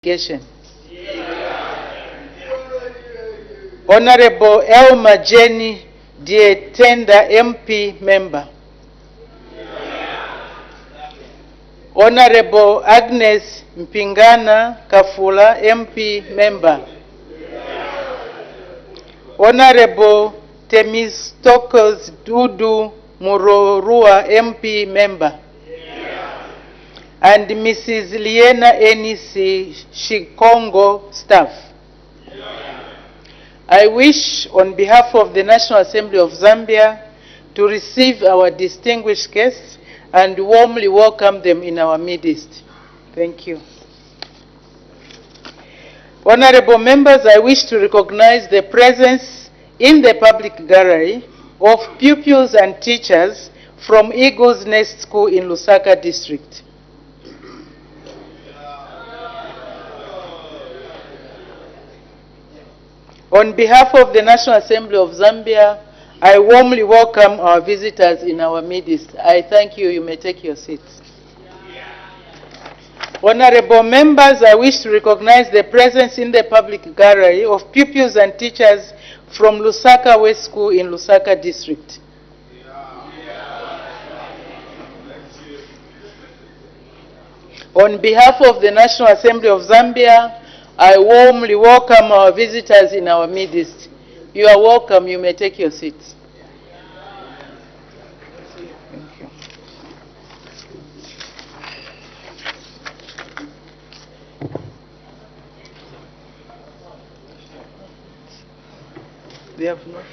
Education. Honorable Elma Jenny Dietenda, MP member. Honorable Agnes Mpingana Kafula, MP member. Honorable Temistokos Dudu Murorua, MP member. And Mrs. Liena Enisi Shikongo, staff. I wish, on behalf of the National Assembly of Zambia, to receive our distinguished guests and warmly welcome them in our midst. Thank you. Honorable members, I wish to recognize the presence in the public gallery of pupils and teachers from Eagle's Nest School in Lusaka District. On behalf of the National Assembly of Zambia, I warmly welcome our visitors in our midst. I thank you. You may take your seats. Honorable members, I wish to recognize the presence in the public gallery of pupils and teachers from Lusaka West School in Lusaka District. On behalf of the National Assembly of Zambia, I warmly welcome our visitors in our midst. You are welcome. You may take your seats. Thank you. They have not.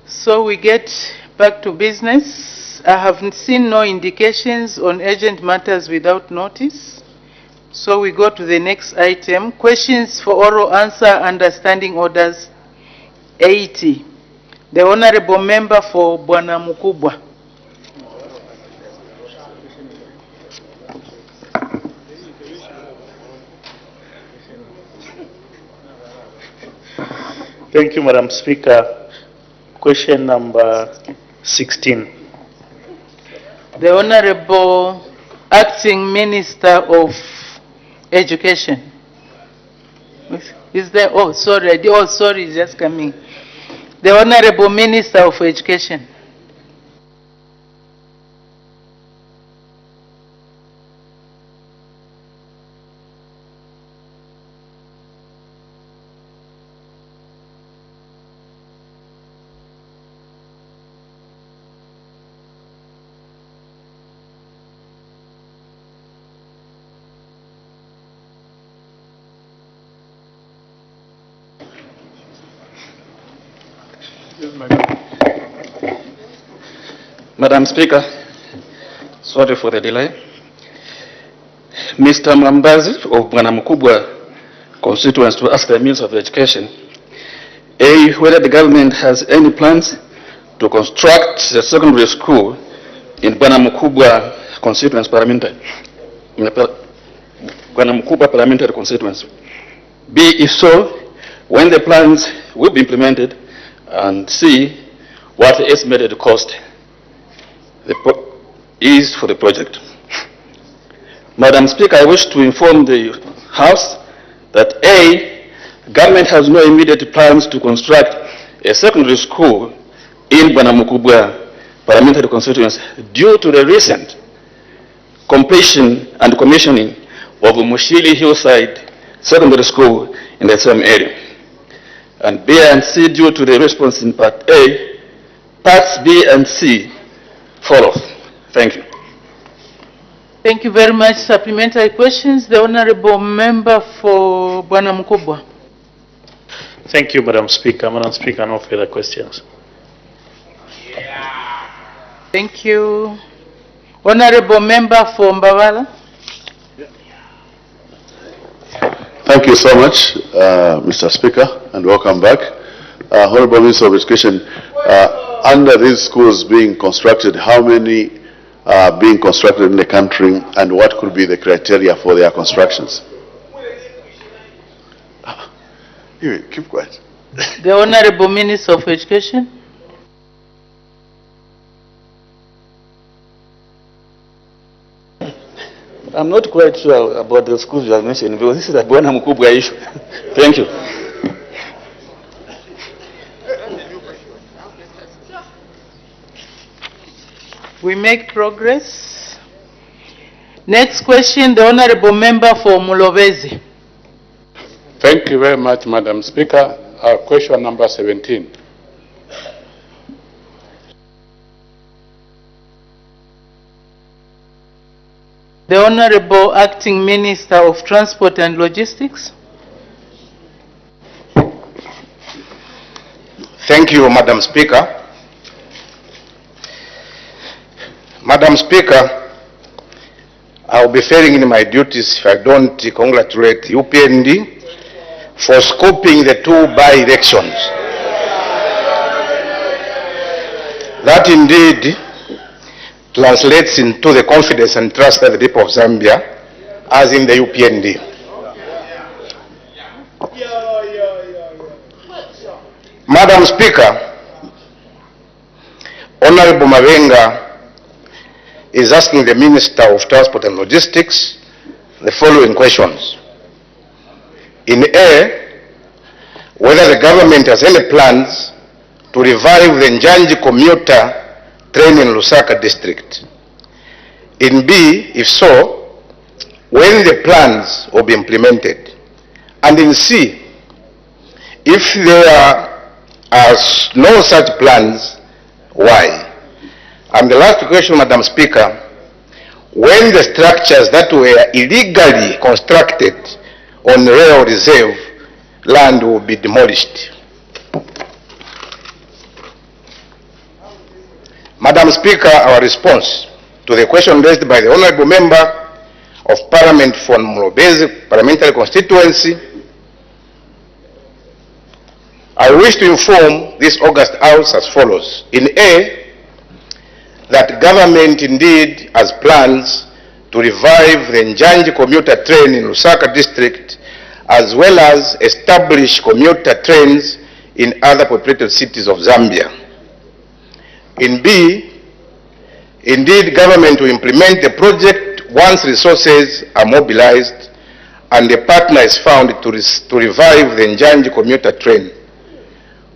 So we get back to business. I have seen no indications on urgent matters without notice. So we go to the next item, questions for oral answer under Standing Orders 80. The Honorable Member for Bwana Mukubwa. Thank you, Madam Speaker. Question number 16. The Honorable Acting Minister of Education. Is there? Oh, sorry. Oh, sorry, just coming. The Honorable Minister of Education. Madam Speaker, sorry for the delay. Mr. Mwambazi of Bwana Mukubwa constituency to ask the Minister of Education, A, whether the government has any plans to construct a secondary school in Bwana Mukubwa constituency parliamentary, Bwana Mukubwa parliamentary constituency. B, if so, when the plans will be implemented, and C, what the estimated cost is for the project. Madam Speaker, I wish to inform the House that A, government has no immediate plans to construct a secondary school in Bwana Mukubwa parliamentary constituency due to the recent completion and commissioning of Mushili Hillside Secondary School in the same area. And B and C due to the response in Part A, Parts B and C follow. Thank you. Thank you very much. Supplementary questions. The Honorable Member for Bwana Mukubwa. Thank you, Madam Speaker. Madam Speaker, no further questions. Thank you. Honorable Member for Mbawala. Thank you so much, Mr. Speaker, and welcome back. Honorable Minister of Education, under these schools being constructed, how many are being constructed in the country, and what could be the criteria for their constructions? Keep quiet. The Honorable Minister of Education. I'm not quite sure about the schools you have mentioned because this is a Bwana Mkubwa issue. Thank you. We make progress. Next question, the Honorable Member for Mulobezi. Thank you very much, Madam Speaker. Question number 17. The Honorable Acting Minister of Transport and Logistics. Thank you, Madam Speaker. Madam Speaker, I'll be failing in my duties if I don't congratulate UPND for scoping the 2 by-elections. That indeed translates into the confidence and trust that the people of Zambia has in the UPND. Madam Speaker, Honorable Mabenga is asking the Minister of Transport and Logistics the following questions. In A, whether the government has any plans to revive the Njanji commuter train in Lusaka district. In B, if so, when the plans will be implemented. And in C, if there are no such plans, why? And the last question, Madam Speaker, when the structures that were illegally constructed on rail reserve land will be demolished. Madam Speaker, our response to the question raised by the Honorable Member of Parliament for Mulobezi Parliamentary Constituency, I wish to inform this August House as follows. In A, that government indeed has plans to revive the Njanji commuter train in Lusaka district, as well as establish commuter trains in other populated cities of Zambia. In B, indeed government will implement the project once resources are mobilized and a partner is found to revive the Njanji commuter train.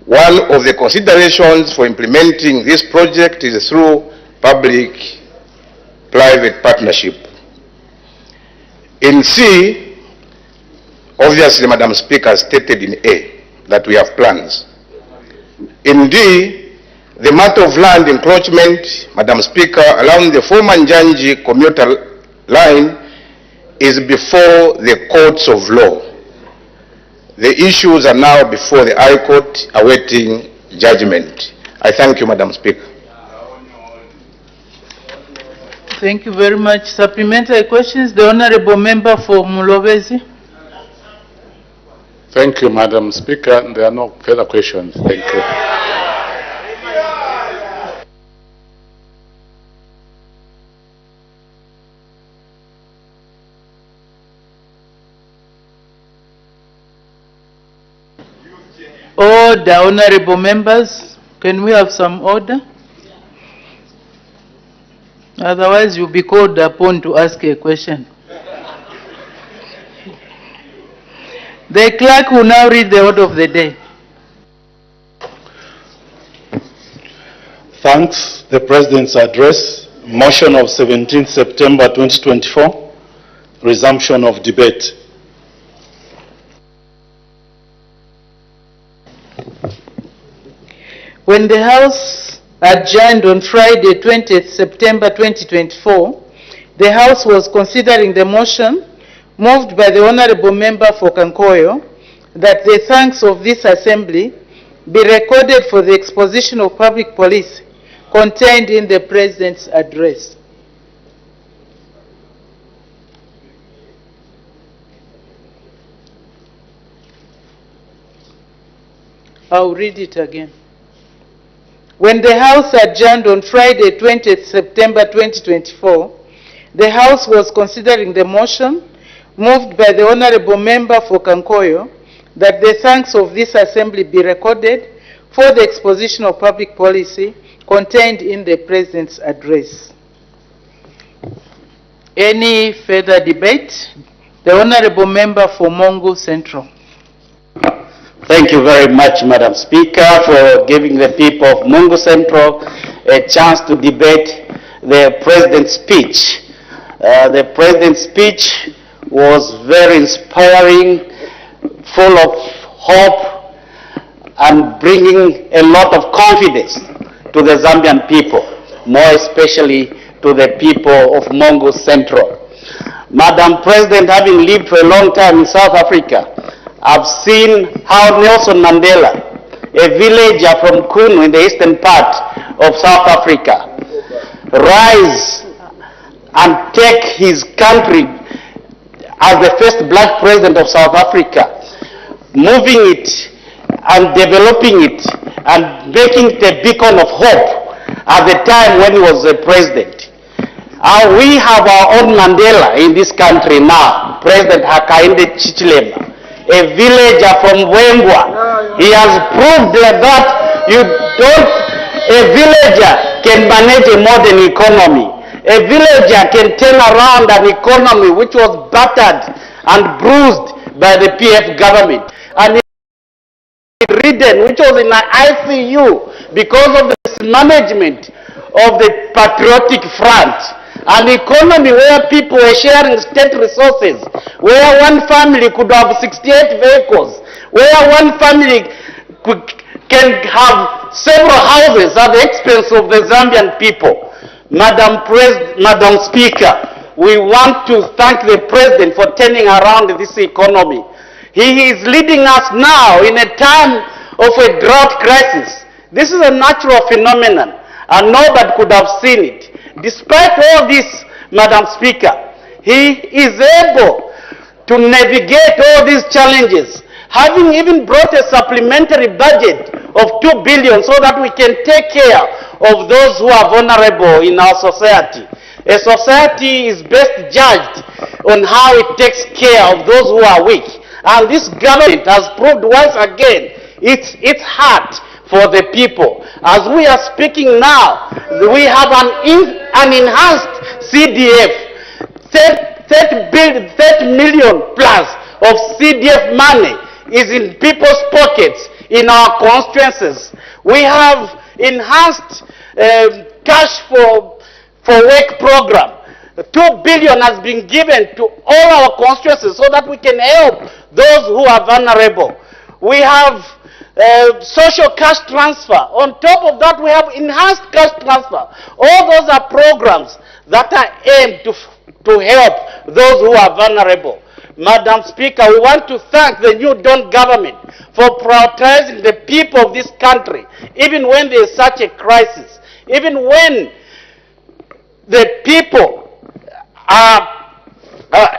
One of the considerations for implementing this project is through public-private partnership. In C, obviously, Madam Speaker, stated in A that we have plans. In D, the matter of land encroachment, Madam Speaker, along the former Njanji commuter line is before the courts of law. The issues are now before the High Court awaiting judgment. I thank you, Madam Speaker. Thank you very much. Supplementary questions, the Honorable Member for Mulobezi. Thank you, Madam Speaker. There are no further questions. Thank you. Order, Honorable Members. Can we have some order? Otherwise, you'll be called upon to ask a question. The clerk will now read the order of the day. Thanks. The President's address, motion of 17 September 2024, resumption of debate. When the House adjourned on Friday, 20th September 2024, the House was considering the motion moved by the Honorable Member for Kankoyo that the thanks of this Assembly be recorded for the exposition of public policy contained in the President's address. I'll read it again. When the House adjourned on Friday, 20th September 2024, the House was considering the motion moved by the Honorable Member for Kankoyo that the thanks of this Assembly be recorded for the exposition of public policy contained in the President's address. Any further debate? The Honorable Member for Mongu Central. Thank you very much, Madam Speaker, for giving the people of Mongu Central a chance to debate the President's speech. The President's speech was very inspiring, full of hope, and bringing a lot of confidence to the Zambian people, more especially to the people of Mongu Central. Madam President, having lived for a long time in South Africa, I've seen how Nelson Mandela, a villager from Kunu in the eastern part of South Africa, rise and take his country as the first black president of South Africa, moving it and developing it and making it a beacon of hope at the time when he was the president. We have our own Mandela in this country now, President Hakainde Hichilema, a villager from Wembwa. He has proved that a villager can manage a modern economy. A villager can turn around an economy which was battered and bruised by the PF government. And ridden, which was in an ICU because of the mismanagement of the Patriotic Front. An economy where people were sharing state resources, where one family could have 68 vehicles, where one family can have several houses at the expense of the Zambian people. Madam Speaker, we want to thank the President for turning around this economy. He is leading us now in a time of a drought crisis. This is a natural phenomenon, and nobody could have seen it. Despite all this, Madam Speaker, he is able to navigate all these challenges, having even brought a supplementary budget of 2 billion so that we can take care of those who are vulnerable in our society. A society is best judged on how it takes care of those who are weak. And this government has proved once again its heart for the people. As we are speaking now, we have an enhanced CDF, 30 million plus of CDF money is in people's pockets in our constituencies. We have enhanced cash for work program. 2 billion has been given to all our constituencies so that we can help those who are vulnerable. We have social cash transfer. On top of that, we have enhanced cash transfer. All those are programs that are aimed to help those who are vulnerable. Madam Speaker, we want to thank the New Dawn government for prioritizing the people of this country, even when there is such a crisis, even when the people are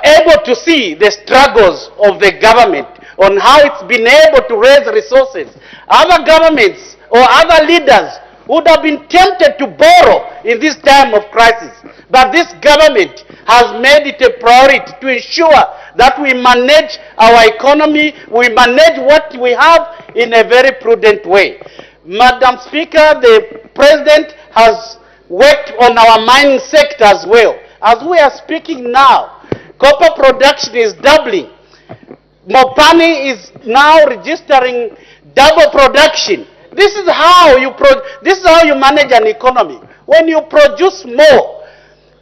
able to see the struggles of the government on how it's been able to raise resources. Other governments or other leaders would have been tempted to borrow in this time of crisis. But this government has made it a priority to ensure that we manage our economy, we manage what we have in a very prudent way. Madam Speaker, the President has worked on our mining sector as well. As we are speaking now, copper production is doubling. Mopani is now registering double production. This is how you manage an economy. When you produce more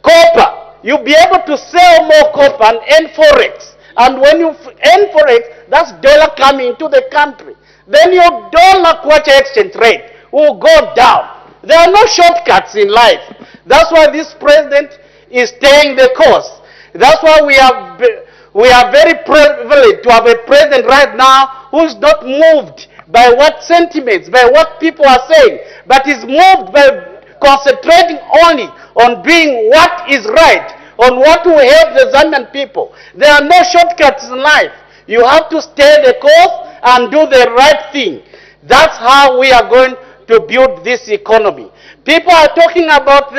copper, you'll be able to sell more copper and earn forex. And when you earn forex, that's dollar coming into the country. Then your dollar kwacha exchange rate will go down. There are no shortcuts in life. That's why this president is staying the course. That's why we are very privileged to have a president right now who is not moved by what sentiments, by what people are saying, but is moved by concentrating only on doing what is right, on what will help the Zambian people. There are no shortcuts in life. You have to stay the course and do the right thing. That's how we are going to build this economy. People are talking about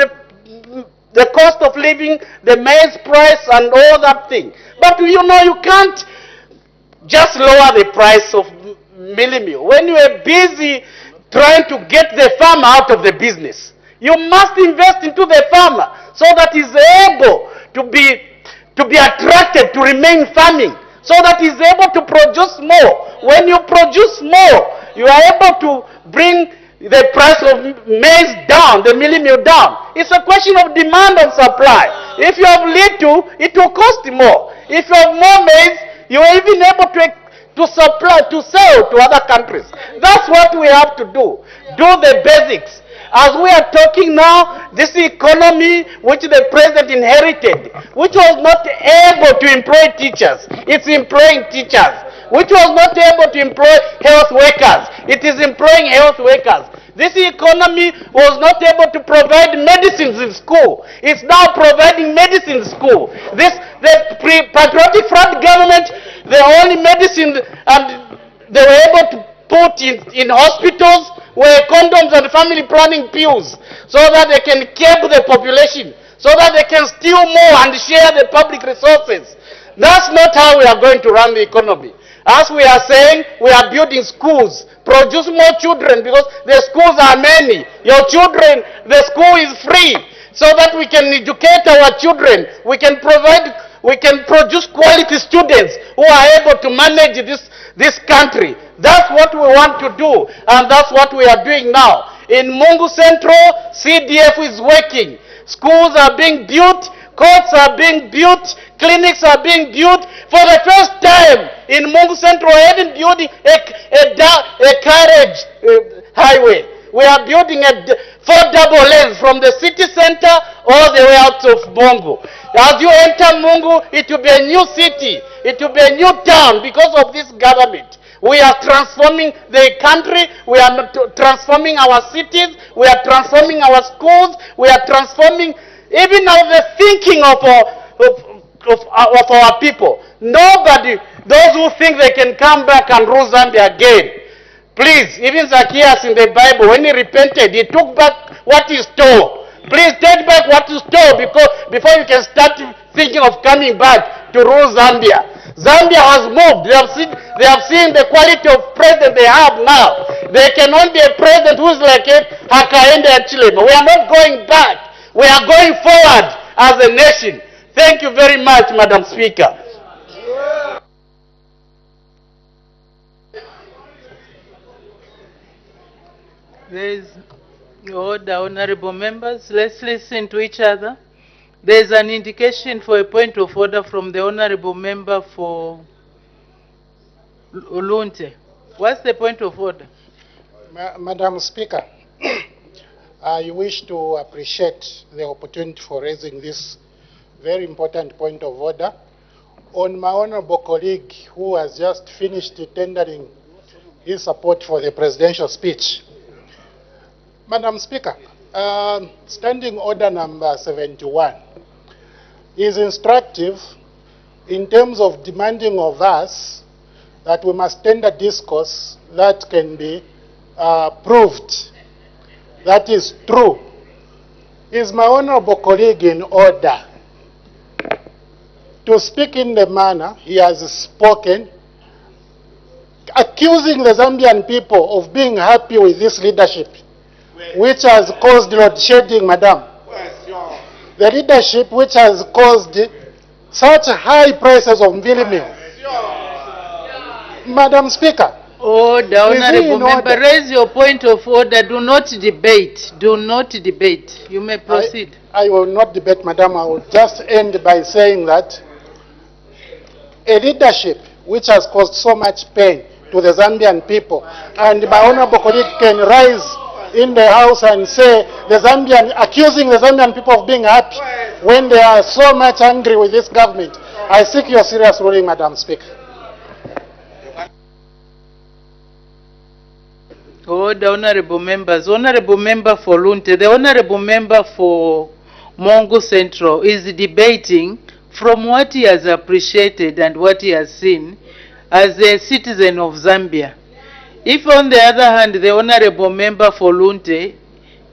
the cost of living, the maize price and all that thing. But you know, you can't just lower the price of milling meal when you are busy trying to get the farmer out of the business. You must invest into the farmer so that he's able to be attracted to remain farming, so that he's able to produce more. When you produce more, you are able to bring the price of maize down, the milling meal down. It's a question of demand and supply. If you have little, it will cost more. If you have more maize, you are even able to supply, to sell to other countries. That's what we have to do. Do the basics. As we are talking now, this economy which the president inherited, which was not able to employ teachers, it's employing teachers. Which was not able to employ health workers, it is employing health workers. This economy was not able to provide medicines in school. It's now providing medicine in school. The patriotic front government, the only medicine and they were able to put in hospitals were condoms and family planning pills, so that they can keep the population, so that they can steal more and share the public resources. That's not how we are going to run the economy. As we are saying, we are building schools, produce more children, because the schools are many. Your children, the school is free, so that we can educate our children. We can produce quality students who are able to manage this country. That's what we want to do, and that's what we are doing now. In Mungu Central, CDF is working. Schools are being built, courts are being built, clinics are being built. For the first time in Mungu Central, we are even building a carriage highway. We are building 4 double lanes from the city center all the way out of Mungu. As you enter Mungu, it will be a new city. It will be a new town because of this government. We are transforming the country. We are transforming our cities. We are transforming our schools. We are transforming even now the thinking of our people. Nobody, those who think they can come back and rule Zambia again, please, even Zacchaeus in the Bible, when he repented, he took back what he stole. Please take back what you stole, because before you can start thinking of coming back to rule Zambia. Zambia has moved. They have seen the quality of president they have now. They cannot be a president who is like Hakainde and Chilema. We are not going back. We are going forward as a nation. Thank you very much, Madam Speaker. There is order, honorable members. Let's listen to each other. There is an indication for a point of order from the honorable member for Ulunte. What's the point of order? Madam Speaker, I wish to appreciate the opportunity for raising this very important point of order on my honorable colleague who has just finished tendering his support for the presidential speech. Madam Speaker, Standing Order number 71 is instructive in terms of demanding of us that we must tender discourse that can be proved. That is true. Is my honorable colleague in order to speak in the manner he has spoken, accusing the Zambian people of being happy with this leadership, which has caused load shedding, madam? The leadership which has caused such high prices of mvili meal. Madam Speaker. Order, honorable member, raise your point of order. Do not debate. Do not debate. You may proceed. I will not debate, madam. I will just end by saying that a leadership which has caused so much pain to the Zambian people, and my honorable colleague can rise in the house and say accusing the Zambian people of being happy when they are so much angry with this government. I seek your serious ruling, Madam Speaker. Order, honorable members. Honorable member for Lunte, the honorable member for Mungu Central is debating from what he has appreciated and what he has seen as a citizen of Zambia. If on the other hand, the honorable member for Lunte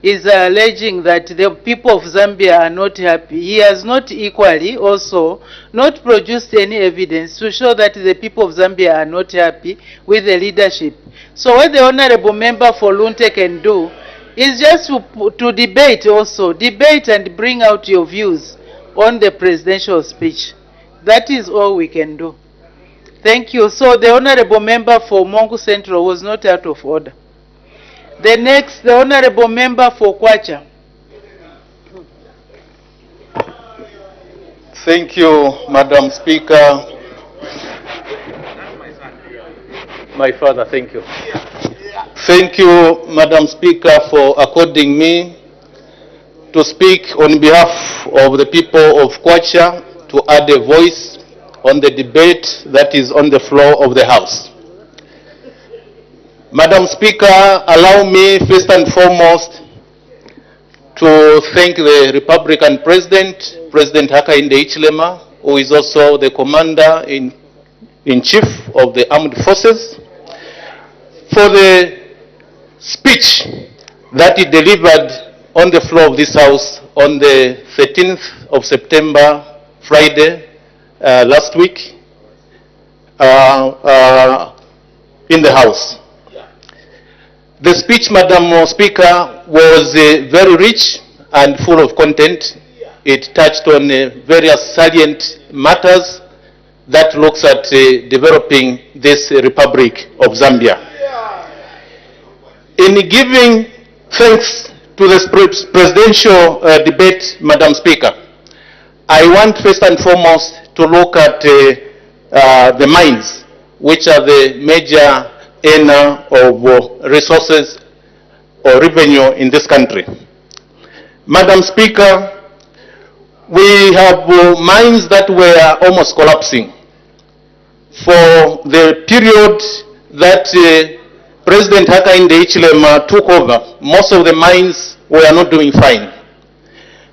is alleging that the people of Zambia are not happy, he has not equally also not produced any evidence to show that the people of Zambia are not happy with the leadership. So what the honorable member for Lunte can do is just to debate also, debate and bring out your views on the presidential speech. That is all we can do. Thank you. So the honorable member for Mongu Central was not out of order. The next, the honorable member for Kwacha. Thank you, Madam Speaker. My father, thank you. Thank you, Madam Speaker, for according me to speak on behalf of the people of Kwacha to add a voice on the debate that is on the floor of the House. Madam Speaker, allow me first and foremost to thank the Republican President, President Hakainde Hichilema, who is also the Commander-in-Chief of the Armed Forces, for the speech that he delivered on the floor of this House on the 13th of September, Friday, last week, in the House. The speech, Madam Speaker, was very rich and full of content. It touched on various salient matters that looks at developing this Republic of Zambia. In giving thanks to this presidential debate, Madam Speaker, I want first and foremost to look at the mines, which are the major earner of resources or revenue in this country. Madam Speaker, we have mines that were almost collapsing. For the period that President Hakainde Hichilema took over, most of the mines were not doing fine.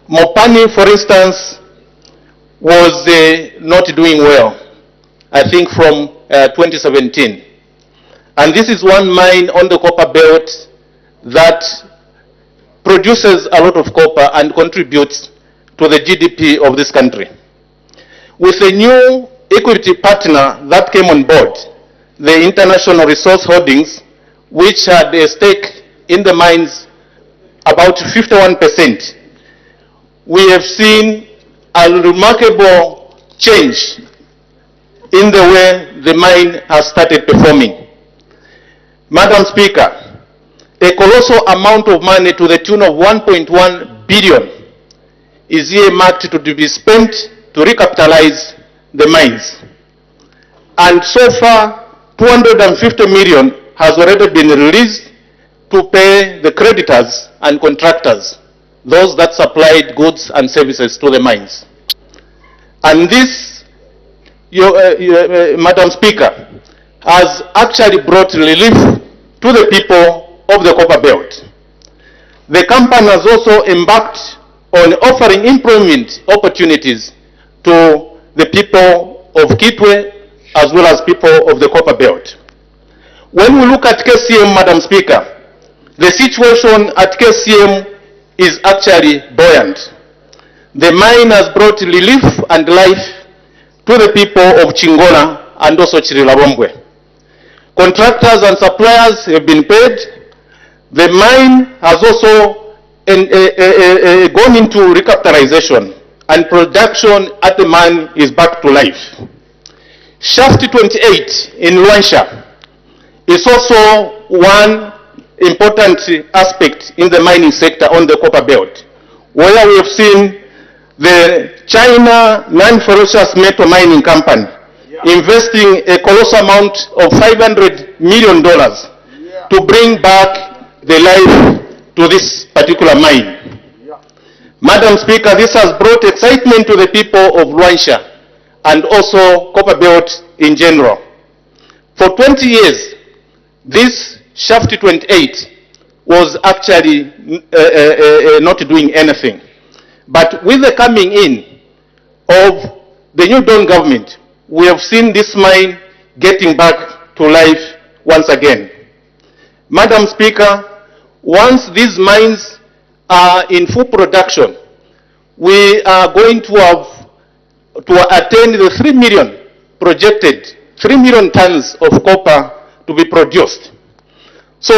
Mopani, for instance, was not doing well, I think from 2017. And this is one mine on the copper belt that produces a lot of copper and contributes to the GDP of this country. With a new equity partner that came on board, the International Resource Holdings, which had a stake in the mines about 51%, we have seen a remarkable change in the way the mine has started performing. Madam Speaker, a colossal amount of money to the tune of 1.1 billion is earmarked to be spent to recapitalize the mines. And so far, 250 million has already been released to pay the creditors and contractors, those that supplied goods and services to the mines. And this, Madam Speaker, has actually brought relief to the people of the copper belt. The company has also embarked on offering employment opportunities to the people of Kitwe as well as people of the copper belt. When we look at KCM, Madam Speaker, the situation at KCM is actually buoyant. The mine has brought relief and life to the people of Chingola and also Chirilabombwe. Contractors and suppliers have been paid. The mine has also gone into recapitalization, and production at the mine is back to life. Shaft 28 in Luansha is also one important aspect in the mining sector on the copper belt, where we have seen the China non-ferrous metal mining company investing a colossal amount of $500 million to bring back the life to this particular mine. Madam Speaker, this has brought excitement to the people of Luansha and also copper belt in general. For 20 years, this Shaft 28 was actually not doing anything. But with the coming in of the new Dawn government, we have seen this mine getting back to life once again. Madam Speaker, once these mines are in full production, we are going to have to attain the 3 million projected, 3 million tons of copper to be produced. So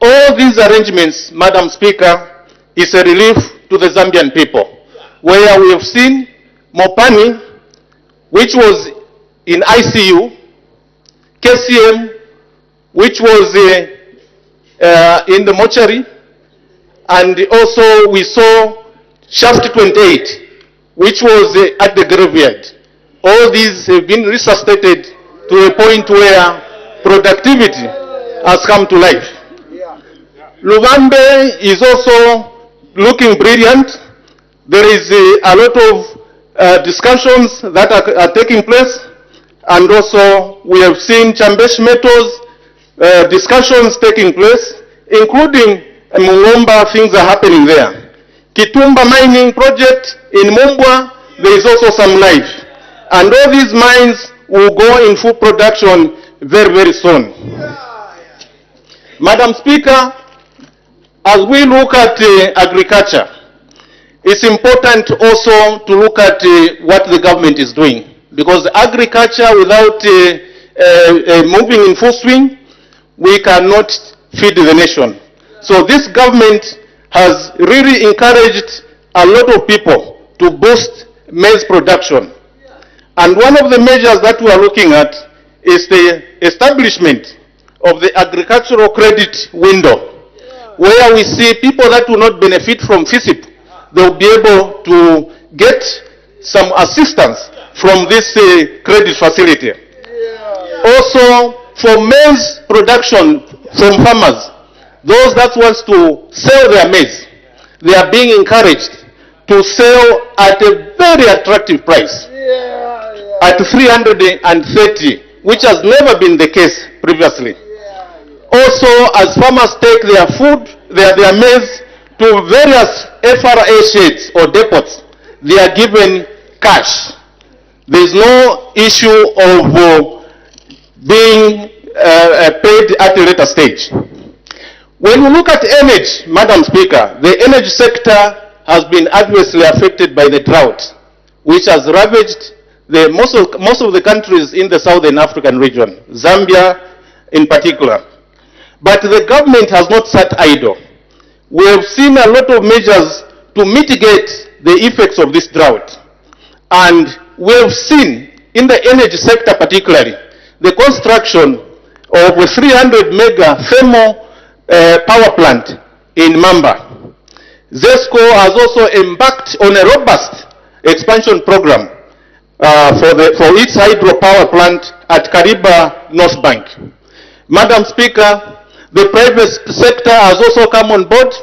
all these arrangements, Madam Speaker, is a relief to the Zambian people. where we have seen Mopani, which was in ICU, KCM, which was in the mortuary, and also we saw Shaft 28, which was at the graveyard. All these have been resuscitated to a point where productivity has come to life. Luvambe is also looking brilliant. There is a lot of discussions that are taking place, and also we have seen Chambesh Metals discussions taking place, including Mungomba, things are happening there. Kitumba mining project in Mumbwa, there is also some life. And all these mines will go in full production very, very soon. Madam Speaker, as we look at agriculture, it's important also to look at what the government is doing. Because agriculture without moving in full swing, we cannot feed the nation. So this government has really encouraged a lot of people to boost maize production. And one of the measures that we are looking at is the establishment of the agricultural credit window, where we see people that will not benefit from FISIP, they will be able to get some assistance from this credit facility. Also, for maize production from farmers, those that want to sell their maize, they are being encouraged to sell at a very attractive price, at 330, which has never been the case previously. Also, as farmers take their food, their maize to various FRA sheds or depots, they are given cash. There is no issue of being paid at a later stage. When we look at energy, Madam Speaker, the energy sector has been adversely affected by the drought, which has ravaged most of the countries in the Southern African region, Zambia in particular. But the government has not sat idle. We have seen a lot of measures to mitigate the effects of this drought. And we have seen in the energy sector particularly, the construction of a 300 mega thermal power plant in Mamba. ZESCO has also embarked on a robust expansion program for its hydropower plant at Kariba North Bank. Madam Speaker, the private sector has also come on board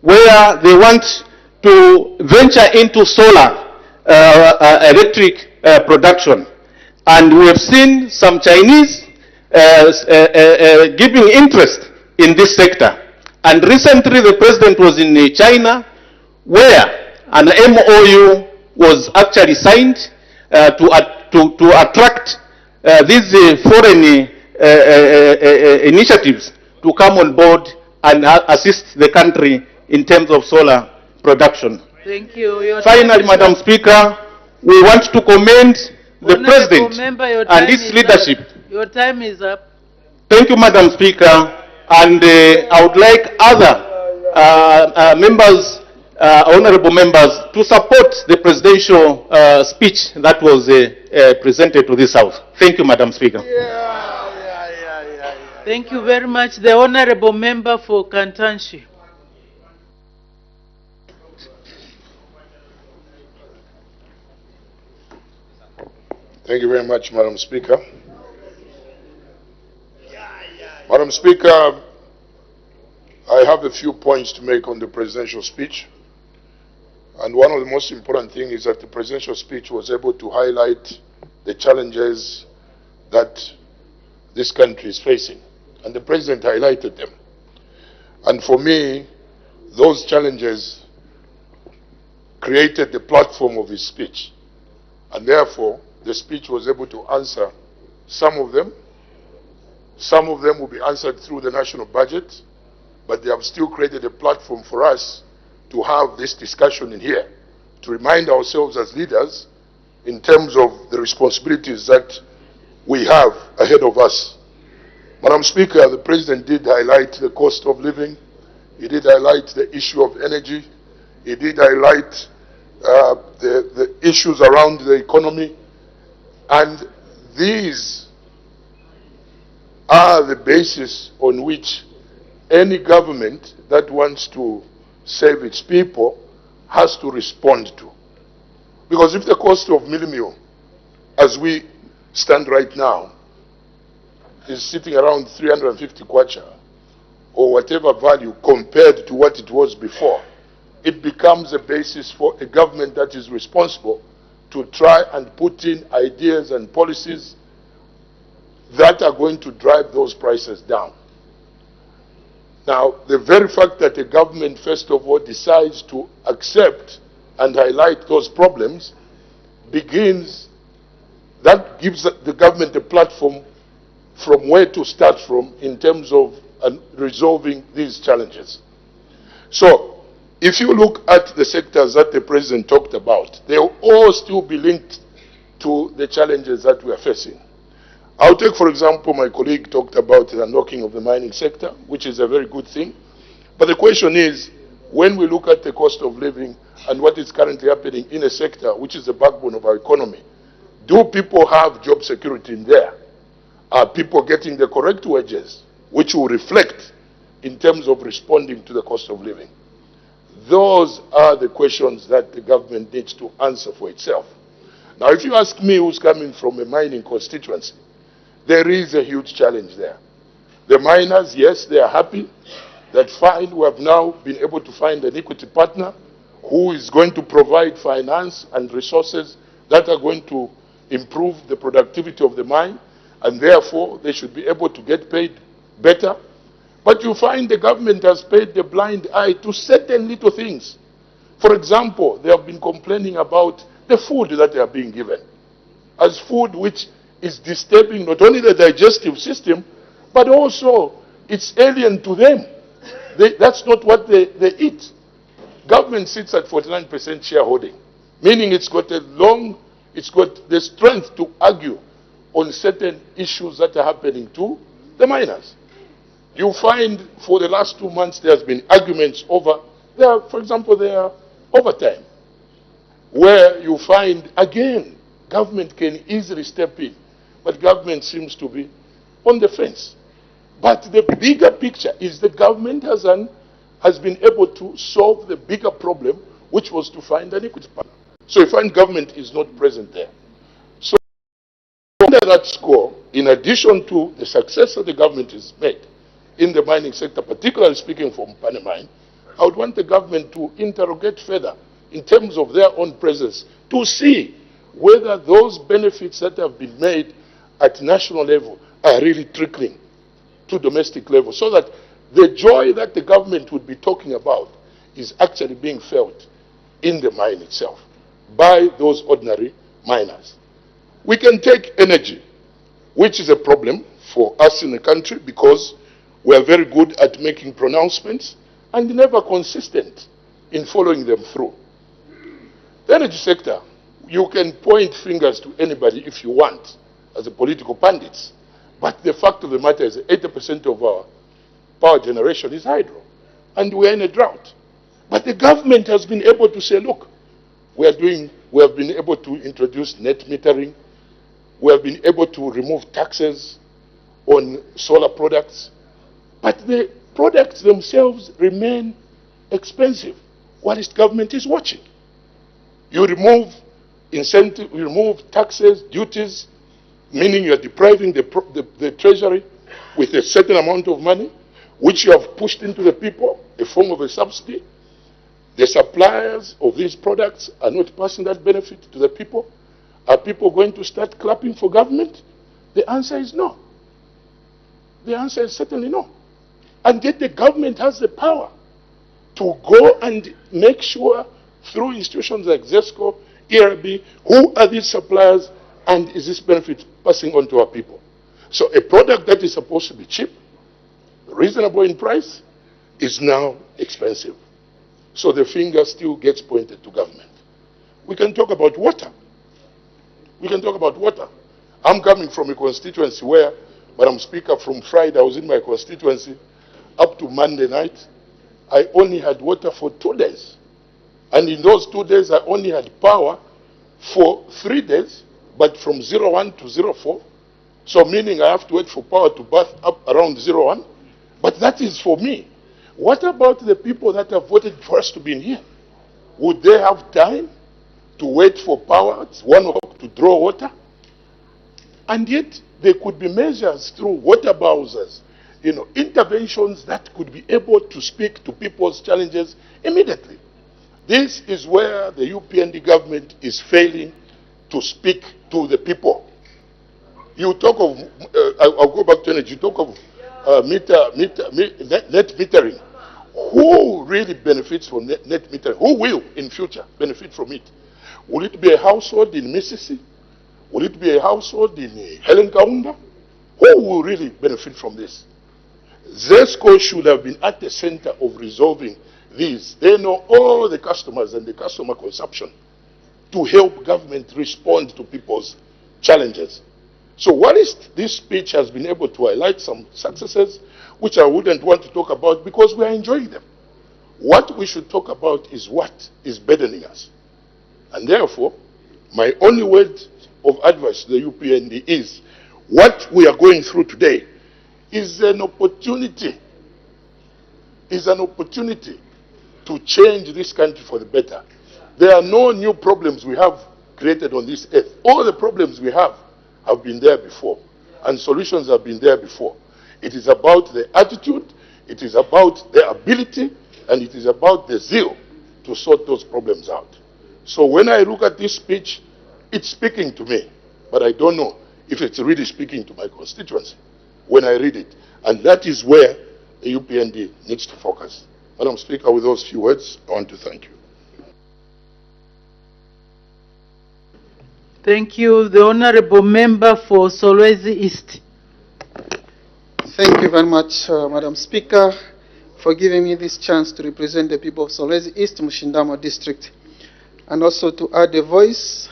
where they want to venture into solar electric production. And we have seen some Chinese giving interest in this sector. And recently the president was in China where an MOU was actually signed to attract these foreign initiatives to come on board and assist the country in terms of solar production. Thank you. Finally, Madam Speaker, we want to commend the President and his leadership. Your time is up. Thank you, Madam Speaker. And I would like other members, honorable members, to support the presidential speech that was presented to this House. Thank you, Madam Speaker. Thank you very much. The honorable member for Kantanshi. Thank you very much, Madam Speaker. Madam Speaker, I have a few points to make on the presidential speech. And one of the most important things is that the presidential speech was able to highlight the challenges that this country is facing. And the President highlighted them. And for me, those challenges created the platform of his speech. And therefore, the speech was able to answer some of them. Some of them will be answered through the national budget, but they have still created a platform for us to have this discussion in here, to remind ourselves as leaders in terms of the responsibilities that we have ahead of us. Madam Speaker, the President did highlight the cost of living. He did highlight the issue of energy. He did highlight the issues around the economy, and these are the basis on which any government that wants to save its people has to respond to. Because if the cost of meal, as we stand right now, is sitting around 350 kwacha, or whatever value compared to what it was before, it becomes a basis for a government that is responsible to try and put in ideas and policies that are going to drive those prices down. Now, the very fact that a government, first of all, decides to accept and highlight those problems that gives the government a platform from where to start from in terms of resolving these challenges. So, if you look at the sectors that the President talked about, they will all still be linked to the challenges that we are facing. I'll take, for example, my colleague talked about the unlocking of the mining sector, which is a very good thing. But the question is, when we look at the cost of living and what is currently happening in a sector which is the backbone of our economy, do people have job security in there? Are people getting the correct wages, which will reflect in terms of responding to the cost of living? Those are the questions that the government needs to answer for itself. Now, if you ask me, who's coming from a mining constituency, there is a huge challenge there. The miners, yes, they are happy that fine, we have now been able to find an equity partner who is going to provide finance and resources that are going to improve the productivity of the mine, and therefore they should be able to get paid better. But you find the government has paid the blind eye to certain little things. For example, they have been complaining about the food that they are being given as food which is disturbing not only the digestive system, but also it's alien to them. That's not what they eat. Government sits at 49% shareholding, meaning it's got the strength to argue on certain issues that are happening to the miners. You find for the last 2 months there has been arguments over, for example, their overtime, where you find, again, government can easily step in, but government seems to be on the fence. But the bigger picture is the government has been able to solve the bigger problem, which was to find an equity partner. So you find government is not present there. So under that score, in addition to the success that the government has made in the mining sector, particularly speaking from Panamine, I would want the government to interrogate further in terms of their own presence to see whether those benefits that have been made at national level are really trickling to domestic level, so that the joy that the government would be talking about is actually being felt in the mine itself by those ordinary miners. We can take energy, which is a problem for us in the country because we are very good at making pronouncements and never consistent in following them through. The energy sector, you can point fingers to anybody if you want as a political pundits, but the fact of the matter is 80% of our power generation is hydro, and we are in a drought. But the government has been able to say, look, we have been able to introduce net metering, we have been able to remove taxes on solar products, but the products themselves remain expensive, whilst government is watching. You remove incentive, you remove taxes, duties, meaning you are depriving the treasury with a certain amount of money, which you have pushed into the people, a form of a subsidy. The suppliers of these products are not passing that benefit to the people. Are people going to start clapping for government? The answer is no. The answer is certainly no. And yet the government has the power to go and make sure through institutions like ZESCO, ERB, who are these suppliers and is this benefit passing on to our people? So a product that is supposed to be cheap, reasonable in price, is now expensive. So the finger still gets pointed to government. We can talk about water. We can talk about water. I'm coming from a constituency where, Madam Speaker, from Friday I was in my constituency up to Monday night. I only had water for 2 days. And in those 2 days, I only had power for 3 days, but from 01 to 04. So meaning I have to wait for power to burst up around 01. But that is for me. What about the people that have voted for us to be in here? Would they have time to wait for power at 1 o'clock to draw water? And yet, there could be measures through water bowsers, interventions that could be able to speak to people's challenges immediately. This is where the UPND government is failing to speak to the people. You talk of, I'll go back to energy, you talk of net metering. Who really benefits from net metering? Who will, in future, benefit from it? Will it be a household in Mississippi? Will it be a household in Helen Kaunda? Who will really benefit from this? ZESCO should have been at the center of resolving these. They know all the customers and the customer consumption to help government respond to people's challenges. So whilst this speech has been able to highlight some successes, which I wouldn't want to talk about because we are enjoying them, what we should talk about is what is burdening us. And therefore, my only word of advice to the UPND is, what we are going through today is an opportunity to change this country for the better. There are no new problems we have created on this earth. All the problems we have been there before, and solutions have been there before. It is about the attitude, it is about the ability, and it is about the zeal to sort those problems out. So when I look at this speech, it's speaking to me, but I don't know if it's really speaking to my constituency when I read it. And that is where the UPND needs to focus. Madam Speaker, with those few words, I want to thank you. Thank you. The Honorable Member for Solwezi East. Thank you very much, Madam Speaker, for giving me this chance to represent the people of Solwezi East, Mushindamo District, and also to add a voice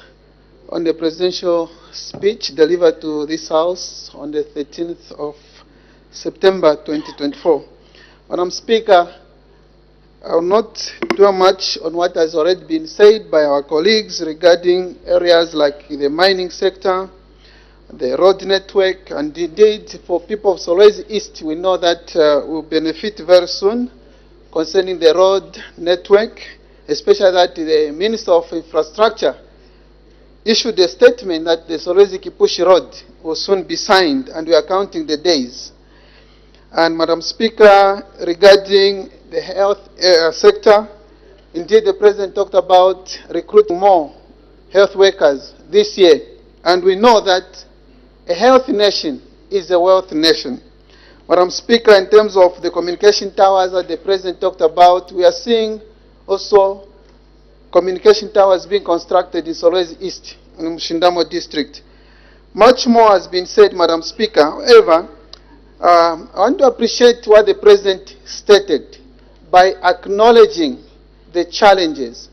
on the presidential speech delivered to this House on the 13th of September 2024. Madam Speaker, I will not dwell much on what has already been said by our colleagues regarding areas like the mining sector, the road network, and indeed for people of Solwezi East, we know that we'll benefit very soon concerning the road network, especially that the Minister of Infrastructure issued a statement that the Solwezi Kipushi Road will soon be signed, and we are counting the days. And Madam Speaker, regarding the health sector, indeed the President talked about recruiting more health workers this year, and we know that a healthy nation is a wealthy nation. Madam Speaker, in terms of the communication towers that the President talked about, we are seeing also communication towers being constructed in Solwezi East, in Mushindamo District. Much more has been said, Madam Speaker. However, I want to appreciate what the President stated by acknowledging the challenges.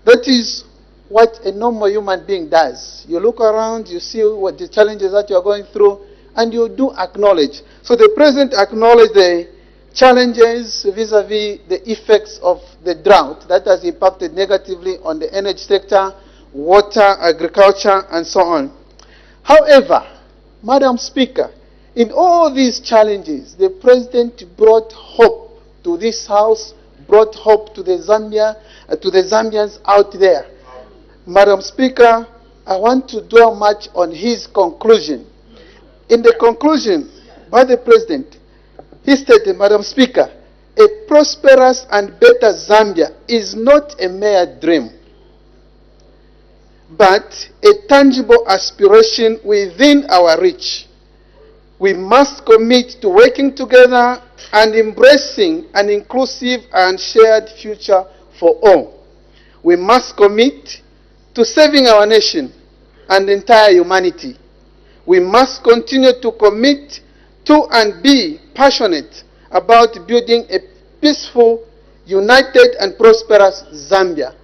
That is what a normal human being does. You look around, you see what the challenges that you are going through, and you do acknowledge. So the President acknowledged the challenges vis-a-vis the effects of the drought that has impacted negatively on the energy sector, water, agriculture, and so on. However, Madam Speaker, in all these challenges, the President brought hope to this House, brought hope to the Zambians out there. Madam Speaker, I want to dwell much on his conclusion. In the conclusion by the President, he stated, Madam Speaker, a prosperous and better Zambia is not a mere dream, but a tangible aspiration within our reach. We must commit to working together and embracing an inclusive and shared future for all. We must commit to saving our nation and the entire humanity. We must continue to commit to and be passionate about building a peaceful, united, and prosperous Zambia.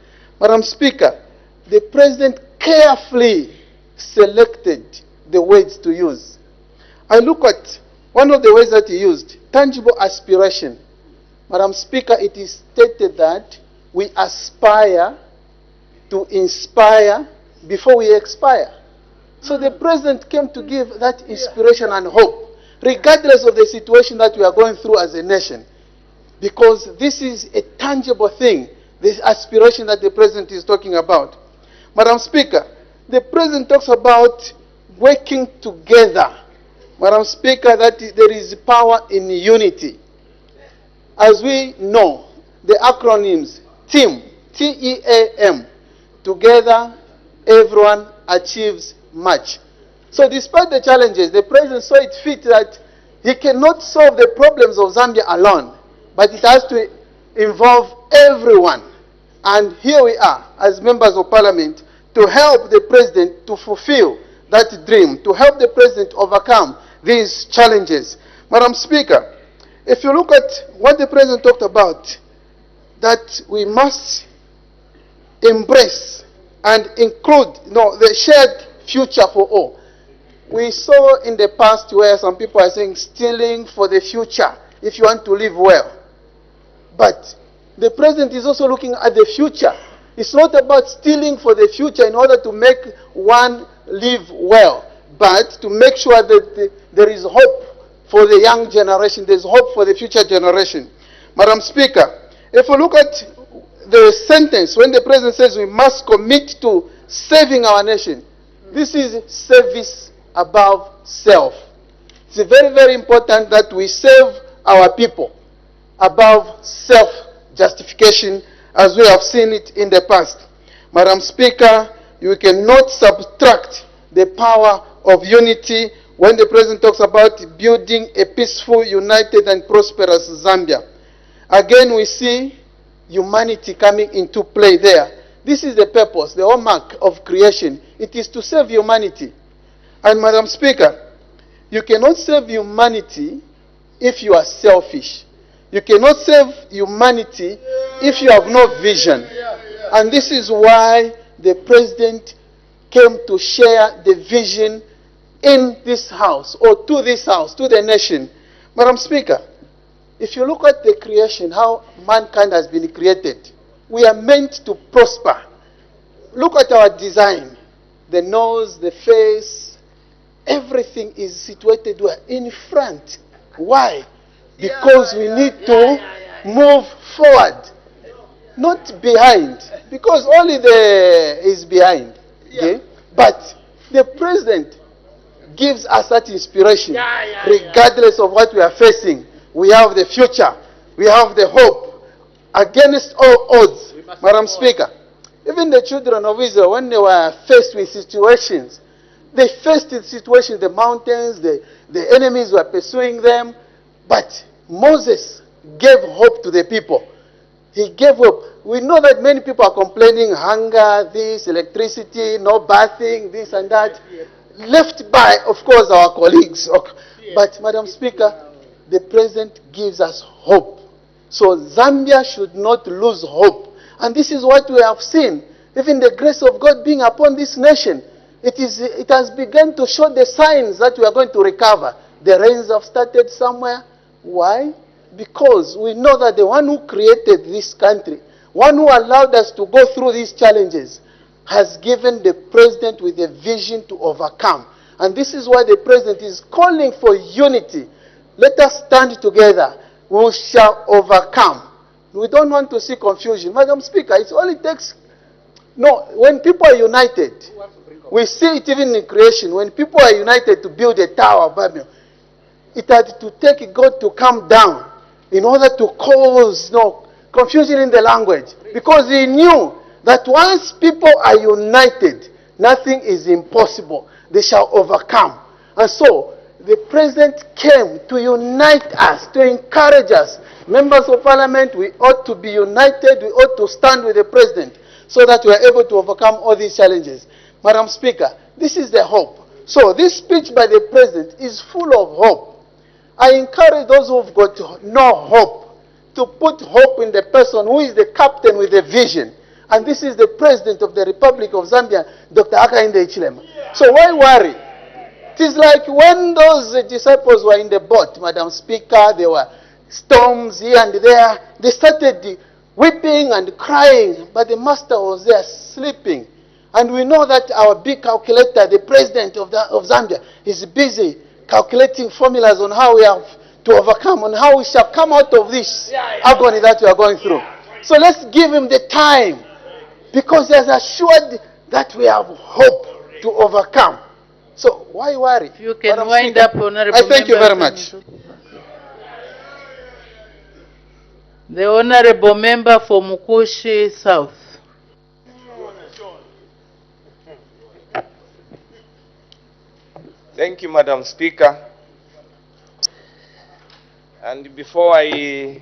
Madam Speaker, the President carefully selected the words to use. I look at one of the words that he used, tangible aspiration. Madam Speaker, it is stated that we aspire to inspire before we expire. So the president came to give that inspiration and hope, regardless of the situation that we are going through as a nation. Because this is a tangible thing, this aspiration that the president is talking about. Madam Speaker, the president talks about working together. Madam Speaker, that there is power in unity. As we know, the acronyms TEAM, T-E-A-M, together everyone achieves much. So despite the challenges, the president saw it fit that he cannot solve the problems of Zambia alone, but it has to involve everyone. And here we are, as members of parliament, to help the president to fulfill that dream, to help the president overcome these challenges. Madam Speaker, if you look at what the president talked about, that we must embrace and include the shared future for all. We saw in the past where some people are saying stealing for the future if you want to live well. But the president is also looking at the future. It's not about stealing for the future in order to make one live well, but to make sure that there is hope for the young generation, there's hope for the future generation. Madam Speaker, if we look at the sentence when the president says we must commit to saving our nation, this is service above self. It's very, very important that we save our people above self-justification, as we have seen it in the past. Madam Speaker, you cannot subtract the power of unity when the president talks about building a peaceful, united, and prosperous Zambia. Again, we see humanity coming into play there. This is the purpose, the hallmark of creation. It is to save humanity. And Madam Speaker, you cannot save humanity if you are selfish. You cannot save humanity if you have no vision. And this is why the president came to share the vision in this house, or to this house, to the nation. Madam Speaker, if you look at the creation, how mankind has been created, we are meant to prosper. Look at our design. The nose, the face, everything is situated where? In front. Why? Because we need to move forward, not behind. Because only the is behind. Okay? But the president gives us that inspiration, regardless of what we are facing. We have the future. We have the hope. Against all odds, Madam Speaker, even the children of Israel, when they were faced with situations, they faced the situations, the mountains, the enemies were pursuing them, but Moses gave hope to the people. He gave hope. We know that many people are complaining, hunger, this, electricity, no bathing, this and that, left by, of course, our colleagues. But, Madam Speaker, the president gives us hope. So Zambia should not lose hope. And this is what we have seen. Even the grace of God being upon this nation, it has begun to show the signs that we are going to recover. The rains have started somewhere. Why? Because we know that the one who created this country, one who allowed us to go through these challenges, has given the president with a vision to overcome. And this is why the president is calling for unity. Let us stand together. We shall overcome. We don't want to see confusion. Madam Speaker, it only takes... No, when people are united, we see it even in creation. When people are united to build a tower of Babel, it had to take God to come down in order to cause confusion in the language. Because he knew that once people are united, nothing is impossible. They shall overcome. And so, the president came to unite us, to encourage us. Members of parliament, we ought to be united. We ought to stand with the president so that we are able to overcome all these challenges. Madam Speaker, this is the hope. So this speech by the president is full of hope. I encourage those who have got no hope to put hope in the person who is the captain with the vision. And this is the president of the Republic of Zambia, Dr. Hakainde Hichilema. So why worry? It is like when those disciples were in the boat, Madam Speaker, there were storms here and there. They started weeping and crying, but the master was there sleeping. And we know that our big calculator, the president of Zambia, is busy calculating formulas on how we have to overcome, on how we shall come out of this agony that we are going through. So let's give him the time, because he has assured that we have hope to overcome. So why worry? You can wind up, Honorable I thank you very much. The Honorable Member for Mukushi South. Thank you, Madam Speaker. And before I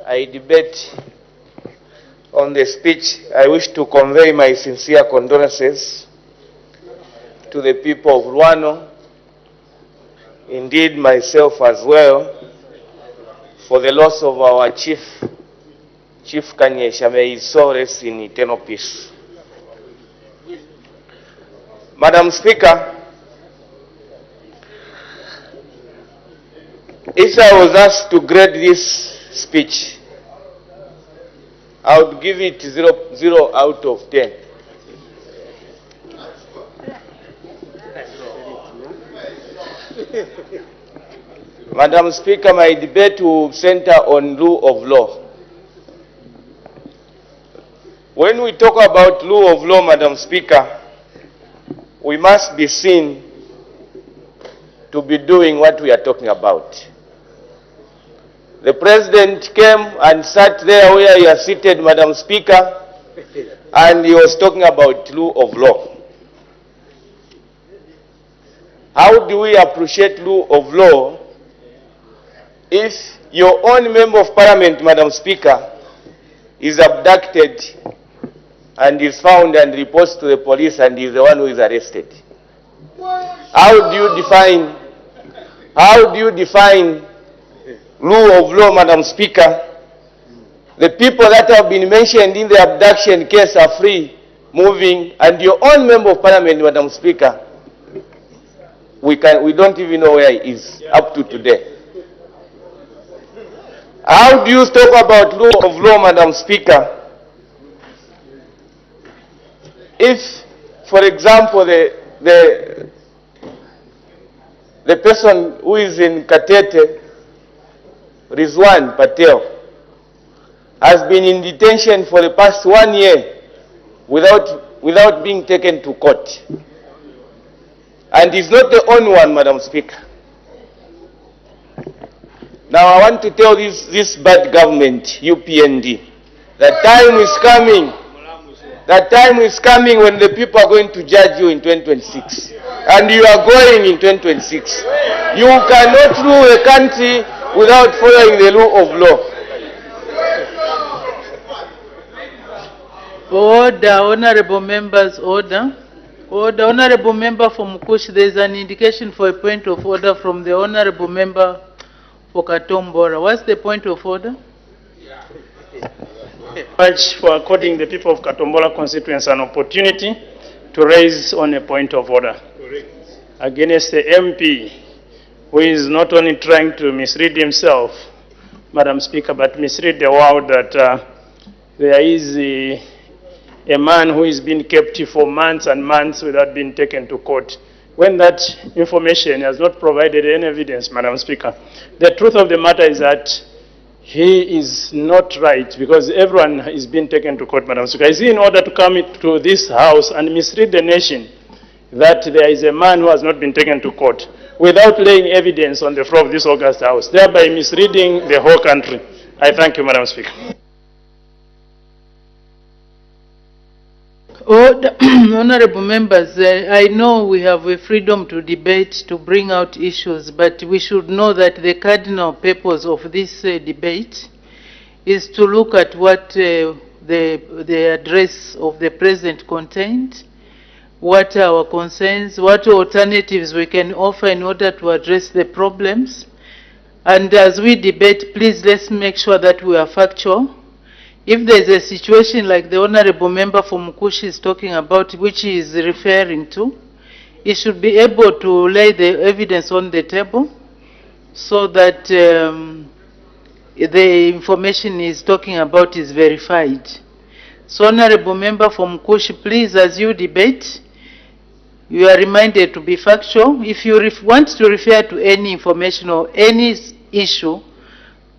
debate on the speech, I wish to convey my sincere condolences to the people of Rwano, indeed myself as well, for the loss of our Chief Kanyesha. May his soul rest in eternal peace. Madam Speaker, if I was asked to grade this speech, I would give it 0 out of 10. Madam Speaker, my debate will center on rule of law. When we talk about rule of law, Madam Speaker, we must be seen to be doing what we are talking about. The President came and sat there where you are seated, Madam Speaker, and he was talking about rule of law. How do we appreciate rule of law if your own member of parliament, Madam Speaker, is abducted and is found and reports to the police and is the one who is arrested? How do you define rule of law, Madam Speaker? The people that have been mentioned in the abduction case are free, moving, and your own member of parliament, Madam Speaker, we don't even know where he is up to today. How do you talk about rule of law, Madam Speaker, if, for example, the person who is in Katete, Rizwan Patel, has been in detention for the past 1 year without being taken to court? And he's not the only one, Madam Speaker. Now I want to tell this bad government, UPND, that time is coming. That time is coming when the people are going to judge you in 2026. And you are going in 2026. You cannot rule a country without following the rule of law. Order, honorable members, order. Order, honorable member for Mukushi, there is an indication for a point of order from the honorable member for Katombora. What's the point of order? Much for according the people of Katombora constituency an opportunity to raise on a point of order against the MP who is not only trying to mislead himself, Madam Speaker, but mislead the world that there is a man who is being kept for months and months without being taken to court, when that information has not provided any evidence, Madam Speaker. The truth of the matter is that he is not right, because everyone is being taken to court, Madam Speaker. Is he in order to come to this house and mislead the nation that there is a man who has not been taken to court without laying evidence on the floor of this august house, thereby misleading the whole country? I thank you, Madam Speaker. Honorable members, I know we have a freedom to debate, to bring out issues, but we should know that the cardinal purpose of this debate is to look at what the address of the President contained, what are our concerns, what alternatives we can offer in order to address the problems. And as we debate, please let's make sure that we are factual. If there is a situation like the honorable member from Mukushi is talking about, which he is referring to, he should be able to lay the evidence on the table so that the information he's talking about is verified. So, Honorable Member from Kush, please, as you debate, you are reminded to be factual. If you want to refer to any information or any issue,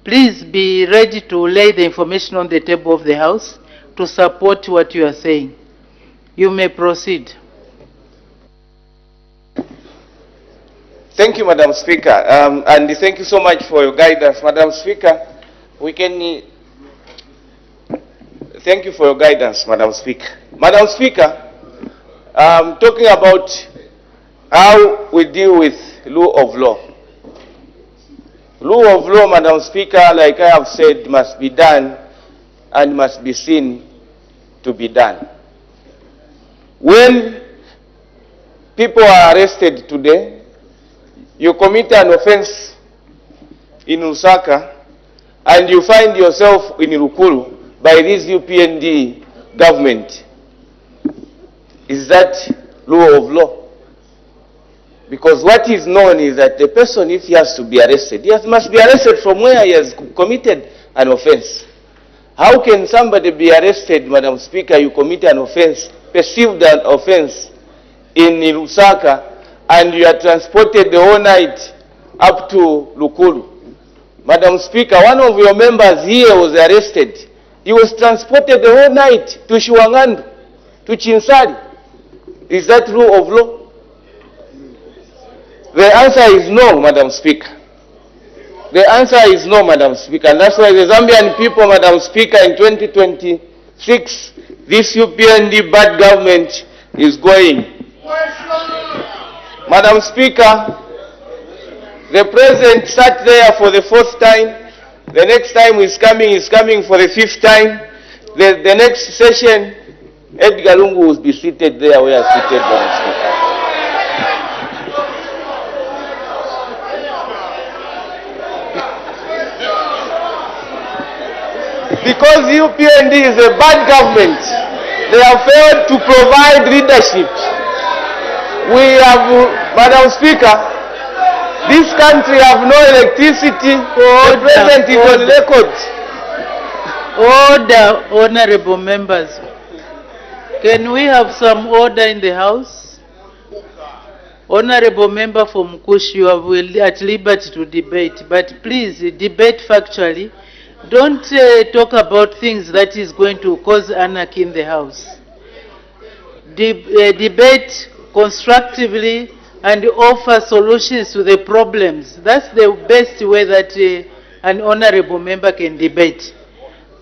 please be ready to lay the information on the table of the House to support what you are saying. You may proceed. Thank you, Madam Speaker, and thank you so much for your guidance, Madam Speaker. Thank you for your guidance, Madam Speaker. Madam Speaker, talking about how we deal with rule of law. Rule of law, Madam Speaker, like I have said, must be done and must be seen to be done. When people are arrested today, you commit an offense in Lusaka and you find yourself in Rukuru by this UPND government. Is that rule of law? Because what is known is that the person, if he has to be arrested, he must be arrested from where he has committed an offense. How can somebody be arrested, Madam Speaker, you commit an offense, perceived an offense in Lusaka, and you are transported the whole night up to Lukuru? Madam Speaker, one of your members here was arrested. He was transported the whole night to Shiwangandu, to Chinsari. Is that rule of law? The answer is no, Madam Speaker. The answer is no, Madam Speaker. And that's why the Zambian people, Madam Speaker, in 2026, this UPND bad government is going. Madam Speaker, the President sat there for the 4th time. The next time he's coming for the 5th time. The next session, Edgar Lungu will be seated there where he's seated, Madam Speaker. Because UPND is a bad government, they have failed to provide leadership. We have, Madam Speaker, this country have no electricity. The President is on record. Order, honorable members. Can we have some order in the House? Honorable member from Kush, you are at liberty to debate, but please debate factually. Don't talk about things that is going to cause anarchy in the House. Debate constructively and offer solutions to the problems. That's the best way that an honorable member can debate.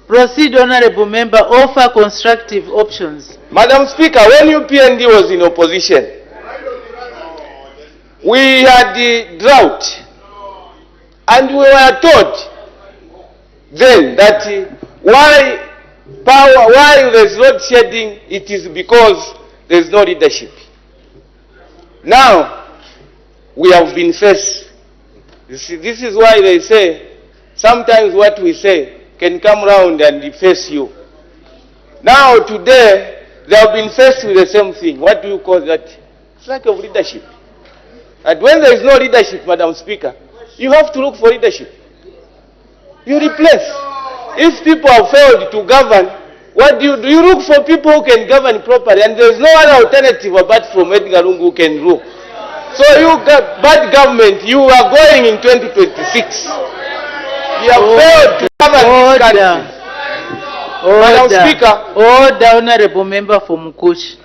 Proceed, honorable member, offer constructive options. Madam Speaker, when UPND was in opposition, we had the drought, and we were told then that why there's load shedding, it is because there's no leadership. Now, we have been faced. You see, this is why they say, sometimes what we say can come round and face you. Now, today, they have been faced with the same thing. What do you call that? It's lack of leadership. And when there is no leadership, Madam Speaker, you have to look for leadership. You replace. If people have failed to govern, what do? You look for people who can govern properly, and there is no other alternative apart from Edgar Lungu who can rule. So you got bad government, you are going in 2026. You have failed to govern this country. Madam Speaker. Order, honorable member from Kush.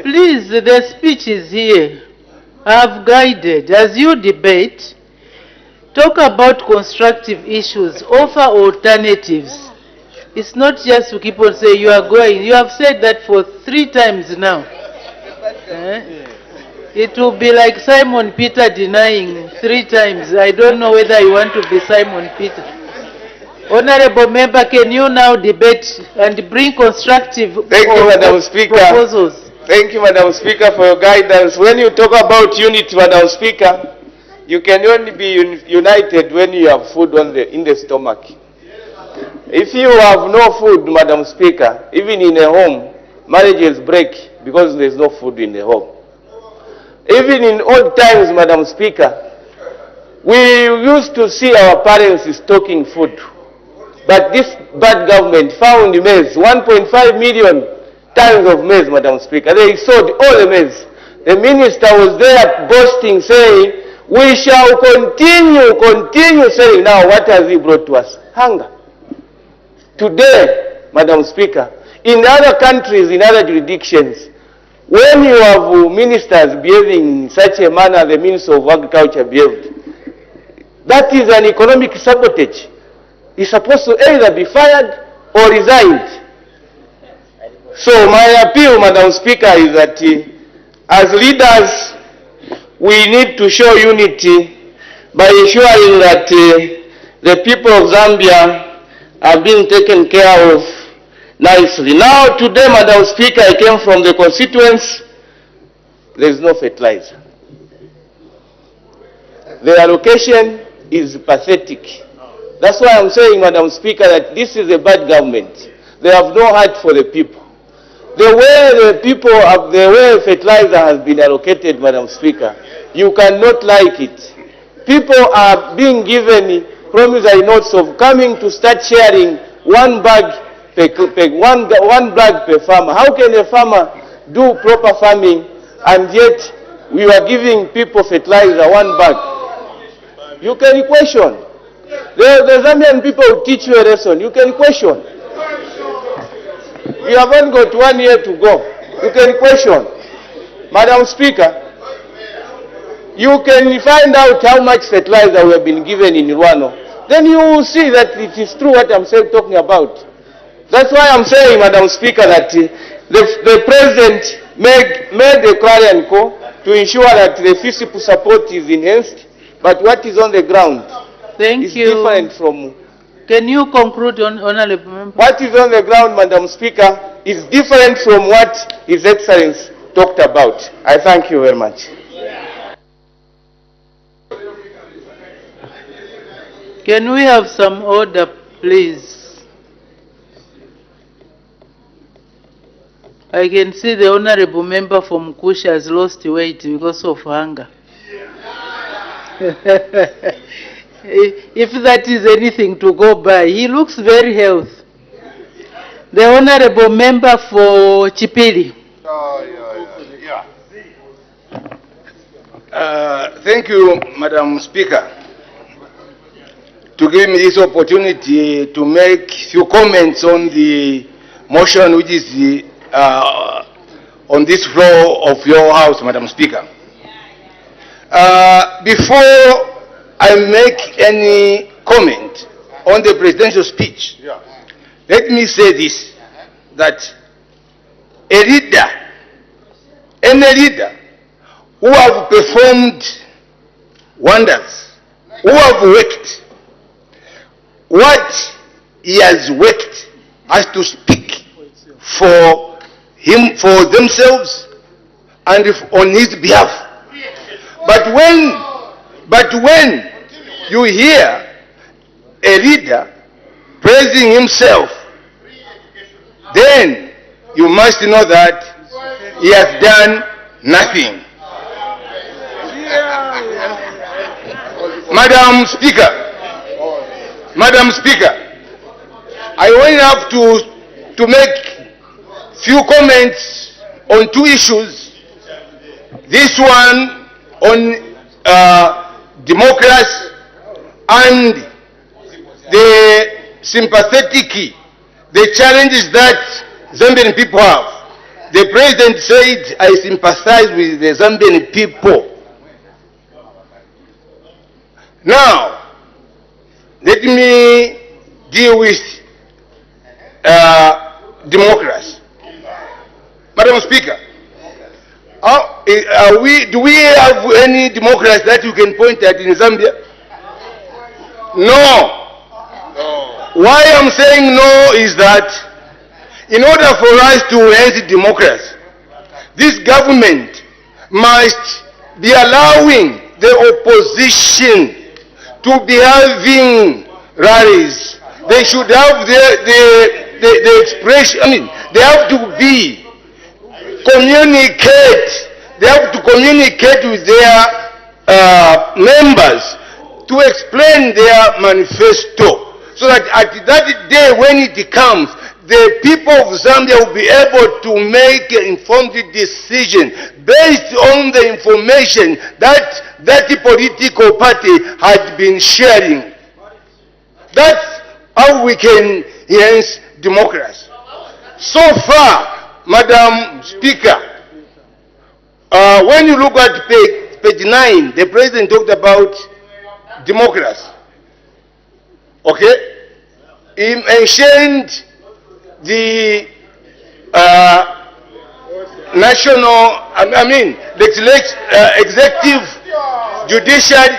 Please, the speech is here. I have guided. As you debate, talk about constructive issues, offer alternatives. It's not just to keep on saying you are going. You have said that for 3 times now. It will be like Simon Peter denying 3 times. I don't know whether you want to be Simon Peter. Honorable member, can you now debate and bring constructive proposals? Thank you, Madam Speaker, for your guidance. When you talk about unity, Madam Speaker, you can only be united when you have food in the stomach. If you have no food, Madam Speaker, even in a home, marriages break because there is no food in the home. Even in old times, Madam Speaker, We used to see our parents stocking food. But this bad government found maize, 1.5 million tons of maize, Madam Speaker. They sold all the maize. The minister was there boasting, saying, we shall continue selling. Now, what has he brought to us? Hunger. Today, Madam Speaker, in other countries, in other jurisdictions, when you have ministers behaving in such a manner the Minister of Agriculture behaved, that is an economic sabotage. He's supposed to either be fired or resigned. So my appeal, Madam Speaker, is that as leaders, we need to show unity by ensuring that the people of Zambia are being taken care of nicely. Now, today, Madam Speaker, I came from the constituents. There is no fertilizer. The allocation is pathetic. That's why I'm saying, Madam Speaker, that this is a bad government. They have no heart for the people. The way fertilizer has been allocated, Madam Speaker, you cannot like it. People are being given promissory notes of coming to start sharing one bag per farmer. How can a farmer do proper farming and yet we are giving people fertilizer, one bag? You can question. The Zambian people will teach you a lesson. You can question. You haven't got 1 year to go. You can question. Madam Speaker, you can find out how much fertilizer we have been given in Rwanda. Then you will see that it is true what I'm talking about. That's why I'm saying, Madam Speaker, that the President made a clarion call to ensure that the fiscal support is enhanced, but what is on the ground is different from... Can you conclude, Honorable Member? What is on the ground, Madam Speaker, is different from what His Excellency talked about. I thank you very much. Can we have some order, please? I can see the Honorable Member from Kush has lost weight because of hunger. If that is anything to go by, he looks very healthy. The Honorable Member for Chipili. Thank you, Madam Speaker, to give me this opportunity to make few comments on the motion which is on this floor of your house, Madam Speaker. Before I make any comment on the presidential speech, let me say this, that a leader, any leader who have performed wonders, who have worked, what he has worked has to speak for him, for themselves, and on his behalf. But when you hear a leader praising himself, then you must know that he has done nothing. Madam Speaker, I only have to make few comments on two issues. This one on democracy and the the challenges that Zambian people have. The President said, I sympathize with the Zambian people. Now, let me deal with democracy. Madam Speaker, do we have any democracy that you can point at in Zambia? No. Why I'm saying no is that in order for us to enhance democracy, this government must be allowing the opposition to be having rallies. They should have the expression, they have to be communicate. They have to communicate with their members to explain their manifesto, so that at that day when it comes, the people of Zambia will be able to make an informed decision based on the information that that political party had been sharing. That's how we can enhance democracy. So far, Madam Speaker, when you look at page 9, the President talked about democracy. Okay? He mentioned the executive, judiciary,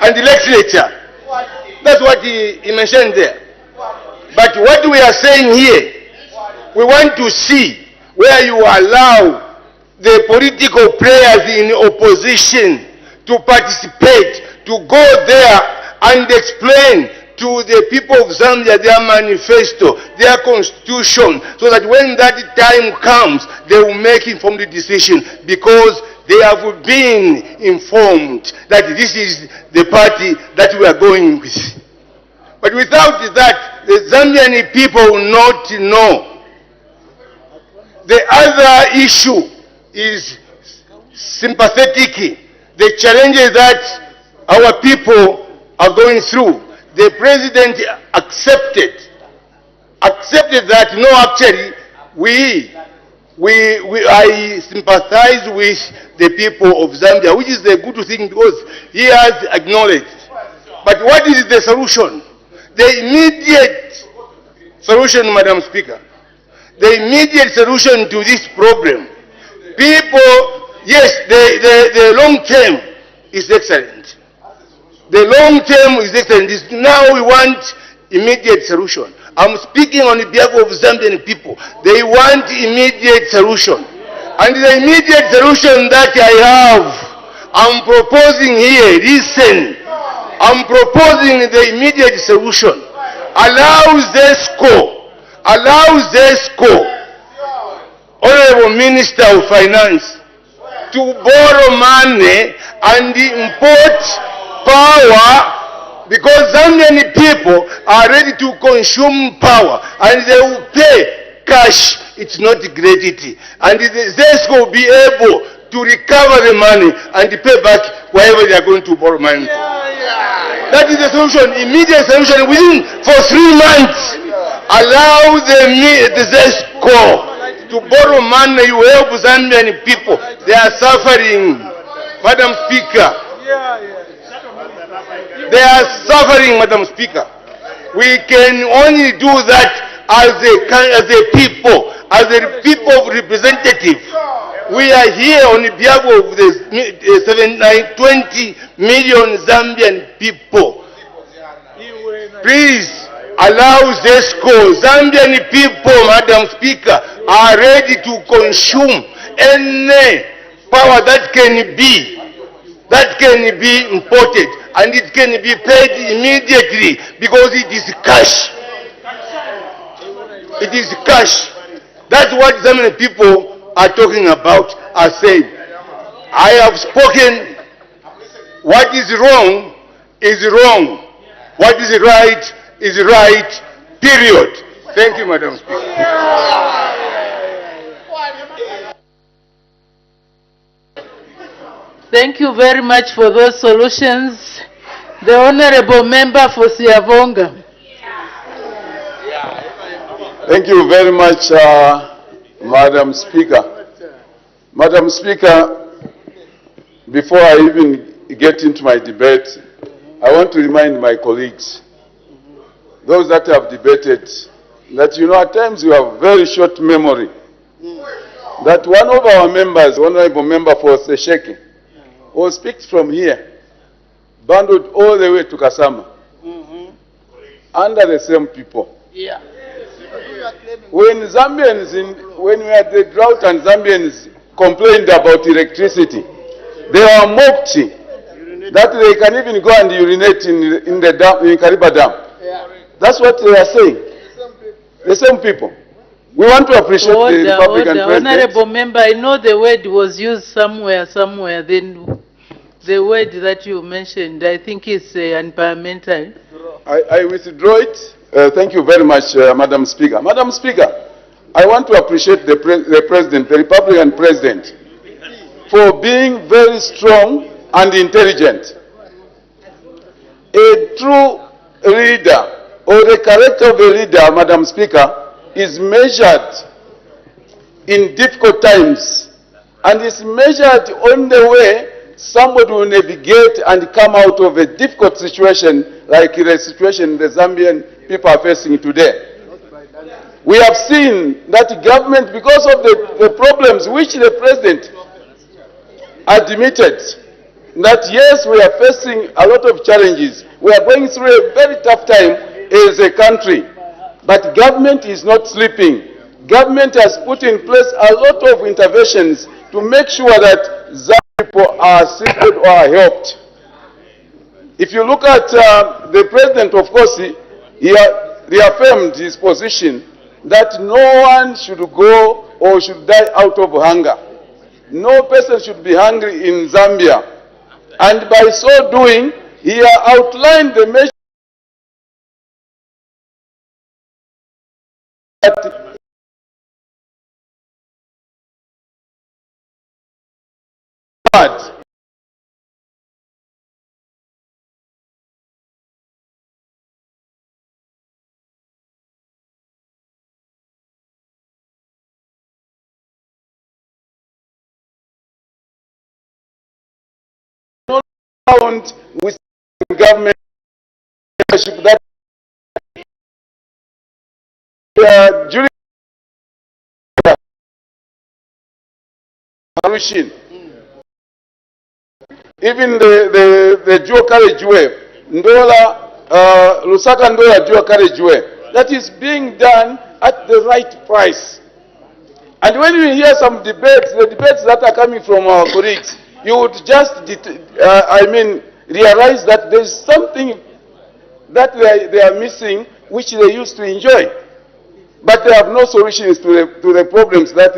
and the legislature. That's what he mentioned there. But what we are saying here, we want to see where you allow the political players in opposition to participate, to go there and explain to the people of Zambia their manifesto, their constitution, so that when that time comes, they will make informed decision, because they have been informed that this is the party that we are going with. But without that, the Zambian people will not know. The other issue is sympathetic, the challenges that our people are going through. The President accepted that, no, actually, I sympathize with the people of Zambia, which is a good thing, because he has acknowledged. But what is the solution? The immediate solution, Madam Speaker, the immediate solution to this problem, people, yes, the long term is excellent. The long term is excellent. Now we want immediate solution. I'm speaking on behalf of Zambian people. They want immediate solution. And the immediate solution that I have, I'm proposing here, listen, I'm proposing the immediate solution. Allows ZESCO, Honorable Minister of Finance, to borrow money and import power, because Zambian people are ready to consume power and they will pay cash. It's not credit. And the ZESCO will be able to recover the money and pay back wherever they are going to borrow money. That is the solution, immediate solution for 3 months. Allow the ZESCO to borrow money. You help Zambian people. They are suffering, Madam Speaker. They are suffering, Madam Speaker. We can only do that as a people of representative. We are here on behalf of the 20 million Zambian people. Please allow ZESCO. Zambian people, Madam Speaker, are ready to consume any power that can be imported, and it can be paid immediately, because it is cash. It is cash. That's what Zambian people are talking about, are saying. I have spoken. What is wrong is wrong. What is right is right, period. Thank you, Madam Speaker. Thank you very much for those solutions. The Honorable Member for Siavonga. Thank you very much, Madam Speaker. Madam Speaker, before I even get into my debate, I want to remind my colleagues, those that have debated, that at times you have very short memory. That one of our members, Honorable Member for Sesheke, who speaks from here, bundled all the way to Kasama, under the same people. Yeah. When when we had the drought and Zambians complained about electricity, they were mocked that they can even go and urinate in the dam, in Kariba Dam. Yeah. That's what they are saying. The same people. We want to appreciate the Republican President. Honorable Member, I know the word was used somewhere, then The word that you mentioned, I think is unparliamentary. I withdraw it. Thank you very much, Madam Speaker. Madam Speaker, I want to appreciate the President, the Republican President, for being very strong and intelligent. A true leader, or the character of a leader, Madam Speaker, is measured in difficult times, and is measured on the way somebody will navigate and come out of a difficult situation like the situation the Zambian people are facing today. We have seen that government, because of the problems which the President admitted, that yes, we are facing a lot of challenges. We are going through a very tough time as a country. But government is not sleeping. Government has put in place a lot of interventions to make sure that Zambian people are assisted or are helped. If you look at the President, of course, he reaffirmed his position that no one should go or should die out of hunger. No person should be hungry in Zambia. And by so doing, he outlined the measures that found with government leadership that during solution, even the dual carriageway, Ndola, Lusaka Ndola dual carriageway, that is being done at the right price. And when you hear some debates, the debates that are coming from our colleagues, you would just, realize that there is something that they are missing, which they used to enjoy. But they have no solutions to the problems that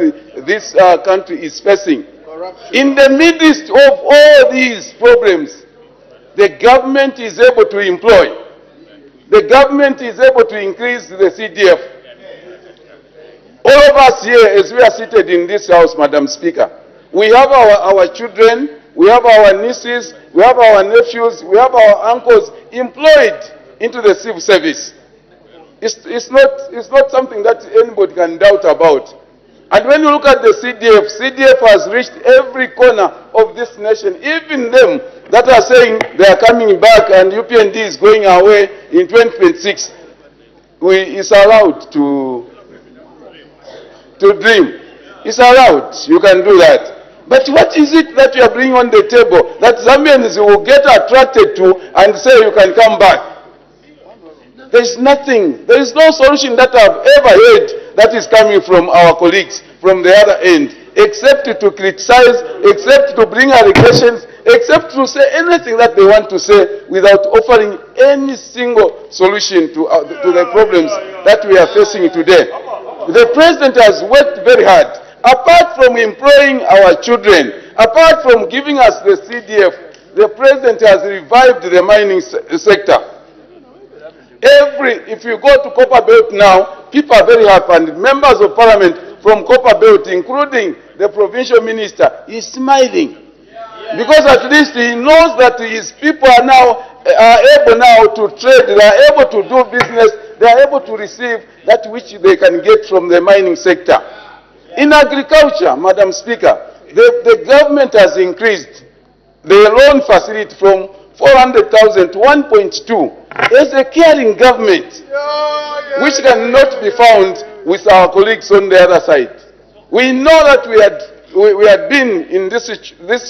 this country is facing. In the midst of all these problems, the government is able to employ. The government is able to increase the CDF. All of us here, as we are seated in this house, Madam Speaker, we have our children, we have our nieces, we have our nephews, we have our uncles employed into the civil service. It's not something that anybody can doubt about. And when you look at the CDF has reached every corner of this nation, even them that are saying they are coming back and UPND is going away in 2026. It's allowed to dream. It's allowed. You can do that. But what is it that you are bringing on the table that Zambians will get attracted to and say you can come back? There is nothing. There is no solution that I've ever heard that is coming from our colleagues from the other end, except to criticize, except to bring allegations, except to say anything that they want to say without offering any single solution to the problems that we are facing today. The President has worked very hard. Apart from employing our children, apart from giving us the CDF, the President has revived the mining sector. If you go to Copper Belt now, people are very happy, and members of parliament from Copper Belt, including the provincial minister, is smiling. Because at least he knows that his people are able now to trade, they are able to do business, they are able to receive that which they can get from the mining sector. In agriculture, Madam Speaker, the government has increased the loan facility from 400,000 to 1.2. It's a caring government, which cannot be found with our colleagues on the other side. We know that we had been in this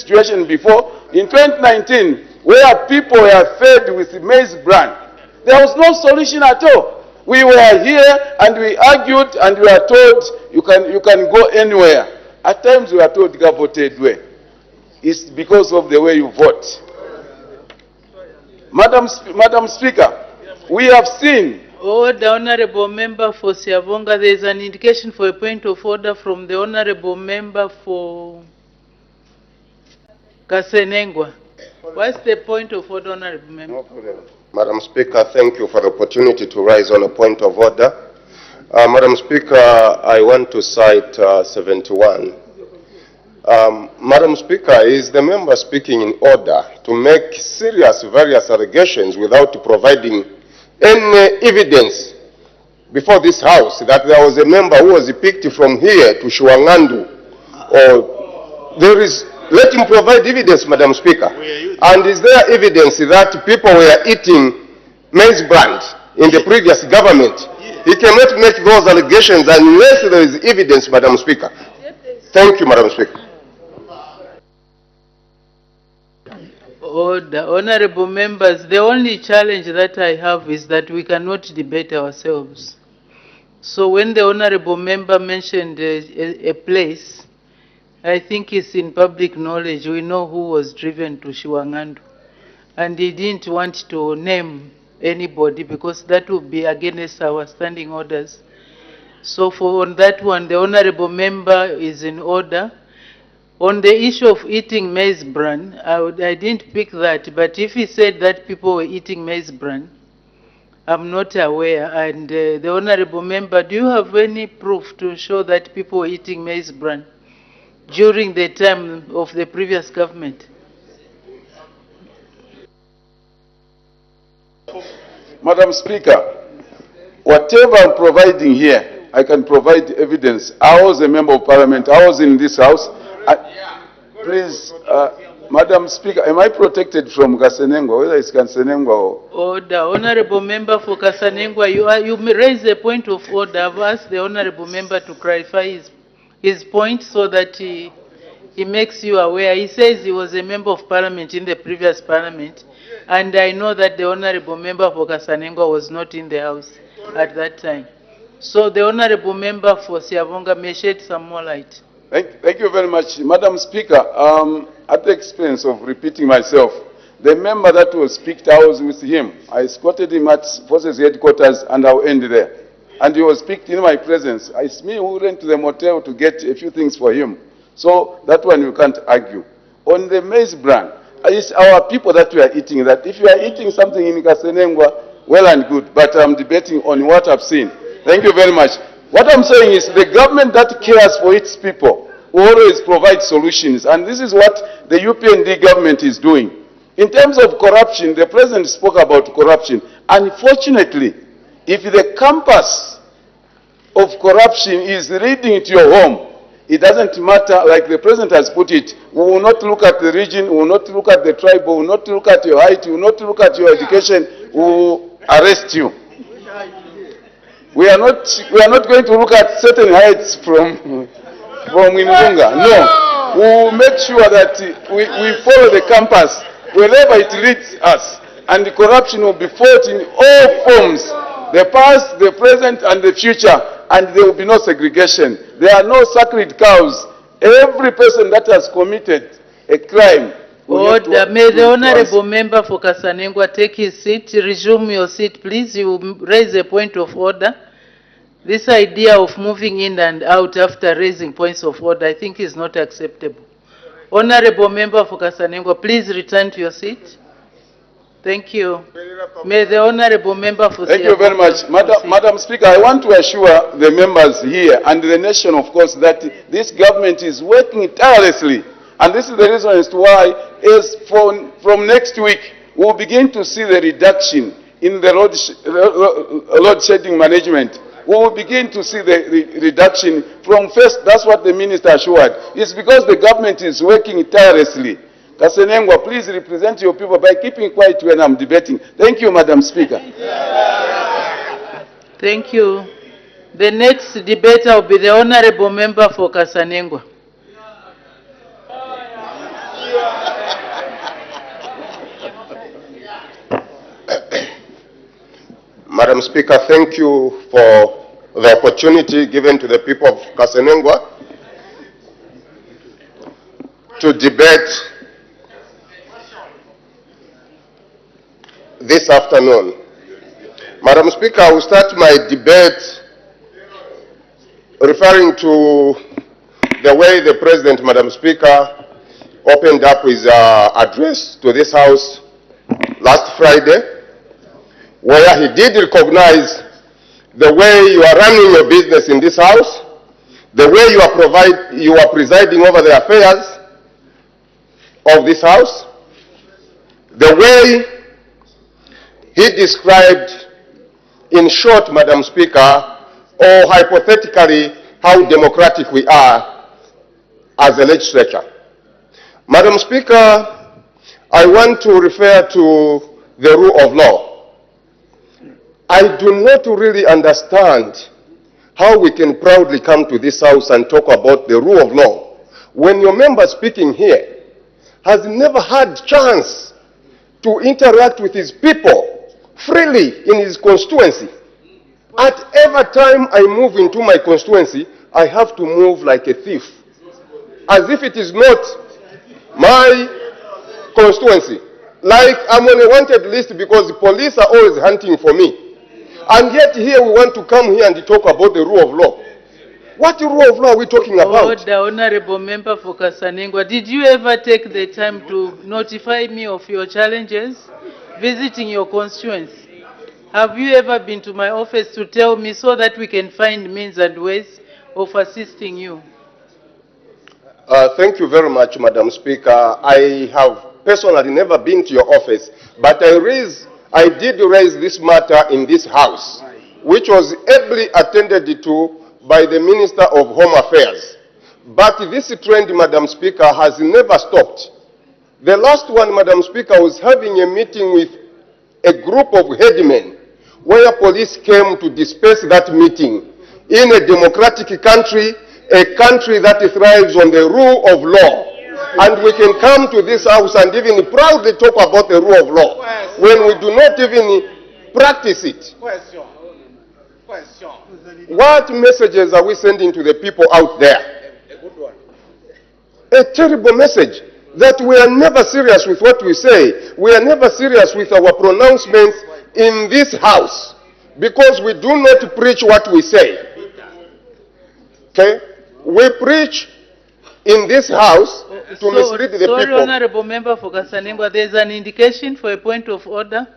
situation before. In 2019, where people were fed with maize bran, there was no solution at all. We were here and we argued and we were told you can go anywhere. At times we were told go voted way. It's because of the way you vote. Madam Speaker, we have seen. The Honourable Member for Siavonga, there is an indication for a point of order from the Honourable Member for Kasenengwa. What's the point of order, Honorable Member? Madam Speaker, thank you for the opportunity to rise on a point of order. Madam Speaker, I want to cite 71. Madam Speaker, is the member speaking in order to make serious various allegations without providing any evidence before this House that there was a member who was picked from here to Shuangandu? Or there is, let him provide evidence, Madam Speaker. And is there evidence that people were eating maize bran in the previous government? He cannot make those allegations unless there is evidence, Madam Speaker. Thank you, Madam Speaker. Order. Honorable members, the only challenge that I have is that we cannot debate ourselves. So when the honorable member mentioned a place, I think it's in public knowledge. We know who was driven to Shiwangandu. And he didn't want to name anybody because that would be against our standing orders. So on that one, the honorable member is in order. On the issue of eating maize bran, I didn't pick that, but if he said that people were eating maize bran, I'm not aware. And the honorable member, do you have any proof to show that people were eating maize bran during the time of the previous government? Madam Speaker, whatever I'm providing here, I can provide evidence. I was a member of parliament. I was in this house. Please, Madam Speaker, am I protected from Kasenengwa, whether it's Kasenengwa or... Order. Honorable member for Kasanengwa, you may raise a point of order. I've asked the honorable member to clarify his point so that he makes you aware. He says he was a member of parliament in the previous parliament, and I know that the honorable member for Kasanengwa was not in the house at that time. So the honorable member for Siavonga may shed some more light. Thank you very much. Madam Speaker, at the expense of repeating myself, the member that was picked, I was with him. I escorted him at Forces headquarters and I'll end there. And he was picked in my presence. It's me who went to the motel to get a few things for him. So that one you can't argue. On the maize bran, it's our people that we are eating that. If you are eating something in Kasenengwa, well and good, but I'm debating on what I've seen. Thank you very much. What I'm saying is the government that cares for its people will always provide solutions, and this is what the UPND government is doing. In terms of corruption, the president spoke about corruption. Unfortunately, if the campus of corruption is leading to your home, it doesn't matter, like the president has put it, we will not look at the region, we will not look at the tribe, we will not look at your height, we will not look at your education, we will arrest you. We are not going to look at certain heights from Ingunga. No. We will make sure that we follow the campus wherever it leads us. And the corruption will be fought in all forms, the past, the present, and the future. And there will be no segregation. There are no sacred cows. Every person that has committed a crime. Order. May the honorable member for Kasanengwa take his seat. Resume your seat, please. You raise a point of order. This idea of moving in and out after raising points of order, I think is not acceptable. Honorable member for Kasanengwa, please return to your seat. Thank you. May the honorable member for... Thank you very much. Madam Speaker, I want to assure the members here and the nation, of course, that this government is working tirelessly. And this is the reason as to why, from next week, we'll begin to see the reduction in the load shedding management. We will begin to see the reduction from first. That's what the minister assured. It's because the government is working tirelessly. Kasenengwa, please represent your people by keeping quiet when I'm debating. Thank you, Madam Speaker. Thank you. The next debater will be the honorable member for Kasanengwa. Madam Speaker, thank you for the opportunity given to the people of Kasenengwa to debate this afternoon. Madam Speaker, I will start my debate referring to the way the President, Madam Speaker, opened up his address to this House last Friday, where he did recognize the way you are running your business in this House, the way you are presiding over the affairs of this House, the way he described, in short, Madam Speaker, or hypothetically, how democratic we are as a legislature. Madam Speaker, I want to refer to the rule of law. I do not really understand how we can proudly come to this House and talk about the rule of law when your member speaking here has never had chance to interact with his people freely in his constituency. At every time I move into my constituency, I have to move like a thief, as if it is not my constituency. Like I'm on a wanted list because the police are always hunting for me. And yet here we want to come here and talk about the rule of law. What rule of law are we talking about? The Honorable Member for Kasanengwa, did you ever take the time to notify me of your challenges visiting your constituency? Have you ever been to my office to tell me so that we can find means and ways of assisting you? Thank you very much, Madam Speaker. I have personally never been to your office, but I did raise this matter in this House, which was ably attended to by the Minister of Home Affairs. But this trend, Madam Speaker, has never stopped. The last one, Madam Speaker, was having a meeting with a group of headmen where police came to disperse that meeting in a democratic country, a country that thrives on the rule of law. And we can come to this House and even proudly talk about the rule of law when we do not even practice it. What messages are we sending to the people out there? A terrible message that we are never serious with what we say. We are never serious with our pronouncements in this House because we do not preach what we say. Okay? We preach in this House to mislead the sorry, people. Honorable Member for Kasanengwa, there is an indication for a point of order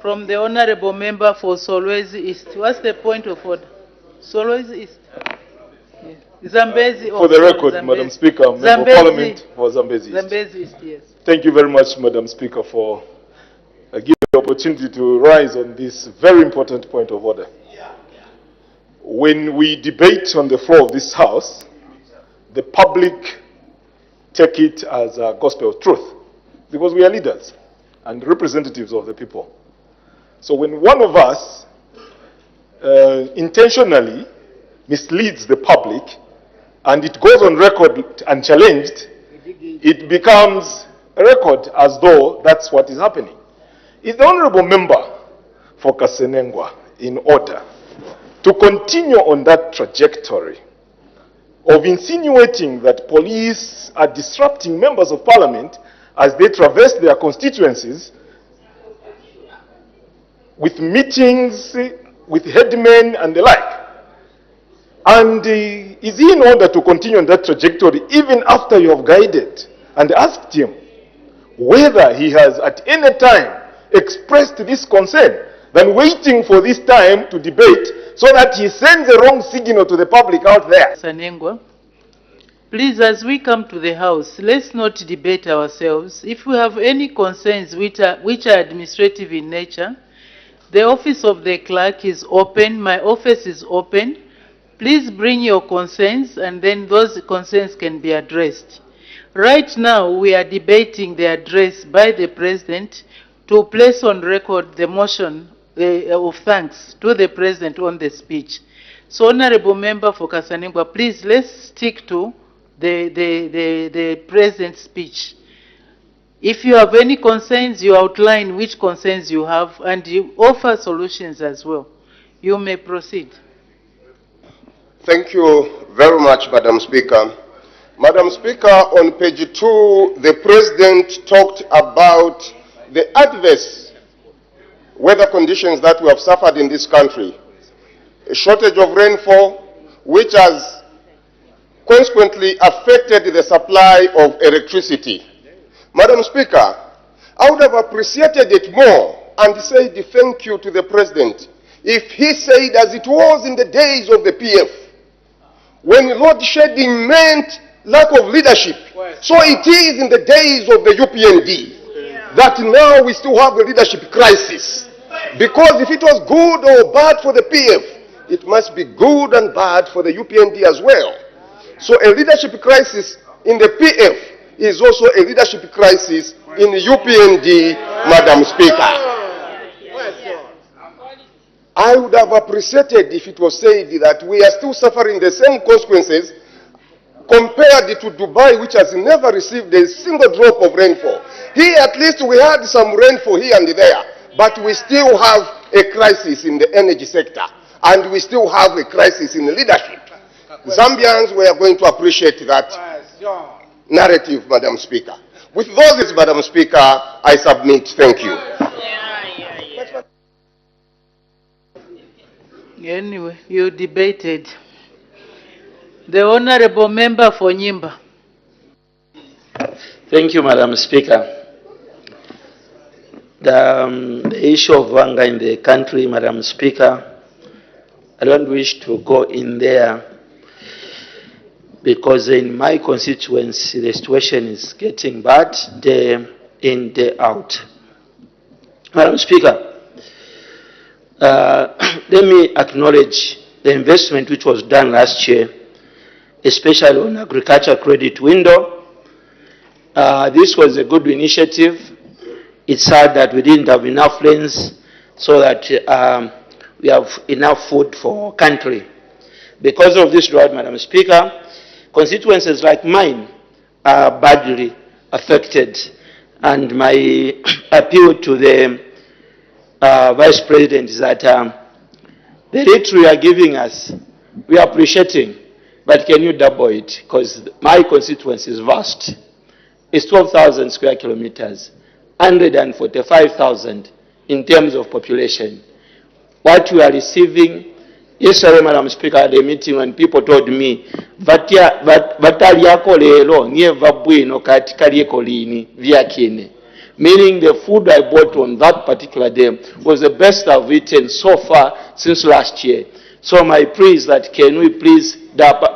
from the Honorable Member for Solwezi East. What's the point of order? Solwezi East. Yes. Zambezi. For the record, Zambezi. Madam Speaker, Member of Parliament for Zambezi East. Zambezi East, yes. Thank you very much, Madam Speaker, for giving the opportunity to rise on this very important point of order. When we debate on the floor of this House, the public take it as a gospel of truth because we are leaders and representatives of the people. So when one of us intentionally misleads the public and it goes on record unchallenged, it becomes a record as though that's what is happening. Is the Honorable Member for Kasanengwa in order to continue on that trajectory of insinuating that police are disrupting members of Parliament as they traverse their constituencies with meetings with headmen and the like? And is he in order to continue on that trajectory even after you have guided and asked him whether he has at any time expressed this concern than waiting for this time to debate so that he sends the wrong signal to the public out there? Sanengwa, please, as we come to the House, let's not debate ourselves. If we have any concerns which are administrative in nature, the office of the clerk is open, my office is open. Please bring your concerns and then those concerns can be addressed. Right now, we are debating the address by the President to place on record the motion of thanks to the President on the speech. So, Honorable Member for Kasanengwa, please let's stick to the President's speech. If you have any concerns, you outline which concerns you have and you offer solutions as well. You may proceed. Thank you very much, Madam Speaker. Madam Speaker, on page 2, the President talked about the adverse weather conditions that we have suffered in this country. A shortage of rainfall, which has consequently affected the supply of electricity. Madam Speaker, I would have appreciated it more and said thank you to the President if he said as it was in the days of the PF, when load shedding meant lack of leadership. So it is in the days of the UPND that now we still have a leadership crisis. Because if it was good or bad for the PF, it must be good and bad for the UPND as well. So a leadership crisis in the PF is also a leadership crisis in the UPND, Madam Speaker. I would have appreciated if it was said that we are still suffering the same consequences compared to Dubai, which has never received a single drop of rainfall. Here, at least, we had some rainfall here and there, but we still have a crisis in the energy sector, and we still have a crisis in the leadership. Zambians, we are going to appreciate that narrative, Madam Speaker. With those, Madam Speaker, I submit. Thank you. Anyway, you debated. The Honorable Member for Nyimba. Thank you, Madam Speaker. The issue of hunger in the country, Madam Speaker, I don't wish to go in there because in my constituency the situation is getting bad day in, day out. Madam Speaker, let me acknowledge the investment which was done last year, especially on agriculture credit window. This was a good initiative. It's sad that we didn't have enough lanes so that we have enough food for our country. Because of this drought, Madam Speaker, constituencies like mine are badly affected. And my appeal to the Vice President is that the rate you are giving us, we are appreciating, but can you double it? Because my constituency is vast. It's 12,000 square kilometers, 145,000 in terms of population. What we are receiving, yesterday, Madam Speaker, at a meeting when people told me, vataliako lero, nye vabwino katikalieko lini, vyakine. Meaning the food I bought on that particular day was the best I've eaten so far since last year. So my plea is that can we please double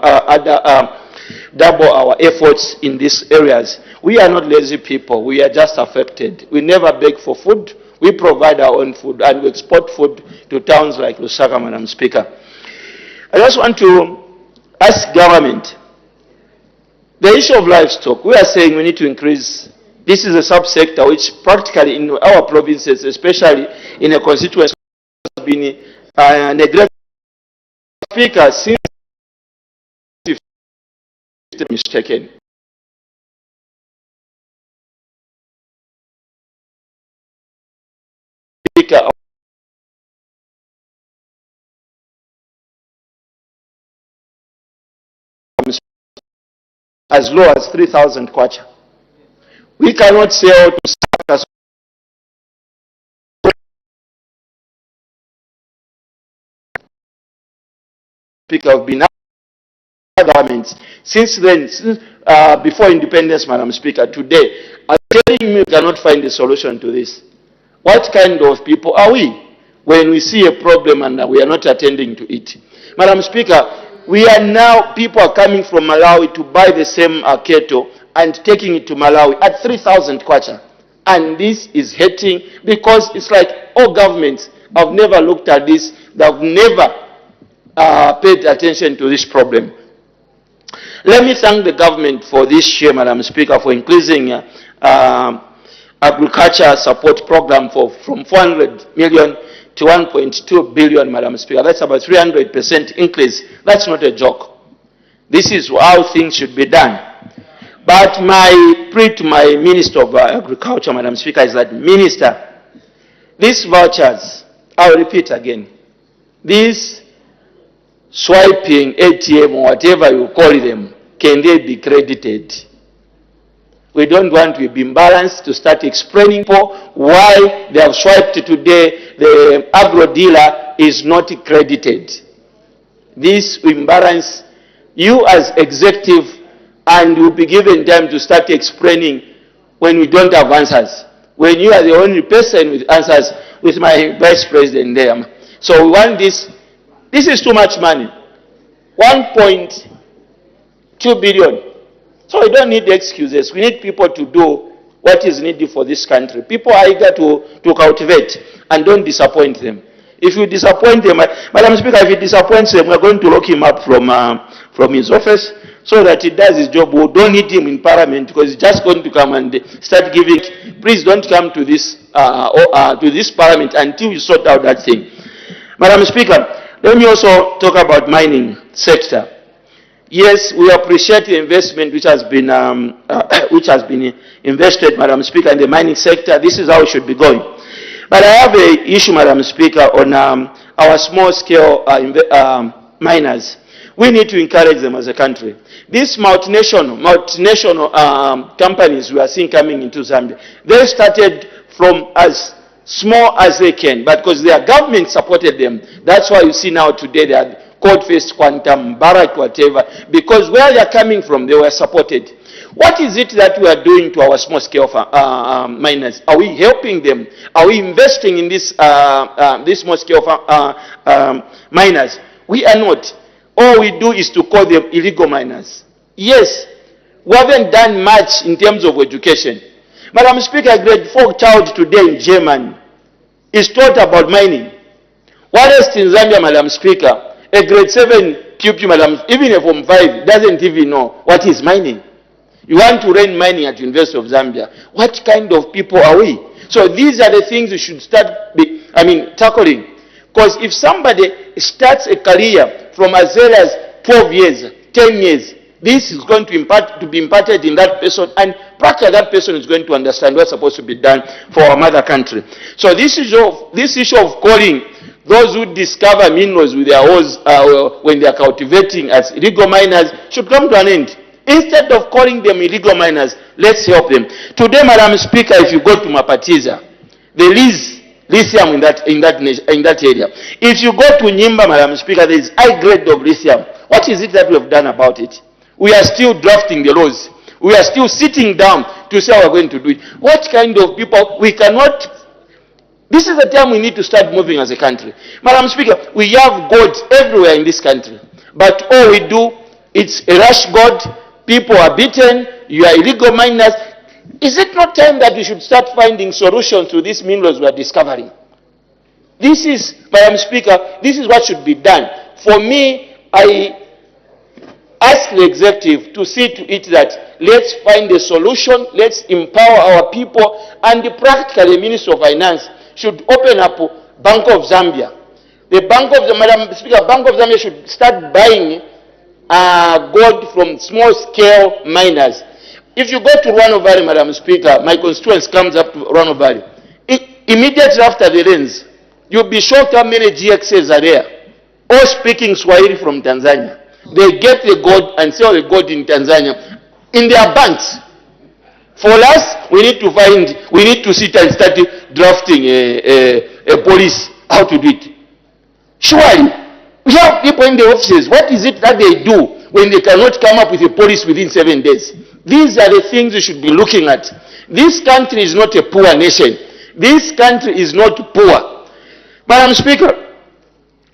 our efforts in these areas. We are not lazy people. We are just affected. We never beg for food. We provide our own food and we export food to towns like Lusaka, Madam Speaker. I just want to ask government, the issue of livestock, we are saying we need to increase. This is a subsector which practically in our provinces, especially in a constituency, has been neglected. Speaker, since mistaken. Speaker, as low as 3,000 kwacha. We cannot sell to suckers. Speaker have been governments since then, before independence, Madam Speaker, today, are telling me we cannot find a solution to this. What kind of people are we when we see a problem and we are not attending to it? Madam Speaker, we are now, people are coming from Malawi to buy the same cattle and taking it to Malawi at 3,000 kwacha. And this is hurting because it's like all governments have never looked at this, they've never paid attention to this problem. Let me thank the government for this year, Madam Speaker, for increasing agriculture support program from 400 million to 1.2 billion, Madam Speaker. That's about 300% increase. That's not a joke. This is how things should be done. But my plea to my Minister of Agriculture, Madam Speaker, is that, Minister, these vouchers, I'll repeat again, these swiping ATM or whatever you call them, can they be credited? We don't want to be imbalanced to start explaining people why they have swiped today, the agro dealer is not credited. This will imbalance you as executive, and you'll be given time to start explaining when we don't have answers. When you are the only person with answers, with my vice president there. So we want this. This is too much money. 1.2 billion. So we don't need excuses. We need people to do what is needed for this country. People are eager to cultivate, and don't disappoint them. If you disappoint them, Madam Speaker, if you disappoint them, we're going to lock him up from his office so that he does his job. We don't need him in Parliament because he's just going to come and start giving. Please don't come to this Parliament until you sort out that thing. Madam Speaker, let me also talk about mining sector. Yes, we appreciate the investment which has been invested, Madam Speaker, in the mining sector. This is how it should be going. But I have an issue, Madam Speaker, on our small-scale miners. We need to encourage them as a country. These multinational companies we are seeing coming into Zambia, they started from as small as they can, but because their government supported them, that's why you see now today they are Cold-Faced Quantum, Barrack, whatever, because where they are coming from, they were supported. What is it that we are doing to our small-scale miners? Are we helping them? Are we investing in this small-scale miners? We are not. All we do is to call them illegal miners. Yes, we haven't done much in terms of education. Madam Speaker, a grade 4 child today in Germany is taught about mining. What else in Zambia, Madam Speaker? A grade 7 pupil, Madam, even a Form 5, doesn't even know what is mining. You want to run mining at University of Zambia. What kind of people are we? So these are the things we should start tackling. Because if somebody starts a career from as early as 12 years, 10 years, this is going to be imparted in that person, and practically that person is going to understand what's supposed to be done for our mother country. So this issue of calling those who discover minerals with their hoes when they are cultivating as illegal miners should come to an end. Instead of calling them illegal miners, let's help them. Today, Madam Speaker, if you go to Mapatiza, there is lithium in that area. If you go to Nyimba, Madam Speaker, there is high grade of lithium. What is it that we have done about it? We are still drafting the laws. We are still sitting down to say how we're going to do it. What kind of people? We cannot. This is the time we need to start moving as a country. Madam Speaker, we have God everywhere in this country. But all we do, it's a rush God. People are beaten. You are illegal miners. Is it not time that we should start finding solutions to these minerals we are discovering? This is, Madam Speaker, this is what should be done. For me, I ask the executive to see to it that let's find a solution, let's empower our people, and practically the Minister of Finance should open up Bank of Zambia. The Bank of Madam Speaker, Bank of Zambia should start buying gold from small-scale miners. If you go to Rwano Valley, Madam Speaker, my constituents comes up to Rwano Valley. Immediately after the rains, you'll be shocked how many GXs are there, all speaking Swahili from Tanzania. They get the gold and sell the gold in Tanzania in their banks. For us, we need to sit and start drafting a police how to do it. Surely, we have people in the offices. What is it that they do when they cannot come up with a police within 7 days? These are the things we should be looking at. This country is not a poor nation. This country is not poor. Madam Speaker,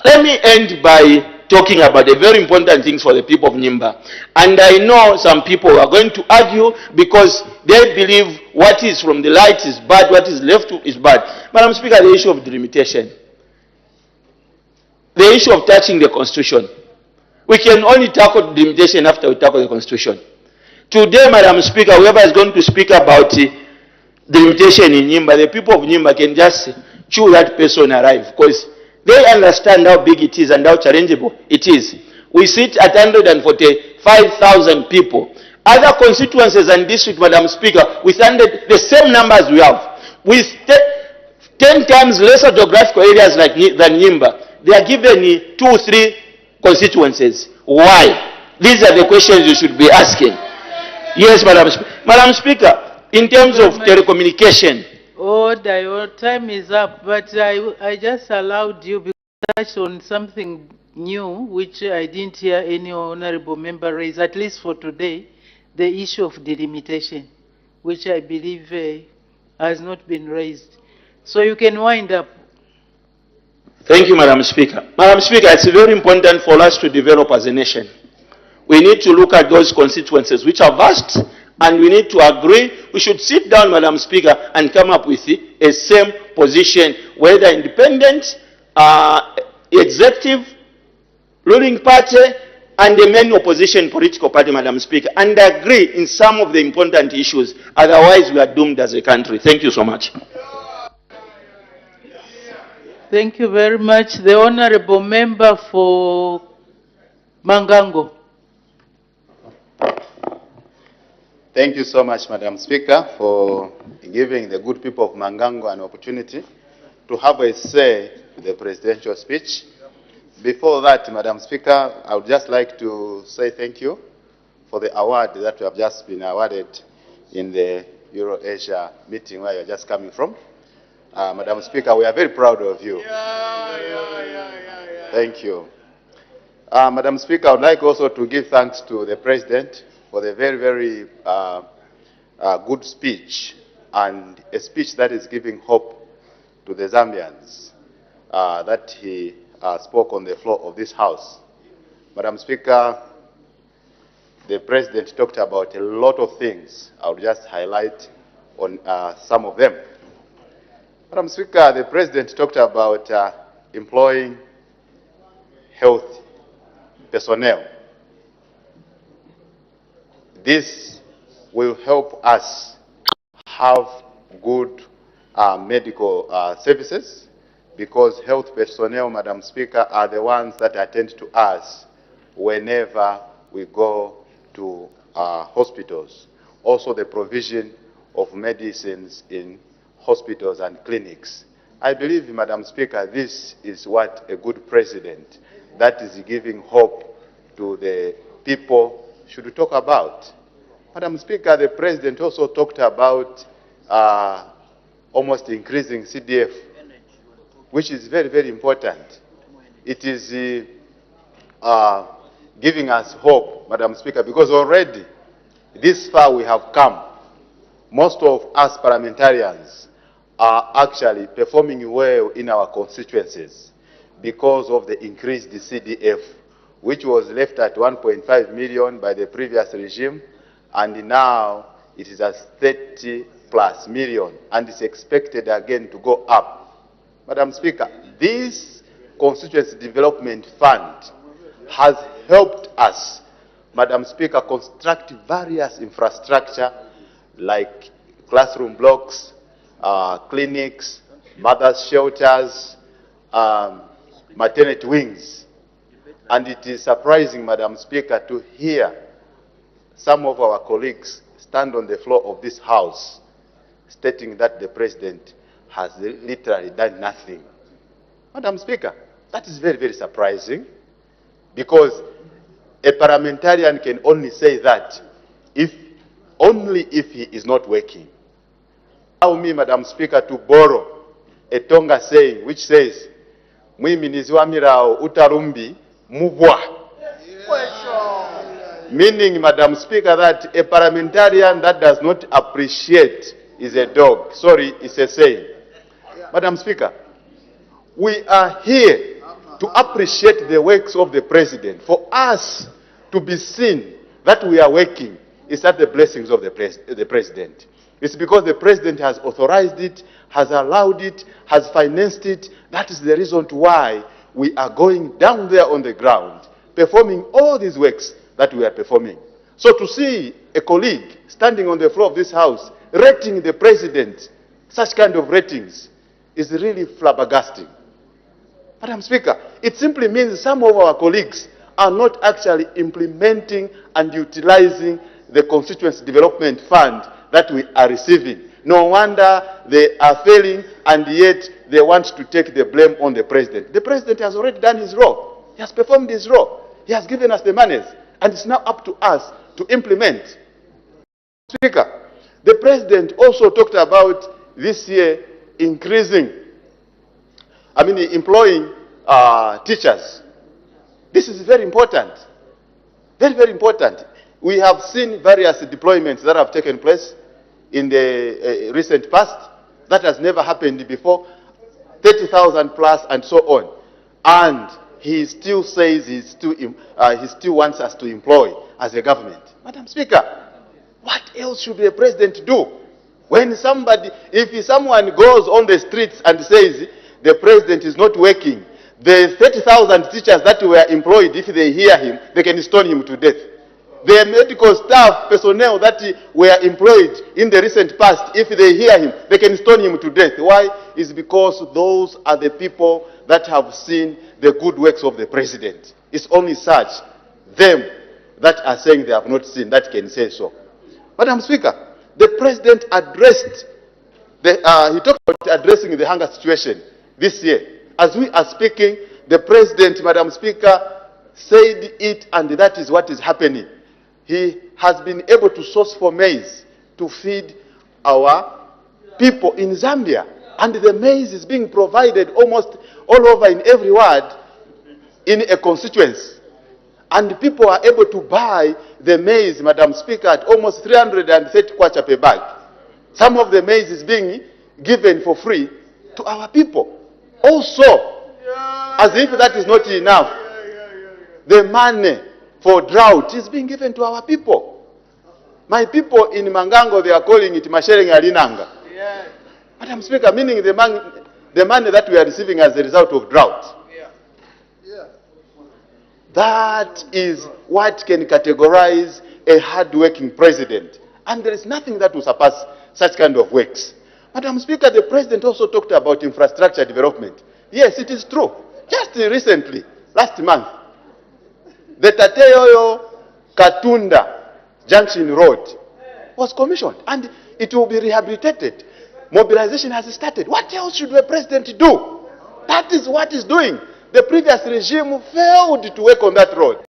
let me end by talking about the very important things for the people of Nyimba. And I know some people are going to argue because they believe what is from the light is bad, what is left is bad. Madam Speaker, the issue of delimitation, the issue of touching the Constitution, we can only tackle delimitation after we tackle the Constitution. Today, Madam Speaker, whoever is going to speak about delimitation in Nyimba, the people of Nyimba can just chew that person alive because they understand how big it is and how challengeable it is. We sit at 145,000 people. Other constituencies and districts, Madam Speaker, with the same numbers we have, with 10 times lesser geographical areas than Nyimba, they are given 2 or 3 constituencies. Why? These are the questions you should be asking. Yes, Madam Speaker. Madam Speaker, in terms of telecommunication. Order, your time is up, but I just allowed you because you touched on something new, which I didn't hear any honorable member raise, at least for today, the issue of delimitation, which I believe has not been raised. So you can wind up. Thank you, Madam Speaker. Madam Speaker, it's very important for us to develop as a nation. We need to look at those constituencies which are vast, and we need to agree. We should sit down, Madam Speaker, and come up with a same position, whether independent, executive, ruling party, and the main opposition political party, Madam Speaker, and agree in some of the important issues. Otherwise, we are doomed as a country. Thank you so much. Thank you very much. The honorable member for Mangango. Thank you so much, Madam Speaker, for giving the good people of Mangango an opportunity to have a say in the presidential speech. Before that, Madam Speaker, I would just like to say thank you for the award that we have just been awarded in the Euro-Asia meeting where you're just coming from. Madam Speaker, we are very proud of you. Thank you. Madam Speaker, I would like also to give thanks to the President for the very, very good speech, and a speech that is giving hope to the Zambians that he spoke on the floor of this House. Madam Speaker, the President talked about a lot of things. I will just highlight on some of them. Madam Speaker, the President talked about employing health personnel. This will help us have good medical services, because health personnel, Madam Speaker, are the ones that attend to us whenever we go to hospitals. Also the provision of medicines in hospitals and clinics. I believe, Madam Speaker, this is what a good president that is giving hope to the people should talk about. Madam Speaker, the President also talked about almost increasing CDF, which is very, very important. It is giving us hope, Madam Speaker, because already this far we have come. Most of us parliamentarians are actually performing well in our constituencies because of the increased CDF, which was left at 1.5 million by the previous regime, and now it is at 30+ million, and it's expected again to go up. Madam Speaker, this Constituency Development Fund has helped us, Madam Speaker, construct various infrastructure like classroom blocks, clinics, mothers' shelters, maternity wings. And it is surprising, Madam Speaker, to hear some of our colleagues stand on the floor of this House stating that the President has literally done nothing. Madam Speaker, that is very, very surprising, because a parliamentarian can only say that only if he is not working. Allow me, Madam Speaker, to borrow a Tonga saying which says, "Mwiminiziwa mirao utarumbi mubwa." Meaning, Madam Speaker, that a parliamentarian that does not appreciate is a dog. Sorry, it's a saying. Madam Speaker, we are here to appreciate the works of the President. For us to be seen that we are working is that the blessings of the President. It's because the President has authorized it, has allowed it, has financed it. That is the reason why we are going down there on the ground, performing all these works that we are performing. So to see a colleague standing on the floor of this House rating the President, such kind of ratings, is really flabbergasting. Madam Speaker, it simply means some of our colleagues are not actually implementing and utilizing the Constituency Development Fund that we are receiving. No wonder they are failing, and yet they want to take the blame on the President. The President has already done his role. He has performed his role. He has given us the monies, and it's now up to us to implement. Speaker, the President also talked about this year employing teachers. This is very important. Very, very important. We have seen various deployments that have taken place in the recent past. That has never happened before. 30,000 plus and so on. And he still says he still wants us to employ as a government. Madam Speaker, what else should the president do? When somebody, if someone goes on the streets and says the president is not working, the 30,000 teachers that were employed, if they hear him, they can stone him to death. The medical staff personnel that were employed in the recent past, if they hear him, they can stone him to death. Why? It's because those are the people that have seen the good works of the president. It's only such, them that are saying they have not seen, that can say so. Madam Speaker, the president addressed, he talked about addressing the hunger situation this year. As we are speaking, the president, Madam Speaker, said it, and that is what is happening. He has been able to source for maize to feed our people in Zambia. And the maize is being provided almost all over in every ward in a constituency. And people are able to buy the maize, Madam Speaker, at almost 330 kwacha per bag. Some of the maize is being given for free to our people. Also, as if that is not enough, the money for drought is being given to our people. My people in Mangango, they are calling it Mashereng Alinanga. Yeah. Madam Speaker, meaning the money that we are receiving as a result of drought. Yeah. Yeah. That is what can categorize a hard-working president. And there is nothing that will surpass such kind of works. Madam Speaker, the president also talked about infrastructure development. Yes, it is true. Just recently, last month, the Tateyoyo Katunda Junction Road was commissioned and it will be rehabilitated. Mobilization has started. What else should the president do? That is what he's doing. The previous regime failed to work on that road.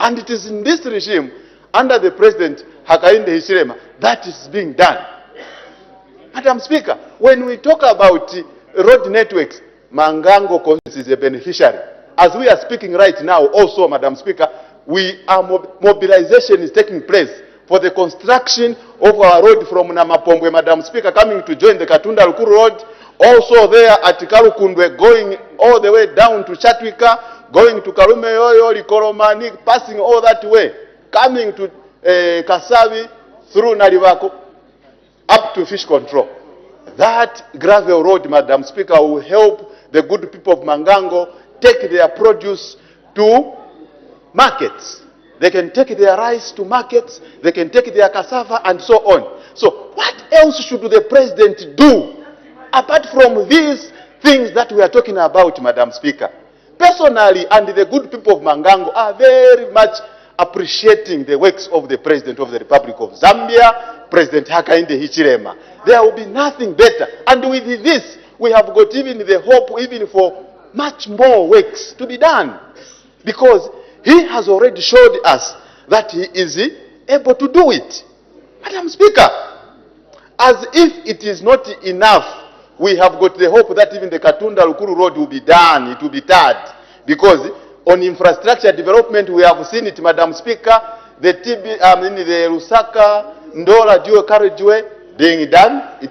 And it is in this regime, under the president Hakainde Hichilema, that is being done. Madam Speaker, when we talk about road networks, Mangango constituency is a beneficiary. As we are speaking right now, also, Madam Speaker, mobilization is taking place for the construction of our road from Namapombwe, Madam Speaker, coming to join the Katunda Lukuru Road. Also there at Karukundwe, going all the way down to Chatwika, going to Karumeyoyo, Likoromani, passing all that way, coming to Kasavi, through Narivako, up to fish control. That gravel road, Madam Speaker, will help the good people of Mangango take their produce to markets. They can take their rice to markets, they can take their cassava and so on. So what else should the president do apart from these things that we are talking about, Madam Speaker? Personally, and the good people of Mangango are very much appreciating the works of the President of the Republic of Zambia, President Hakainde Hichilema. There will be nothing better. And with this, we have got even the hope even for much more works to be done. Because he has already showed us that he is able to do it. Madam Speaker, as if it is not enough, we have got the hope that even the Katunda Lukuru Road will be done, it will be tarred. Because on infrastructure development, we have seen it, Madam Speaker, the the Lusaka, Ndora Dual Carriageway being done.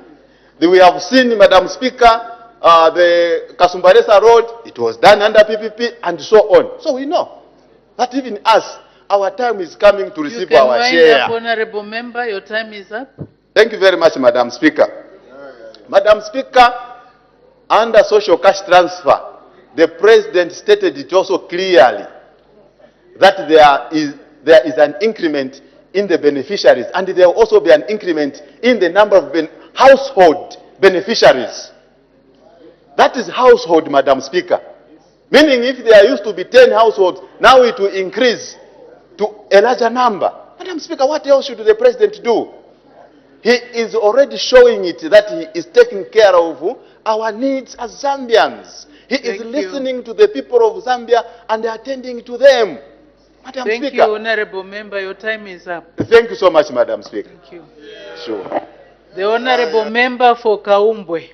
We have seen, Madam Speaker, the Kasumbalesa Road, it was done under PPP, and so on. So we know that even us, our time is coming to receive our share. Honorable Member, your time is up. Thank you very much, Madam Speaker. Madam Speaker, under social cash transfer, the President stated it also clearly that there is an increment in the beneficiaries, and there will also be an increment in the number of household beneficiaries. That is household, Madam Speaker. Meaning if there used to be 10 households, now it will increase to a larger number. Madam Speaker, what else should the President do? He is already showing it that he is taking care of our needs as Zambians. He is listening to the people of Zambia and attending to them. Madam Speaker. Thank you, Honorable Member. Your time is up. Thank you so much, Madam Speaker. Thank you. Sure. The Honorable Member for Kaumbwe.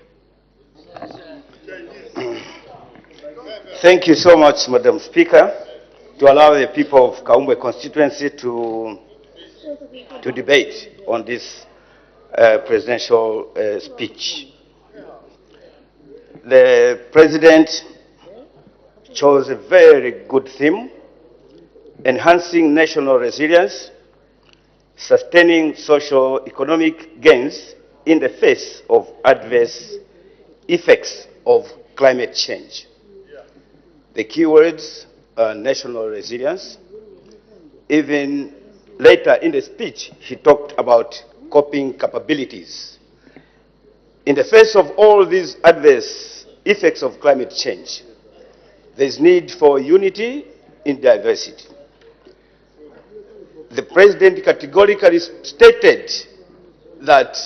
Thank you so much, Madam Speaker. to allow the people of Kaumbe constituency to debate on this presidential speech. The president chose a very good theme: enhancing national resilience, sustaining socio-economic gains in the face of adverse effects of climate change. The keywords are national resilience. Even later in the speech, he talked about coping capabilities. In the face of all these adverse effects of climate change, there is need for unity in diversity. The president categorically stated that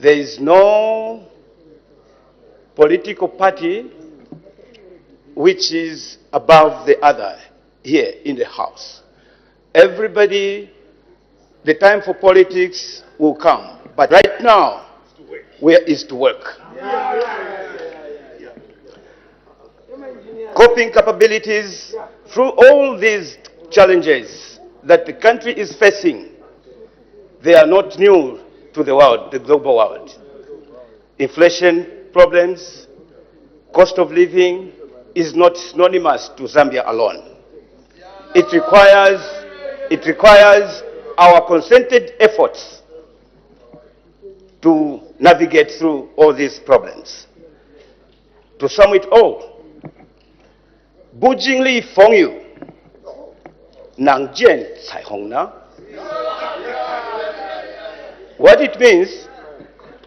there is no political party which is above the other here in the House. Everybody, the time for politics will come, but right now, where is to work? Coping capabilities through all these challenges that the country is facing, they are not new to the world, the global world. Inflation problems, cost of living is not synonymous to Zambia alone. It requires our concerted efforts to navigate through all these problems. To sum it all, Bujingli Fongyu, Nangjian Cai Hongna. What it means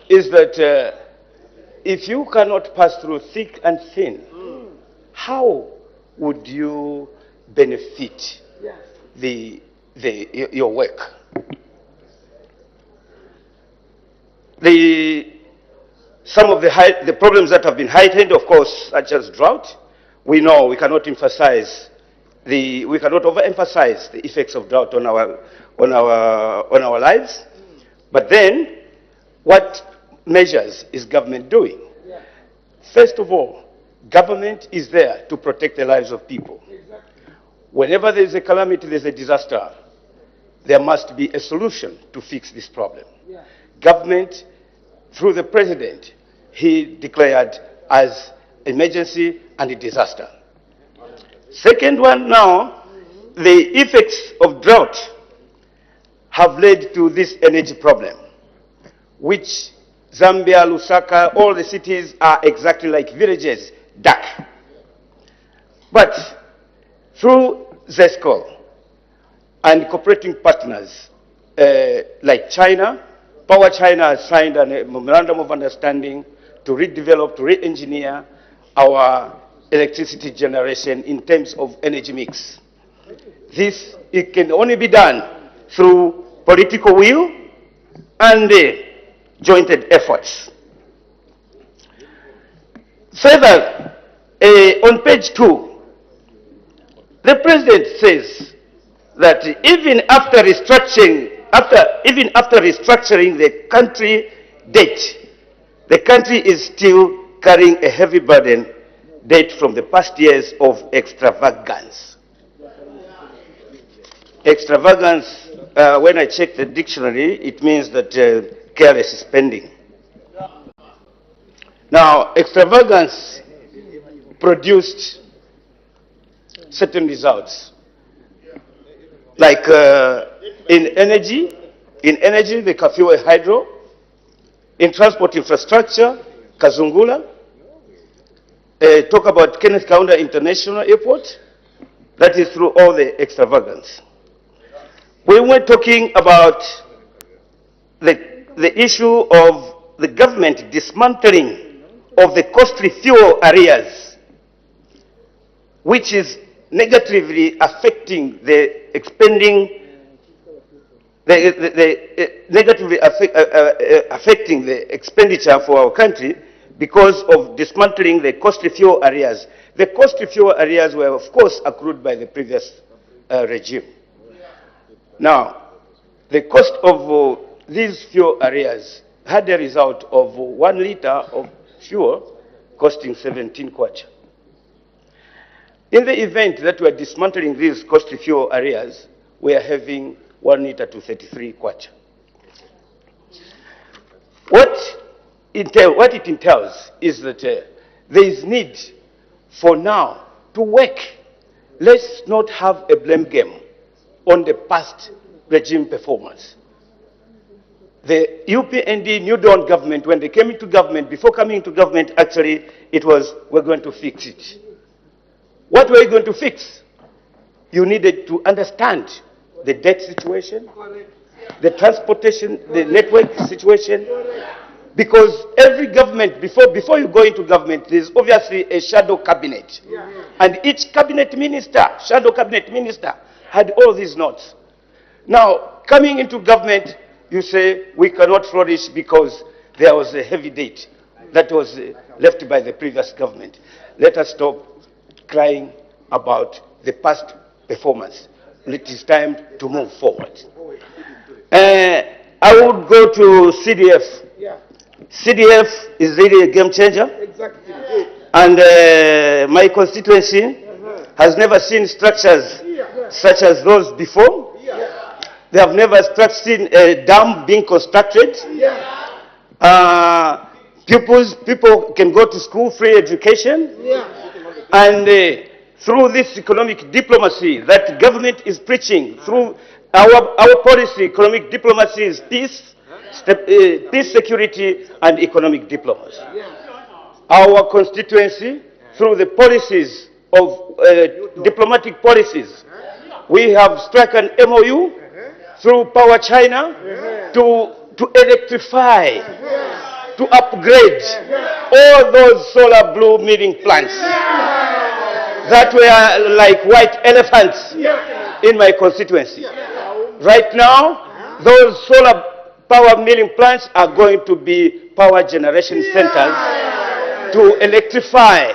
is that if you cannot pass through thick and thin, how would you benefit your work? Some of the problems that have been heightened, of course, such as drought, we know we cannot overemphasize the effects of drought on our lives. But then, what measures is government doing? First of all, government is there to protect the lives of people. Whenever there is a calamity, there is a disaster, there must be a solution to fix this problem. Government, through the president, he declared as emergency and a disaster. Second one now, the effects of drought have led to this energy problem, which Zambia, Lusaka, all the cities are exactly like villages, dark. But through ZESCO and cooperating partners like China, Power China has signed a memorandum of understanding to redevelop, to re-engineer our electricity generation in terms of energy mix. This, it can only be done through political will and jointed efforts. Further, on page 2, the president says that even after restructuring the country debt, the country is still carrying a heavy burden, debt from the past years of extravagance. Extravagance, when I check the dictionary, it means that careless spending. Now, extravagance produced certain results. Like in energy, the Kafiwe Hydro, in transport infrastructure, Kazungula, talk about Kenneth Kaunda International Airport, that is through all the extravagance. We were talking about the issue of the government dismantling of the costly fuel arrears, which is negatively affecting the affecting the expenditure for our country because of dismantling the costly fuel arrears. The costly fuel arrears were, of course, accrued by the previous regime. Now, the cost of these fuel arrears had a result of 1 liter of fuel costing 17 kwacha. In the event that we are dismantling these costly fuel areas, we are having 1 liter to 33 kwacha. What it entails is that there is need for now to work. Let's not have a blame game on the past regime performance. The UPND New Dawn government, when they came into government, before coming into government, actually, it was, we're going to fix it. What were you going to fix? You needed to understand the debt situation, the transportation, the network situation, because every government, before you go into government, there's obviously a shadow cabinet. And each cabinet minister, shadow cabinet minister, had all these notes. Now, coming into government, you say we cannot flourish because there was a heavy debt that was left by the previous government. Let us stop crying about the past performance. It is time to move forward. I would go to CDF. CDF is really a game changer. And my constituency has never seen structures such as those before. They have never seen a dam being constructed. People can go to school, free education. And through this economic diplomacy that government is preaching, through our policy, economic diplomacy is peace, peace, security, and economic diplomacy. Our constituency, through the policies of diplomatic policies, we have struck an MOU through Power China to electrify, to upgrade all those solar blue milling plants that were like white elephants in my constituency. Right now, those solar power milling plants are going to be power generation centers to electrify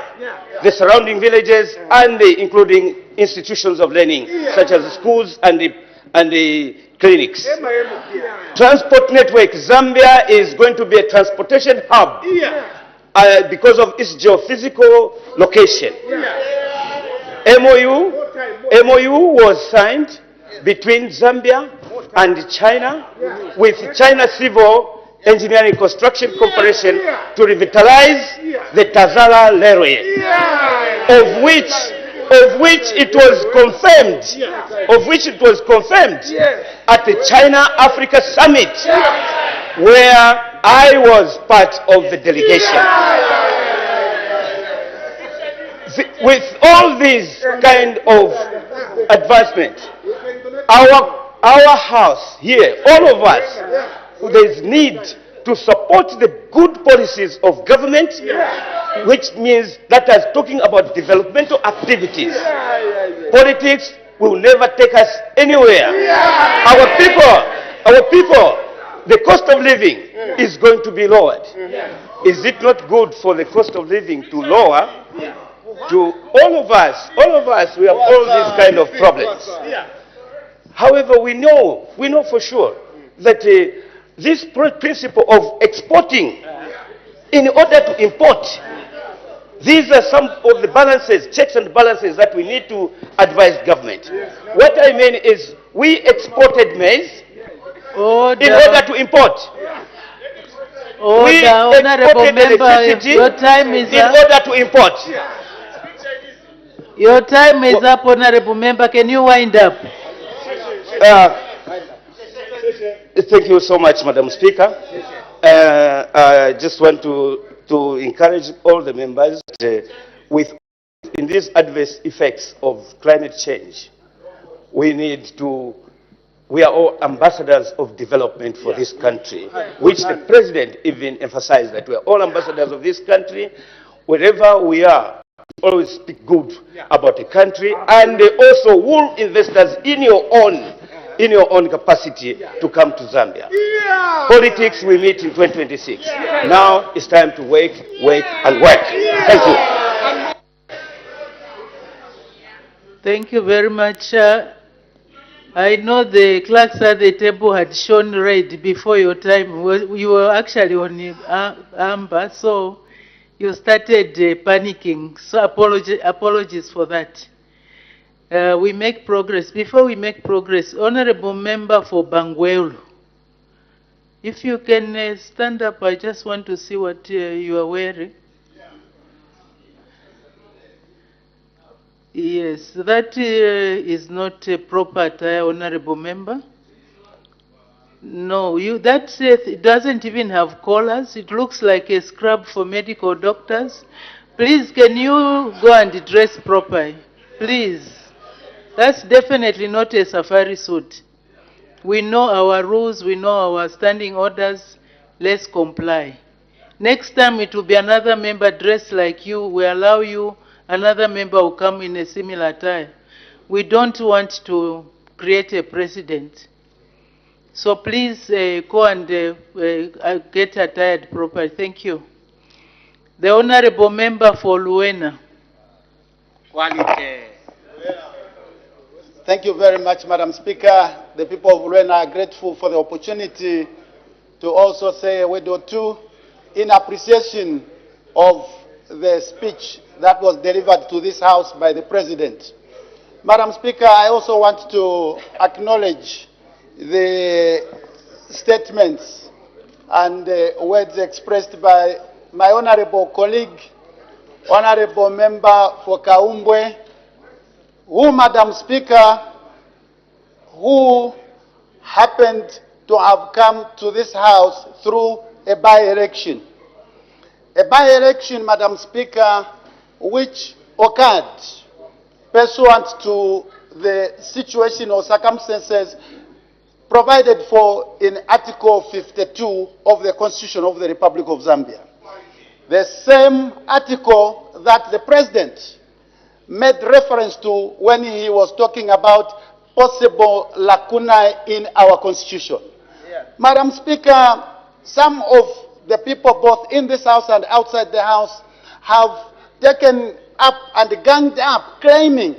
the surrounding villages and including institutions of learning such as schools and the clinics. Transport network. Zambia is going to be a transportation hub because of its geophysical location. MOU was signed between Zambia and China with China Civil Engineering Construction Corporation to revitalize the Tazara Railway, of which it was confirmed at the China-Africa Summit, where I was part of the delegation. With all these kind of advancement, our house here, all of us, there is need to support the good policies of government, which means that is talking about developmental activities. Politics will never take us anywhere. Our people, the cost of living is going to be lowered. Is it not good for the cost of living to lower? To all of us, we have all these kind of problems. However, we know for sure that this principle of exporting in order to import, these are some of the balances, checks and balances that we need to advise government. What I mean is we exported maize in order to import. We exported electricity in order to import. Your time is up, Honorable Member. Can you wind up? Thank you so much, Madam Speaker. I just want to encourage all the members in these adverse effects of climate change. We are all ambassadors of development for this country, which the President even emphasized that we are all ambassadors of this country. Wherever we are, always speak good about the country, and also woo investors in your own capacity to come to Zambia. Politics we meet in 2026. Now it's time to work, and work. Thank you. Thank you very much. I know the clerks at the table had shown red before your time. You were actually on amber, so you started panicking, so apologies for that. We make progress. Before we make progress, Honorable Member for Bangwelu, if you can stand up, I just want to see what you are wearing. Yes, that is not a proper attire, Honorable Member. No, that it doesn't even have collars. It looks like a scrub for medical doctors. Please, can you go and dress properly? Please. That's definitely not a safari suit. We know our rules, we know our standing orders. Let's comply. Next time it will be another member dressed like you. We allow you, another member will come in a similar attire. We don't want to create a precedent. So please go and get attired properly. Thank you. The Honorable Member for Luena. Quality. Thank you very much, Madam Speaker. The people of Luena are grateful for the opportunity to also say a word or two in appreciation of the speech that was delivered to this House by the President. Madam Speaker, I also want to acknowledge the statements and words expressed by my honorable colleague, honorable member for Kaumbwe, who, Madam Speaker, who happened to have come to this House through a by-election. A by-election, Madam Speaker, which occurred pursuant to the situation or circumstances provided for in Article 52 of the Constitution of the Republic of Zambia. The same article that the President made reference to when he was talking about possible lacuna in our Constitution. Yeah. Madam Speaker, some of the people both in this House and outside the House have taken up and ganged up claiming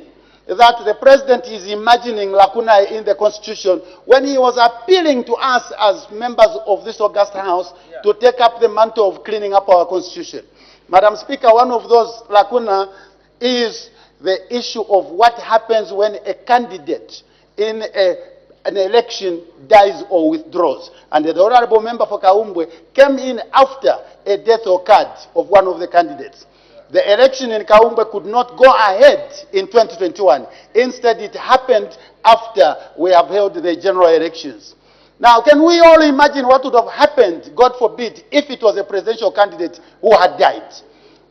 that the President is imagining lacuna in the Constitution when he was appealing to us as members of this august House to take up the mantle of cleaning up our Constitution. Madam Speaker, one of those lacuna is the issue of what happens when a candidate in an election dies or withdraws. And the honorable member for Kaumbwe came in after a death occurred of one of the candidates. The election in Kaumbwe could not go ahead in 2021. Instead, it happened after we have held the general elections. Now, can we all imagine what would have happened, God forbid, if it was a presidential candidate who had died?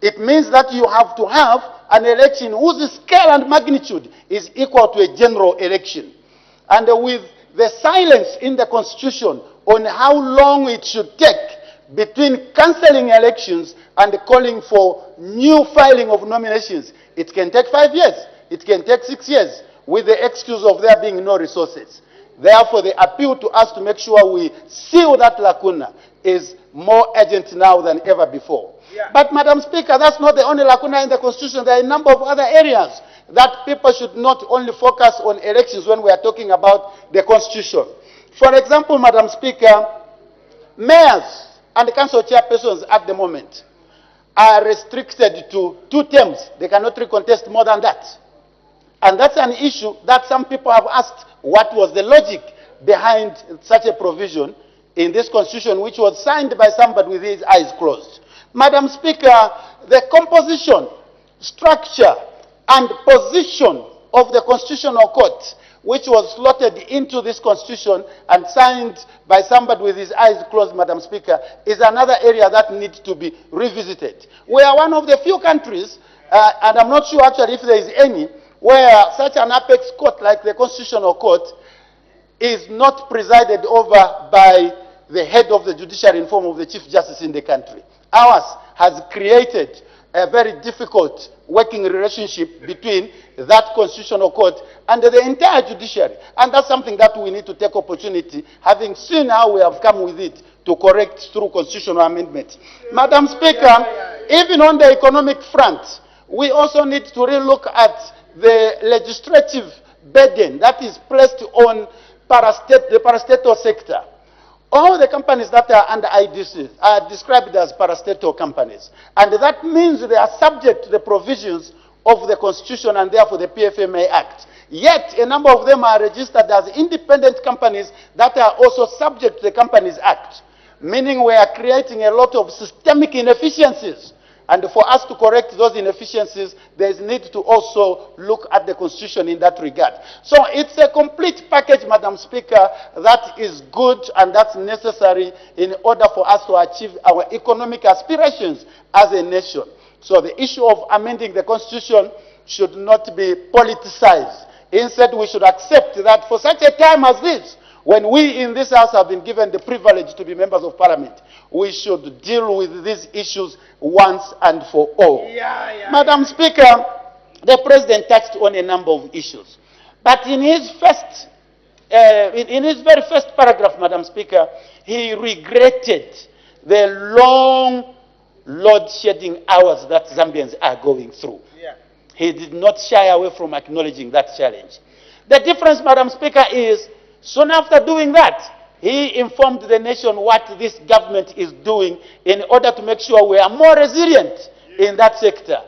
It means that you have to have an election whose scale and magnitude is equal to a general election. And with the silence in the Constitution on how long it should take between cancelling elections and calling for new filing of nominations, it can take 5 years, it can take 6 years, with the excuse of there being no resources. Therefore, the appeal to us to make sure we seal that lacuna is more urgent now than ever before. Yeah. But, Madam Speaker, that's not the only lacuna in the Constitution. There are a number of other areas that people should not only focus on elections when we are talking about the Constitution. For example, Madam Speaker, mayors and council chairpersons at the moment are restricted to 2 terms. They cannot recontest more than that. And that's an issue that some people have asked what was the logic behind such a provision in this Constitution, which was signed by somebody with his eyes closed. Madam Speaker, the composition, structure, and position of the Constitutional Court, which was slotted into this Constitution and signed by somebody with his eyes closed, Madam Speaker, is another area that needs to be revisited. We are one of the few countries, and I'm not sure actually if there is any, where such an apex court like the Constitutional Court is not presided over by the head of the judiciary in form of the Chief Justice in the country. Ours has created a very difficult working relationship between that Constitutional Court and the entire judiciary. And that's something that we need to take opportunity, having seen how we have come with it, to correct through constitutional amendment. Madam Speaker, even on the economic front, we also need to relook at the legislative burden that is placed on the parastatal sector. All the companies that are under IDC are described as parastatal companies. And that means they are subject to the provisions of the Constitution and therefore the PFMA Act. Yet, a number of them are registered as independent companies that are also subject to the Companies Act, meaning we are creating a lot of systemic inefficiencies. And for us to correct those inefficiencies, there is need to also look at the Constitution in that regard. So it's a complete package, Madam Speaker, that is good and that's necessary in order for us to achieve our economic aspirations as a nation. So the issue of amending the Constitution should not be politicized. Instead, we should accept that for such a time as this, when we in this House have been given the privilege to be members of Parliament, we should deal with these issues once and for all. Madam Speaker, the President touched on a number of issues. But in his first, in his very first paragraph, Madam Speaker, he regretted the long load-shedding hours that Zambians are going through. He did not shy away from acknowledging that challenge. The difference, Madam Speaker, is soon after doing that, he informed the nation what this government is doing in order to make sure we are more resilient in that sector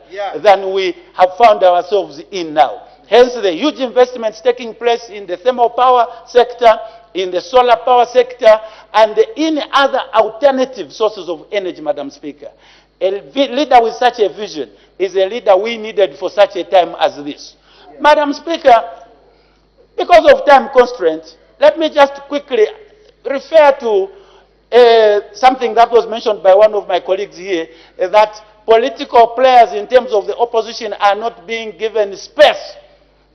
than we have found ourselves in now. Hence the huge investments taking place in the thermal power sector, in the solar power sector, and in other alternative sources of energy, Madam Speaker. A leader with such a vision is a leader we needed for such a time as this. Madam Speaker, because of time constraints, let me just quickly refer to something that was mentioned by one of my colleagues here, that political players in terms of the opposition are not being given space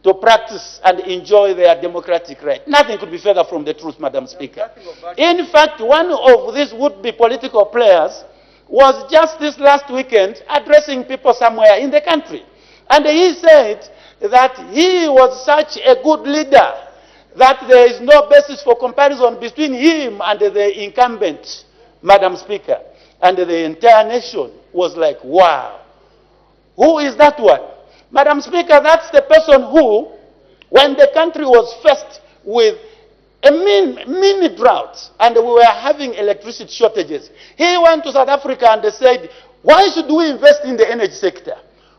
to practice and enjoy their democratic right. Nothing could be further from the truth, Madam Speaker. In fact, one of these would-be political players was just this last weekend addressing people somewhere in the country. And he said that he was such a good leader that there is no basis for comparison between him and the incumbent, Madam Speaker. And the entire nation was like, wow. Who is that one? Madam Speaker, that's the person who, when the country was faced with a mini drought and we were having electricity shortages, he went to South Africa and they said, why should we invest in the energy sector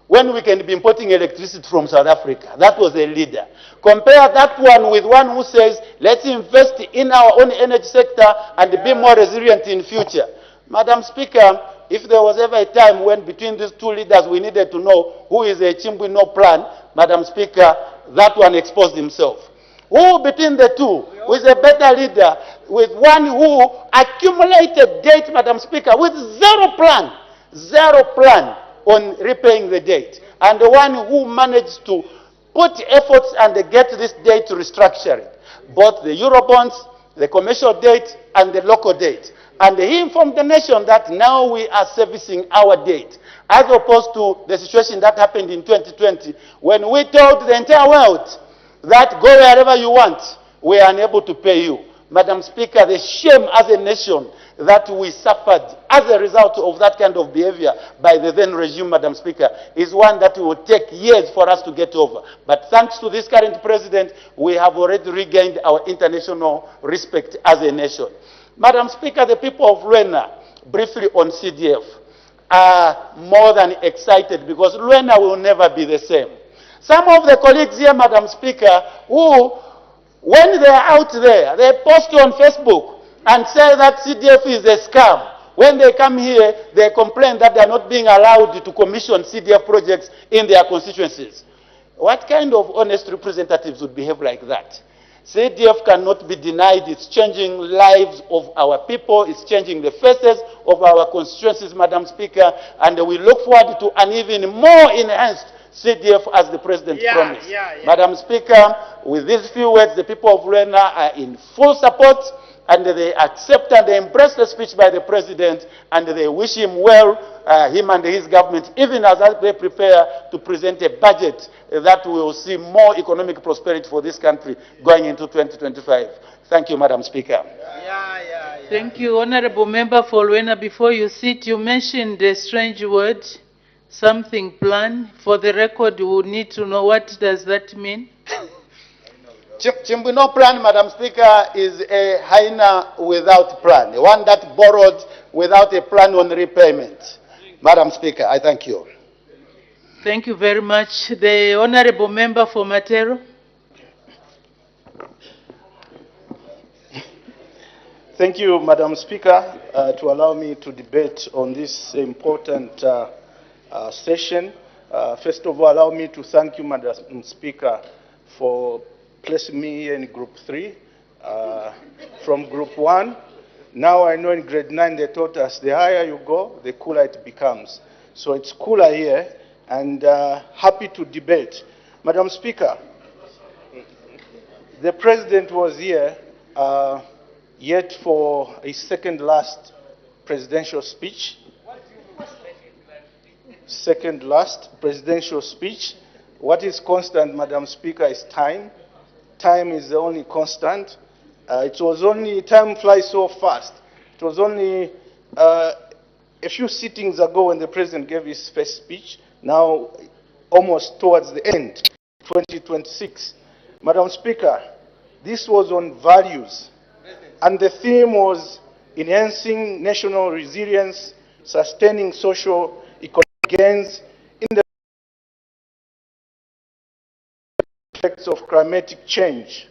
when we can be importing electricity from South Africa? That was a leader. Compare that one with one who says, let's invest in our own energy sector and be more resilient in future. Madam Speaker, if there was ever a time when between these two leaders we needed to know who is a Chimbwe no plan, Madam Speaker, that one exposed himself. Who between the two is a better leader, with one who accumulated debt, Madam Speaker, with zero plan on repaying the debt, and the one who managed to put efforts and get this debt restructured, both the Eurobonds, the commercial debt, and the local debt. And he informed the nation that now we are servicing our debt, as opposed to the situation that happened in 2020, when we told the entire world that go wherever you want, we are unable to pay you. Madam Speaker, the shame as a nation that we suffered as a result of that kind of behavior by the then regime, Madam Speaker, is one that will take years for us to get over. But thanks to this current president, we have already regained our international respect as a nation. Madam Speaker, the people of Luena, briefly on CDF, are more than excited because Luena will never be the same. Some of the colleagues here, Madam Speaker, who, when they are out there, they post on Facebook and say that CDF is a scam. When they come here, they complain that they are not being allowed to commission CDF projects in their constituencies. What kind of honest representatives would behave like that? CDF cannot be denied. It's changing lives of our people. It's changing the faces of our constituencies, Madam Speaker, and we look forward to an even more enhanced CDF as the President promised. Madam Speaker, with these few words, the people of Luena are in full support, and they accept and they embrace the speech by the President, and they wish him well, him and his government, even as they prepare to present a budget that will see more economic prosperity for this country going into 2025. Thank you, Madam Speaker. Thank you, Honorable Member for Luena. Before you sit, you mentioned a strange word, something plan. For the record, we will need to know what does that mean? Chimbino plan, Madam Speaker, is a hyena without plan, one that borrowed without a plan on repayment. Madam Speaker, I thank you. Thank you very much. The Honorable Member for Matero. Thank you, Madam Speaker, to allow me to debate on this important session. First of all, allow me to thank you, Madam Speaker, for placing me here in Group 3 from Group 1. Now I know in grade 9 they taught us the higher you go, the cooler it becomes. So it's cooler here, and happy to debate. Madam Speaker, the President was here yet for his second last presidential speech. Second last presidential speech. What is constant, Madam Speaker, is time. Time is the only constant. It was only, time flies so fast. It was only a few sittings ago when the President gave his first speech, now almost towards the end, 2026. Madam Speaker, this was on values. And the theme was enhancing national resilience, sustaining social economic gains in the effects of climatic change.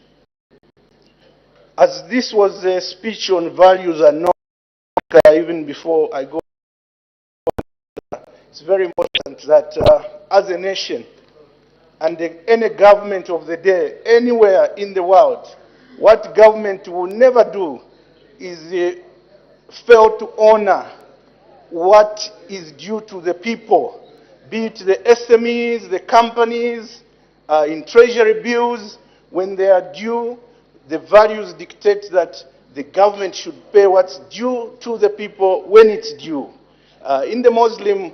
As this was a speech on values and not even before I go, it's very important that as a nation and any government of the day, anywhere in the world, what government will never do is fail to honor what is due to the people, be it the SMEs, the companies, in treasury bills. When they are due, the values dictate that the government should pay what's due to the people when it's due. In the Muslim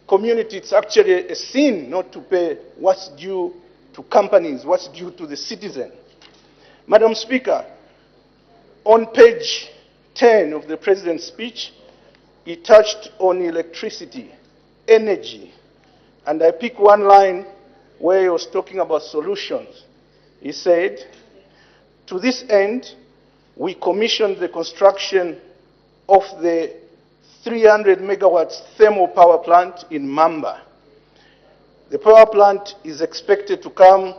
community, it's actually a sin not to pay what's due to companies, what's due to the citizen. Madam Speaker, on page 10 of the President's speech, he touched on electricity, energy, and I pick one line where he was talking about solutions. He said, to this end, we commissioned the construction of the 300 megawatts thermal power plant in Mamba. The power plant is expected to come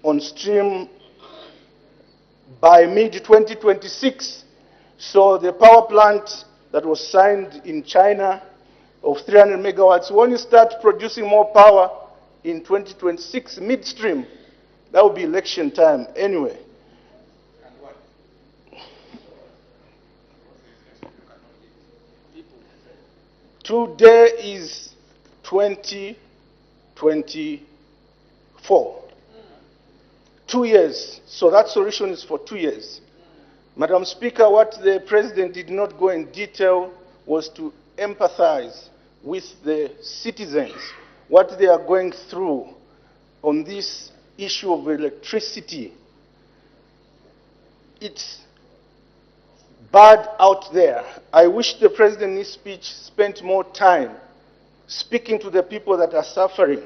on stream by mid-2026. So the power plant that was signed in China of 300 megawatts will only start producing more power in 2026 midstream. That will be election time anyway. Today is 2024. 2 years. So that solution is for 2 years. Madam Speaker, what the President did not go in detail was to empathize with the citizens, what they are going through on this issue of electricity. It's bad out there. I wish the President in his speech spent more time speaking to the people that are suffering.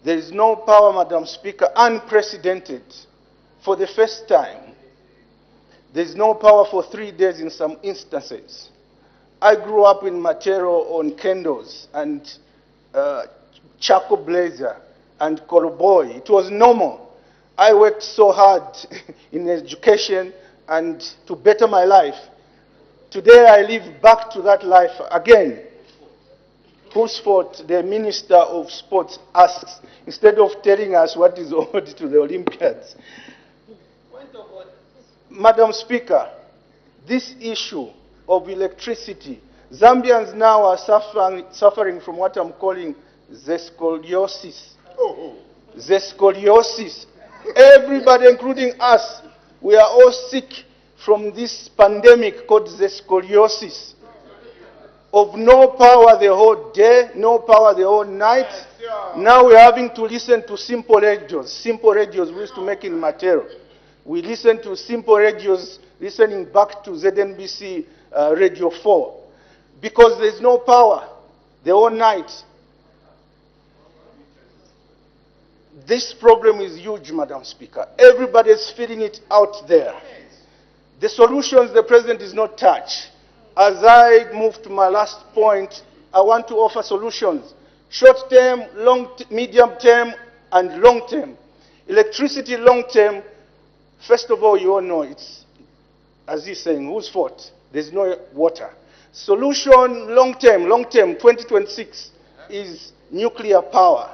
There is no power, Madam Speaker, unprecedented for the first time. There is no power for 3 days in some instances. I grew up in Matero on candles and charcoal blazer and koroboy. It was normal. I worked so hard in education and to better my life. Today I live back to that life again. Whose fault? The Minister of Sports asks, instead of telling us what is owed to the Olympiads. Madam Speaker, this issue of electricity, Zambians now are suffering from what I'm calling scoliosis. Scoliosis. Everybody, including us, we are all sick from this pandemic called scoliosis. Of no power the whole day, no power the whole night. Now we're having to listen to simple radios. Simple radios we used to make in Matero. We listen to simple radios, listening back to ZNBC Radio 4. Because there's no power the whole night. This problem is huge, Madam Speaker. Everybody is feeling it out there. The solutions the President is not touched. As I move to my last point, I want to offer solutions. Short-term, medium-term, and long-term. Electricity long-term, first of all, you all know it's, as he's saying, whose fault? There's no water. Solution long-term, 2026, is nuclear power.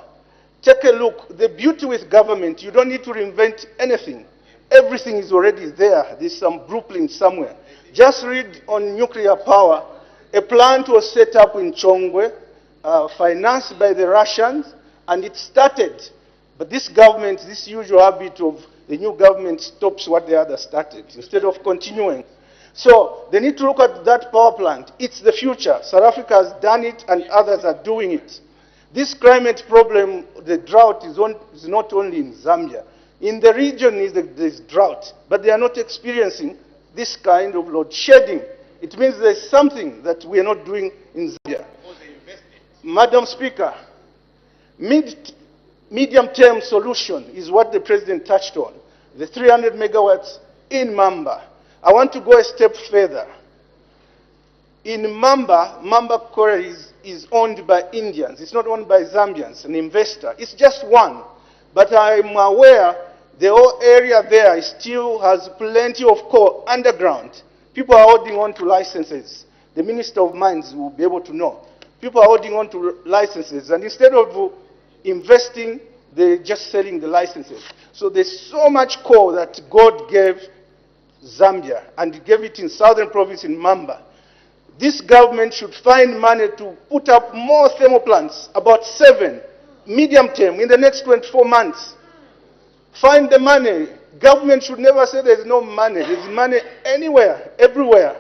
Take a look. The beauty with government, you don't need to reinvent anything. Everything is already there. There's some blueprint somewhere. Just read on nuclear power. A plant was set up in Chongwe, financed by the Russians, and it started. But this government, this usual habit of the new government stops what the other started instead of continuing. So they need to look at that power plant. It's the future. South Africa has done it and others are doing it. This climate problem, the drought is not only in Zambia. In the region there's drought, but they are not experiencing this kind of load shedding. It means there's something that we are not doing in Zambia. Madam Speaker, medium-term solution is what the President touched on. The 300 megawatts in Mamba. I want to go a step further. In Mamba Quarry is owned by Indians. It's not owned by Zambians, an investor. It's just one. But I'm aware the whole area there still has plenty of coal underground. People are holding on to licenses. The Minister of Mines will be able to know. People are holding on to licenses, and instead of investing, they're just selling the licenses. So there's so much coal that God gave Zambia, and He gave it in Southern Province in Mamba. This government should find money to put up more thermal plants, about 7, medium term, in the next 24 months. Find the money. Government should never say there's no money. There's money anywhere, everywhere.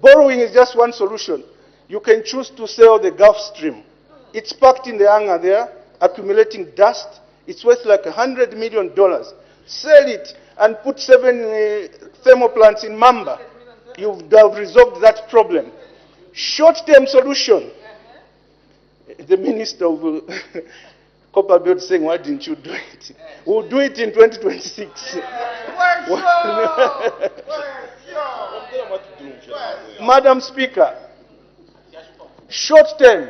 Borrowing is just one solution. You can choose to sell the Gulf Stream. It's packed in the hangar there, accumulating dust. It's worth like $100 million. Sell it and put 7 thermal plants in Mamba. You've resolved that problem. Short-term solution. The Minister of Copper Belt saying, why didn't you do it? We'll do it in 2026. Madam Speaker, short-term.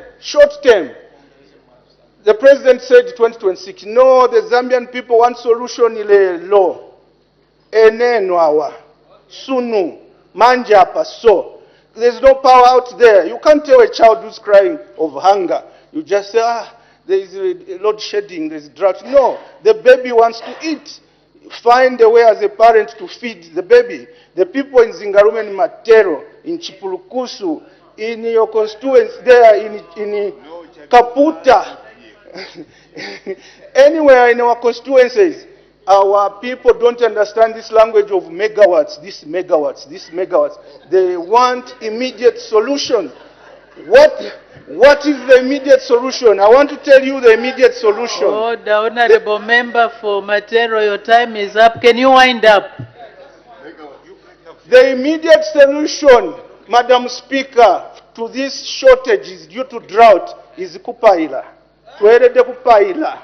The President said 2026. No, the Zambian people want solution ile law. Enenwawa, sunu, manjapa, so. There's no power out there. You can't tell a child who's crying of hunger. You just say, there is load shedding, there's drought. No, the baby wants to eat. Find a way as a parent to feed the baby. The people in Zingarume and Matero, in Chipulukusu, in your constituents there, in Kaputa, anywhere in our constituencies, our people don't understand this language of megawatts, this megawatts. They want immediate solution. What is the immediate solution? I want to tell you the immediate solution. Oh, the honorable member for Matero, your time is up. Can you wind up? The immediate solution, Madam Speaker, to this shortage is due to drought is kupaila. Tuerede kupaila.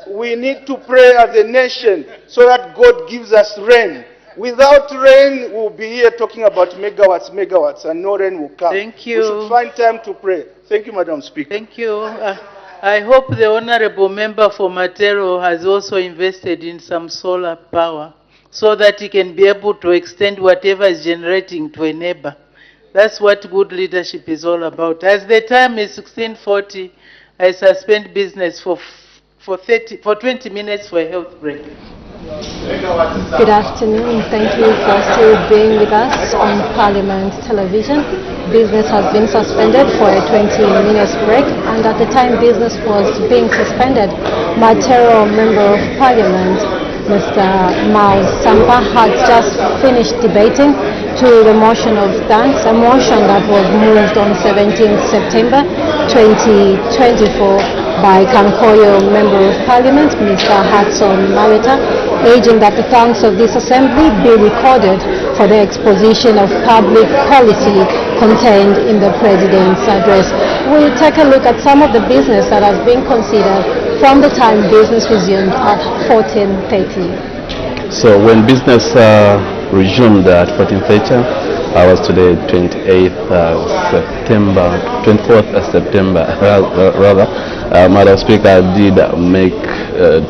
We need to pray as a nation so that God gives us rain. Without rain, we'll be here talking about megawatts, and no rain will come. Thank you. We should find time to pray. Thank you, Madam Speaker. Thank you. I hope the honorable member for Matero has also invested in some solar power so that he can be able to extend whatever is generating to a neighbor. That's what good leadership is all about. As the time is 16:40, I suspend business for 20 minutes for a health break. Good afternoon. Thank you for still being with us on Parliament Television. Business has been suspended for a 20-minute break, and at the time business was being suspended, Matero Member of Parliament, Mr. Miles Sampa, had just finished debating to the motion of thanks, a motion that was moved on 17th September 2024 by Kankoyo Member of Parliament, Mr. Hudson Maweta, urging that the thanks of this assembly be recorded for the exposition of public policy contained in the President's address. We'll take a look at some of the business that has been considered from the time business resumed at 14:30. So when business resumed at 14:30, I was today 24th September, rather, Madam Speaker did make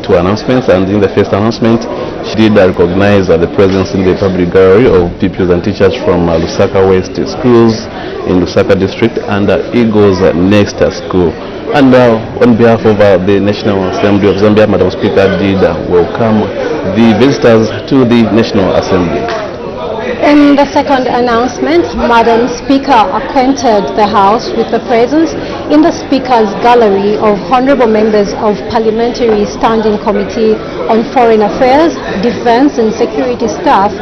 two announcements, and in the first announcement, she did recognize the presence in the public gallery of pupils and teachers from Lusaka West schools in Lusaka district and Eagles Next School. And on behalf of the National Assembly of Zambia, Madam Speaker did welcome the visitors to the National Assembly. In the second announcement, Madam Speaker acquainted the House with the presence in the Speaker's gallery of honorable members of Parliamentary Standing Committee on Foreign Affairs, Defense and Security staff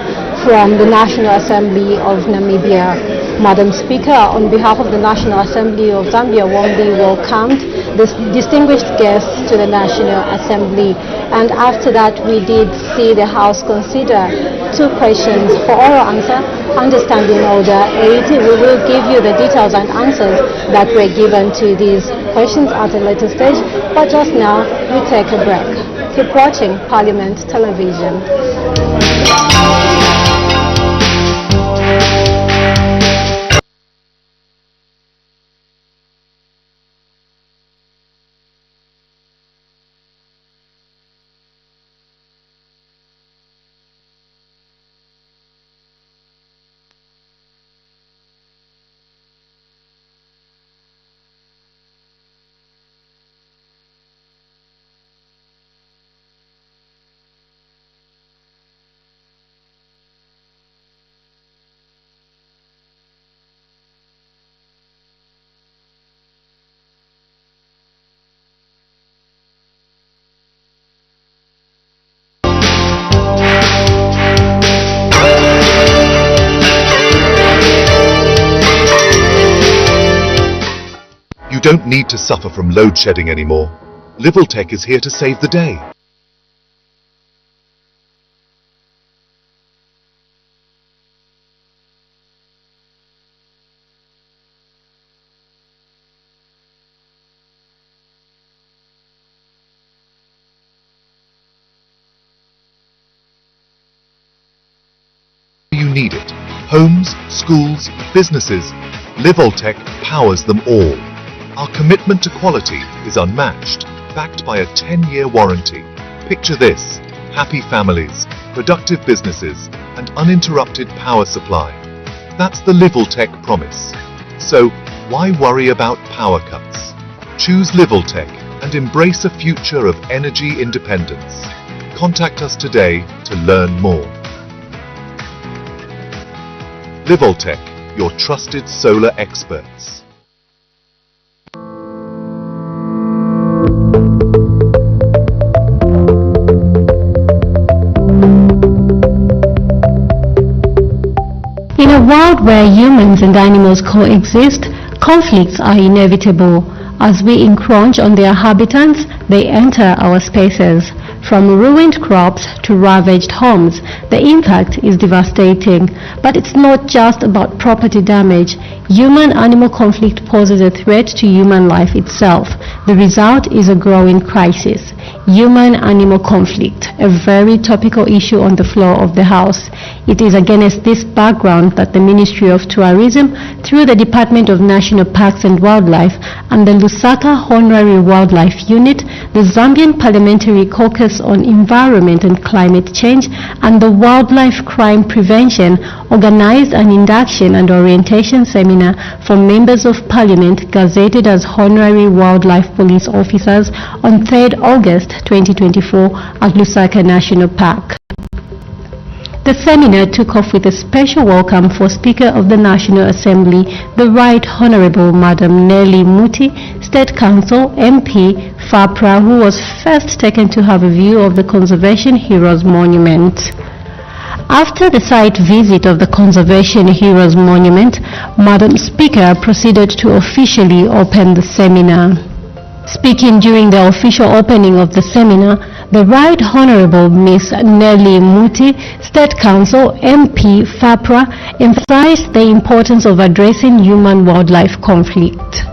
from the National Assembly of Namibia. Madam Speaker, on behalf of the National Assembly of Zambia, warmly welcomed the distinguished guests to the National Assembly. And after that, we did see the House consider two questions for oral answer, understanding order 8. We will give you the details and answers that were given to these questions at a later stage, but just now we take a break. Keep watching Parliament Television. You don't need to suffer from load shedding anymore. Liveltech is here to save the day. You need it. Homes, schools, businesses. Liveltech powers them all. Our commitment to quality is unmatched, backed by a 10-year warranty. Picture this: happy families, productive businesses, and uninterrupted power supply. That's the Liveltech promise. So, why worry about power cuts? Choose Liveltech and embrace a future of energy independence. Contact us today to learn more. Liveltech, your trusted solar experts. In a world where humans and animals coexist, conflicts are inevitable. As we encroach on their habitats, they enter our spaces. From ruined crops to ravaged homes, the impact is devastating. But it's not just about property damage. Human-animal conflict poses a threat to human life itself. The result is a growing crisis. Human-animal conflict, a very topical issue on the floor of the House. It is against this background that the Ministry of Tourism, through the Department of National Parks and Wildlife and the Lusaka Honorary Wildlife Unit, the Zambian Parliamentary Caucus on Environment and Climate Change, and the Wildlife Crime Prevention organized an induction and orientation seminar for members of Parliament gazetted as Honorary Wildlife Police Officers on 3rd August 2024 at Lusaka National Park. The seminar took off with a special welcome for Speaker of the National Assembly, the Right Honourable Madam Nelly Muti, State Council MP FAPRA, who was first taken to have a view of the Conservation Heroes Monument. After the site visit of the Conservation Heroes Monument, Madam Speaker proceeded to officially open the seminar. Speaking during the official opening of the seminar, the Right Honourable Miss Nelly Muti, State Council MP FAPRA, emphasized the importance of addressing human-wildlife conflict.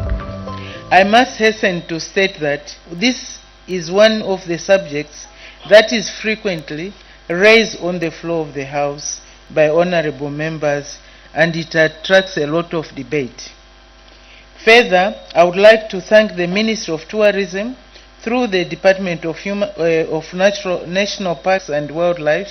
I must hasten to state that this is one of the subjects that is frequently raised on the floor of the House by honorable members, and it attracts a lot of debate. Further, I would like to thank the Ministry of Tourism through the Department of National Parks and Wildlife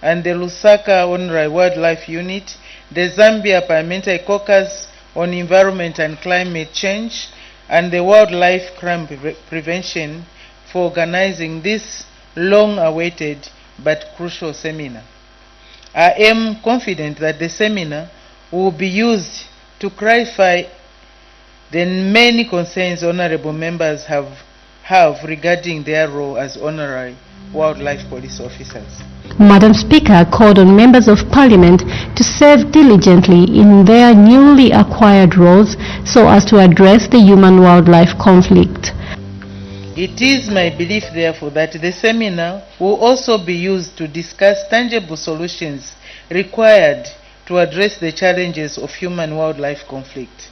and the Lusaka Honorary Wildlife Unit, the Zambia Parliamentary Caucus on Environment and Climate Change, and the Wildlife Crime Prevention for organizing this long-awaited but crucial seminar. I am confident that the seminar will be used to clarify the many concerns honorable members have regarding their role as honorary wildlife police officers. Madam Speaker called on members of Parliament to serve diligently in their newly acquired roles so as to address the human-wildlife conflict. It is my belief, therefore, that the seminar will also be used to discuss tangible solutions required to address the challenges of human-wildlife conflict.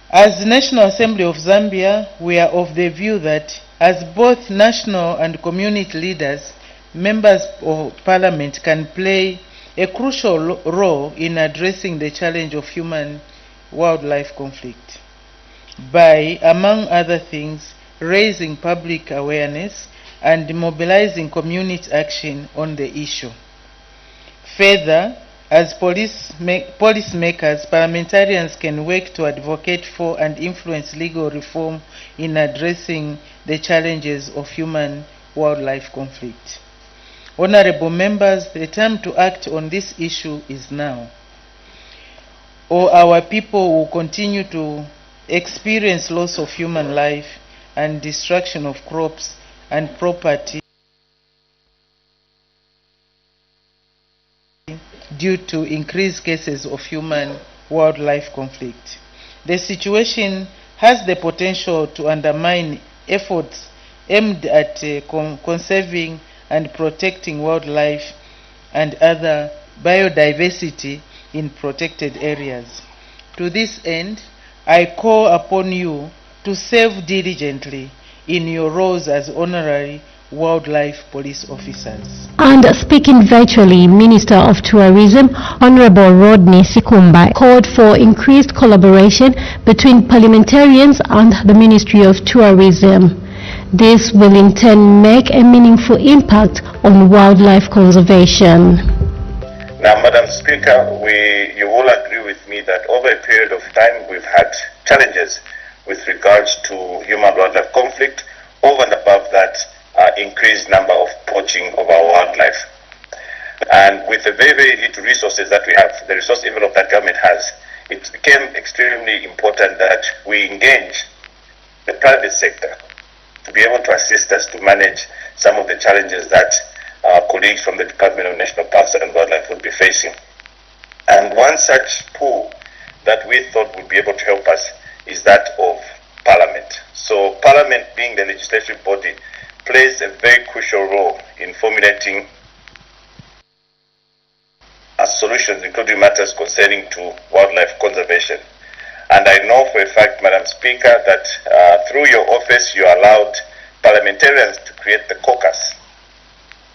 As the National Assembly of Zambia, we are of the view that as both national and community leaders, members of Parliament can play a crucial role in addressing the challenge of human-wildlife conflict by, among other things, raising public awareness and mobilizing community action on the issue. Further, as policymakers, parliamentarians can work to advocate for and influence legal reform in addressing the challenges of human-wildlife conflict. Honorable members, the time to act on this issue is now, or our people will continue to experience loss of human life and destruction of crops and property due to increased cases of human-wildlife conflict. The situation has the potential to undermine efforts aimed at conserving and protecting wildlife and other biodiversity in protected areas. To this end, I call upon you to serve diligently in your roles as honorary wildlife police officers. And speaking virtually, Minister of Tourism, Honorable Rodney Sikumba, called for increased collaboration between parliamentarians and the Ministry of Tourism. This will in turn make a meaningful impact on wildlife conservation. Now, Madam Speaker, you will agree with me that over a period of time we've had challenges with regards to human-wildlife conflict. Over and above that, increased number of poaching of our wildlife. And with the very, very little resources that we have, the resource envelope that government has, it became extremely important that we engage the private sector to be able to assist us to manage some of the challenges that our colleagues from the Department of National Parks and Wildlife would be facing. And one such pool that we thought would be able to help us is that of Parliament. So Parliament, being the legislative body, plays a very crucial role in formulating solutions, including matters concerning to wildlife conservation. And I know for a fact, Madam Speaker, that through your office you allowed parliamentarians to create the caucus,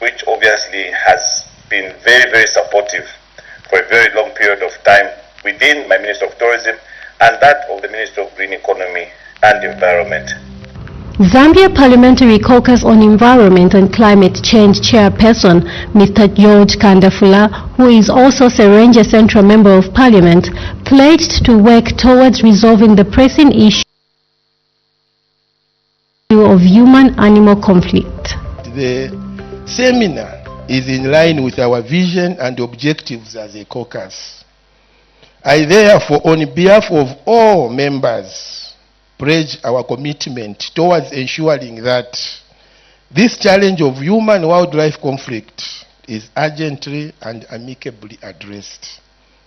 which obviously has been very, very supportive for a very long period of time within my Ministry of Tourism and that of the Ministry of Green Economy and Environment. Zambia Parliamentary Caucus on Environment and Climate Change Chairperson, Mr. George Kandafula, who is also Serenje Central Member of Parliament, pledged to work towards resolving the pressing issue of human-animal conflict. The seminar is in line with our vision and objectives as a caucus. I therefore, on behalf of all members, pledge our commitment towards ensuring that this challenge of human-wildlife conflict is urgently and amicably addressed.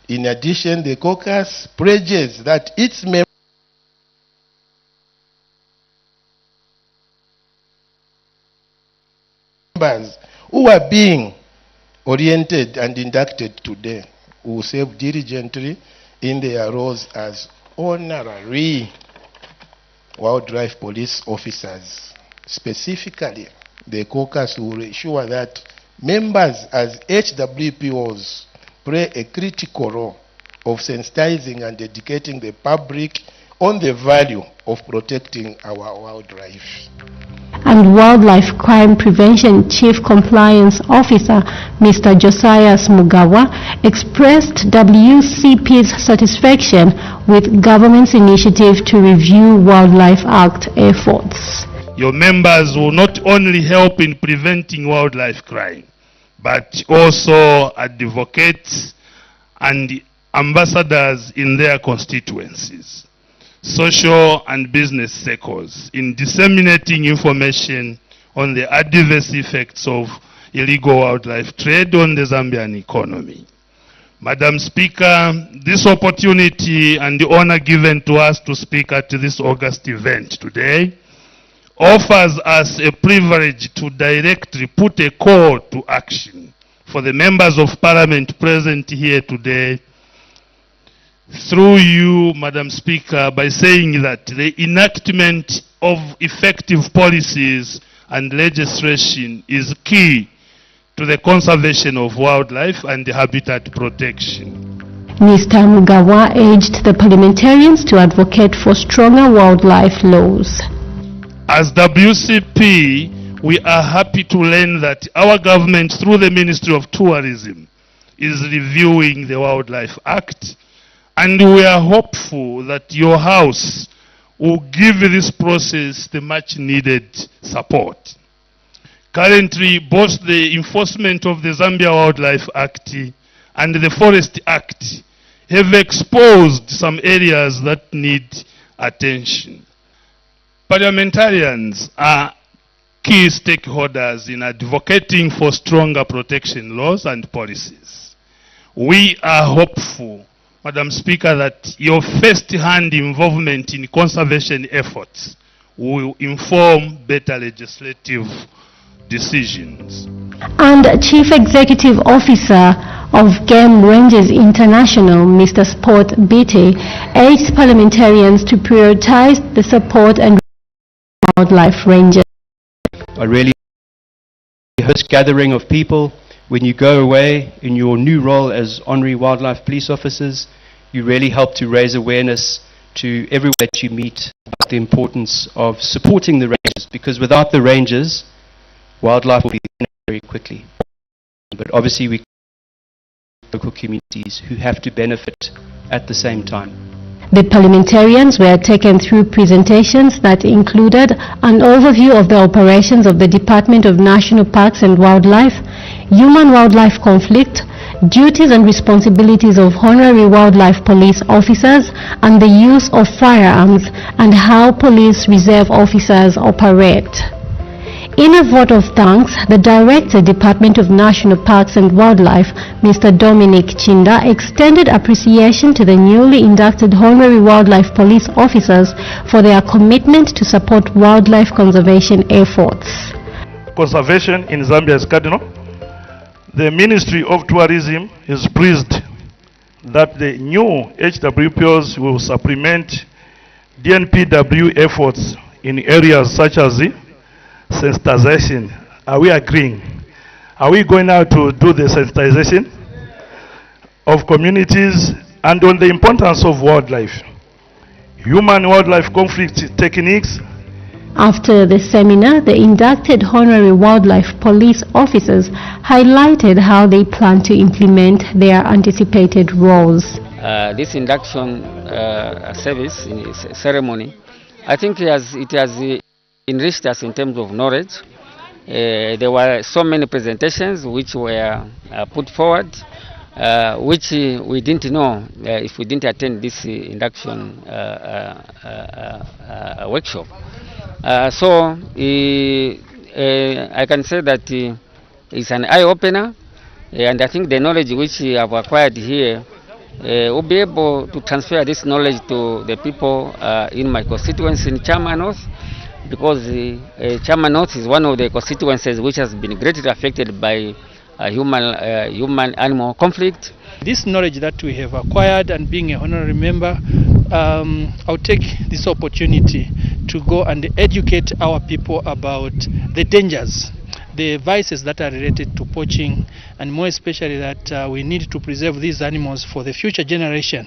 In addition, the caucus pledges that its members who are being oriented and inducted today will serve diligently in their roles as honorary wildlife police officers. Specifically, the caucus will ensure that members as HWPOs play a critical role of sensitizing and educating the public on the value of protecting our wildlife. And Wildlife Crime Prevention Chief Compliance Officer, Mr. Josiah Smugawa, expressed WCP's satisfaction with government's initiative to review Wildlife Act efforts. Your members will not only help in preventing wildlife crime, but also advocates and ambassadors in their constituencies, social and business circles, in disseminating information on the adverse effects of illegal wildlife trade on the Zambian economy. Madam Speaker, this opportunity and the honor given to us to speak at this August event today offers us a privilege to directly put a call to action for the members of Parliament present here today, through you, Madam Speaker, by saying that the enactment of effective policies and legislation is key to the conservation of wildlife and habitat protection. Mr. Mugawa urged the parliamentarians to advocate for stronger wildlife laws. As WCP, we are happy to learn that our government, through the Ministry of Tourism, is reviewing the Wildlife Act, and we are hopeful that your House will give this process the much needed support. Currently, both the enforcement of the Zambia Wildlife Act and the Forest Act have exposed some areas that need attention. Parliamentarians are key stakeholders in advocating for stronger protection laws and policies. We are hopeful, Madam Speaker, that your first-hand involvement in conservation efforts will inform better legislative decisions. And Chief Executive Officer of Game Rangers International, Mr. Sport Biti, urged parliamentarians to prioritize the support and wildlife rangers. A really host gathering of people. When you go away in your new role as honorary wildlife police officers, you really help to raise awareness to everyone that you meet about the importance of supporting the rangers, because without the rangers, wildlife will be very quickly. But obviously we local communities who have to benefit at the same time. The parliamentarians were taken through presentations that included an overview of the operations of the Department of National Parks and Wildlife, human-wildlife conflict, duties and responsibilities of honorary wildlife police officers, and the use of firearms and how police reserve officers operate. In a vote of thanks, the Director, Department of National Parks and Wildlife, Mr. Dominic Chinda, extended appreciation to the newly inducted honorary wildlife police officers for their commitment to support wildlife conservation efforts. Conservation in Zambia is cardinal. The Ministry of Tourism is pleased that the new HWPOs will supplement DNPW efforts in areas such as sensitization. Are we agreeing? Are we going now to do the sensitization of communities and on the importance of wildlife, human-wildlife conflict techniques? After the seminar, the inducted honorary wildlife police officers highlighted how they plan to implement their anticipated roles. This induction service ceremony, I think it has enriched us in terms of knowledge. There were so many presentations which were put forward, which we didn't know if we didn't attend this induction workshop. So I can say that it's an eye-opener, and I think the knowledge which we have acquired here will be able to transfer this knowledge to the people in my constituency in Chama North, because Chama North is one of the constituencies which has been greatly affected by human-animal conflict. This knowledge that we have acquired and being a honorary member, I'll take this opportunity to go and educate our people about the dangers, the vices that are related to poaching, and more especially that we need to preserve these animals for the future generation.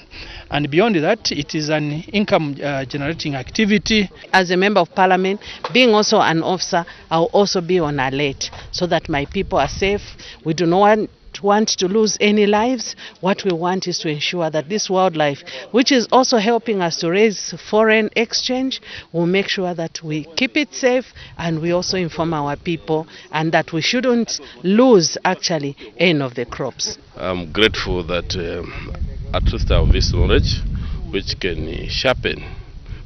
And beyond that, it is an income generating activity. As a member of parliament, being also an officer, I'll also be on alert so that my people are safe. We do not want to lose any lives. What we want is to ensure that this wildlife, which is also helping us to raise foreign exchange, will make sure that we keep it safe, and we also inform our people, and that we shouldn't lose actually any of the crops. I'm grateful that at least I have this knowledge which can sharpen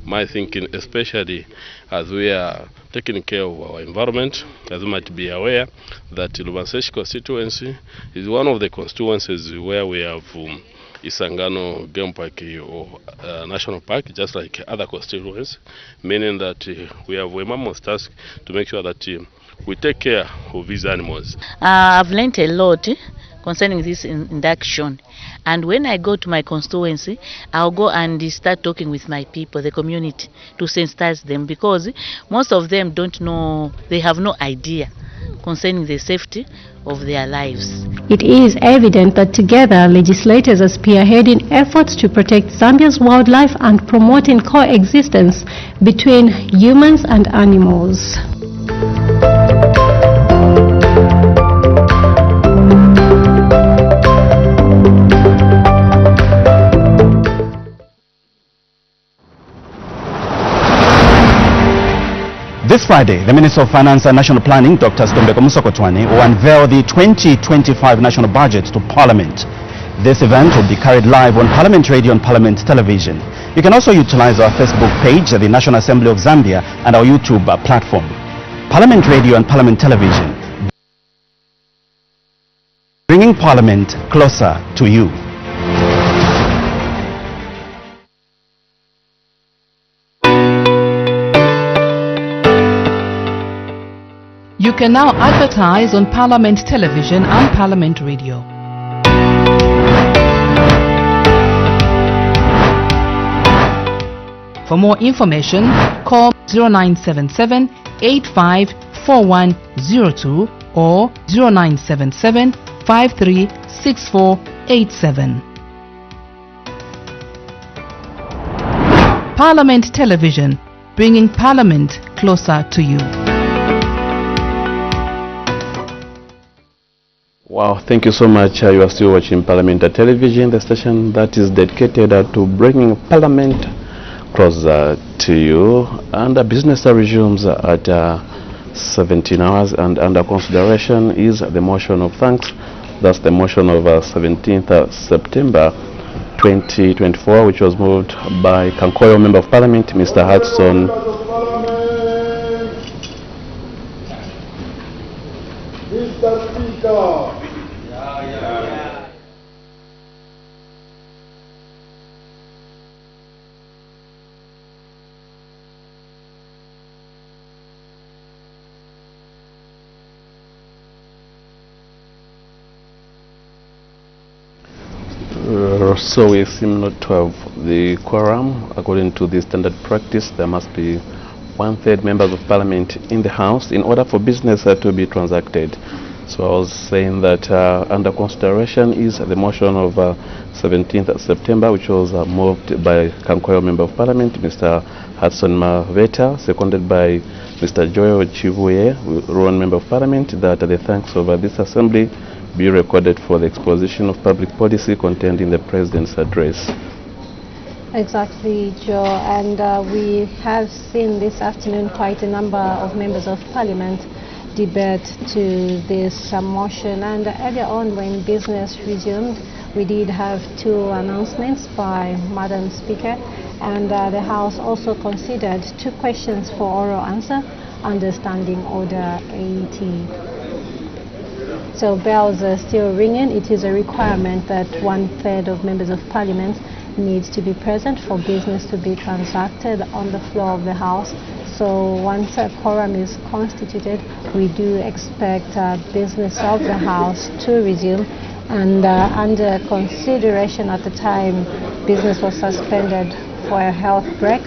my thinking, especially as we are taking care of our environment. As you might be aware that Lubansesh constituency is one of the constituencies where we have Isangano Game Park or National Park, just like other constituencies, meaning that we have a mammoth task to make sure that we take care of these animals. I've learned a lot concerning this induction, and when I go to my constituency, I'll go and start talking with my people, the community, to sensitize them, because most of them don't know, they have no idea concerning the safety of their lives. It is evident that together legislators are spearheading efforts to protect Zambia's wildlife and promoting coexistence between humans and animals. This Friday, the Minister of Finance and National Planning, Dr. Stombeko Musokotwane, will unveil the 2025 national budget to Parliament. This event will be carried live on Parliament Radio and Parliament Television. You can also utilize our Facebook page, the National Assembly of Zambia, and our YouTube platform. Parliament Radio and Parliament Television, bringing Parliament closer to you. You can now advertise on Parliament Television and Parliament Radio. For more information, call 0977 854102 or 0977 536487. Parliament Television, bringing Parliament closer to you. Wow, thank you so much. You are still watching Parliament Television, the station that is dedicated to bringing Parliament closer to you. And business resumes at 17 hours, and under consideration is the motion of thanks. That's the motion of 17th September 2024, which was moved by Kankoyo Member of Parliament, Mr. Hudson. Mr. Speaker. So we seem not to have the quorum. According to the standard practice, there must be 1/3 members of Parliament in the House in order for business to be transacted. So I was saying that under consideration is the motion of 17th September, which was moved by Kankoyo Member of Parliament, Mr. Hudson Maveta, seconded by Mr. Joyo Chivuye, Ruan Member of Parliament, that the thanks of this Assembly be recorded for the exposition of public policy contained in the President's address. Exactly, Joe, and we have seen this afternoon quite a number of members of Parliament debate to this motion, and earlier on when business resumed, we did have 2 announcements by Madam Speaker, and the House also considered 2 questions for oral answer under Standing Order 80. So bells are still ringing. It is a requirement that 1/3 of members of Parliament needs to be present for business to be transacted on the floor of the House. So once a quorum is constituted, we do expect business of the House to resume. And under consideration at the time business was suspended for a health break,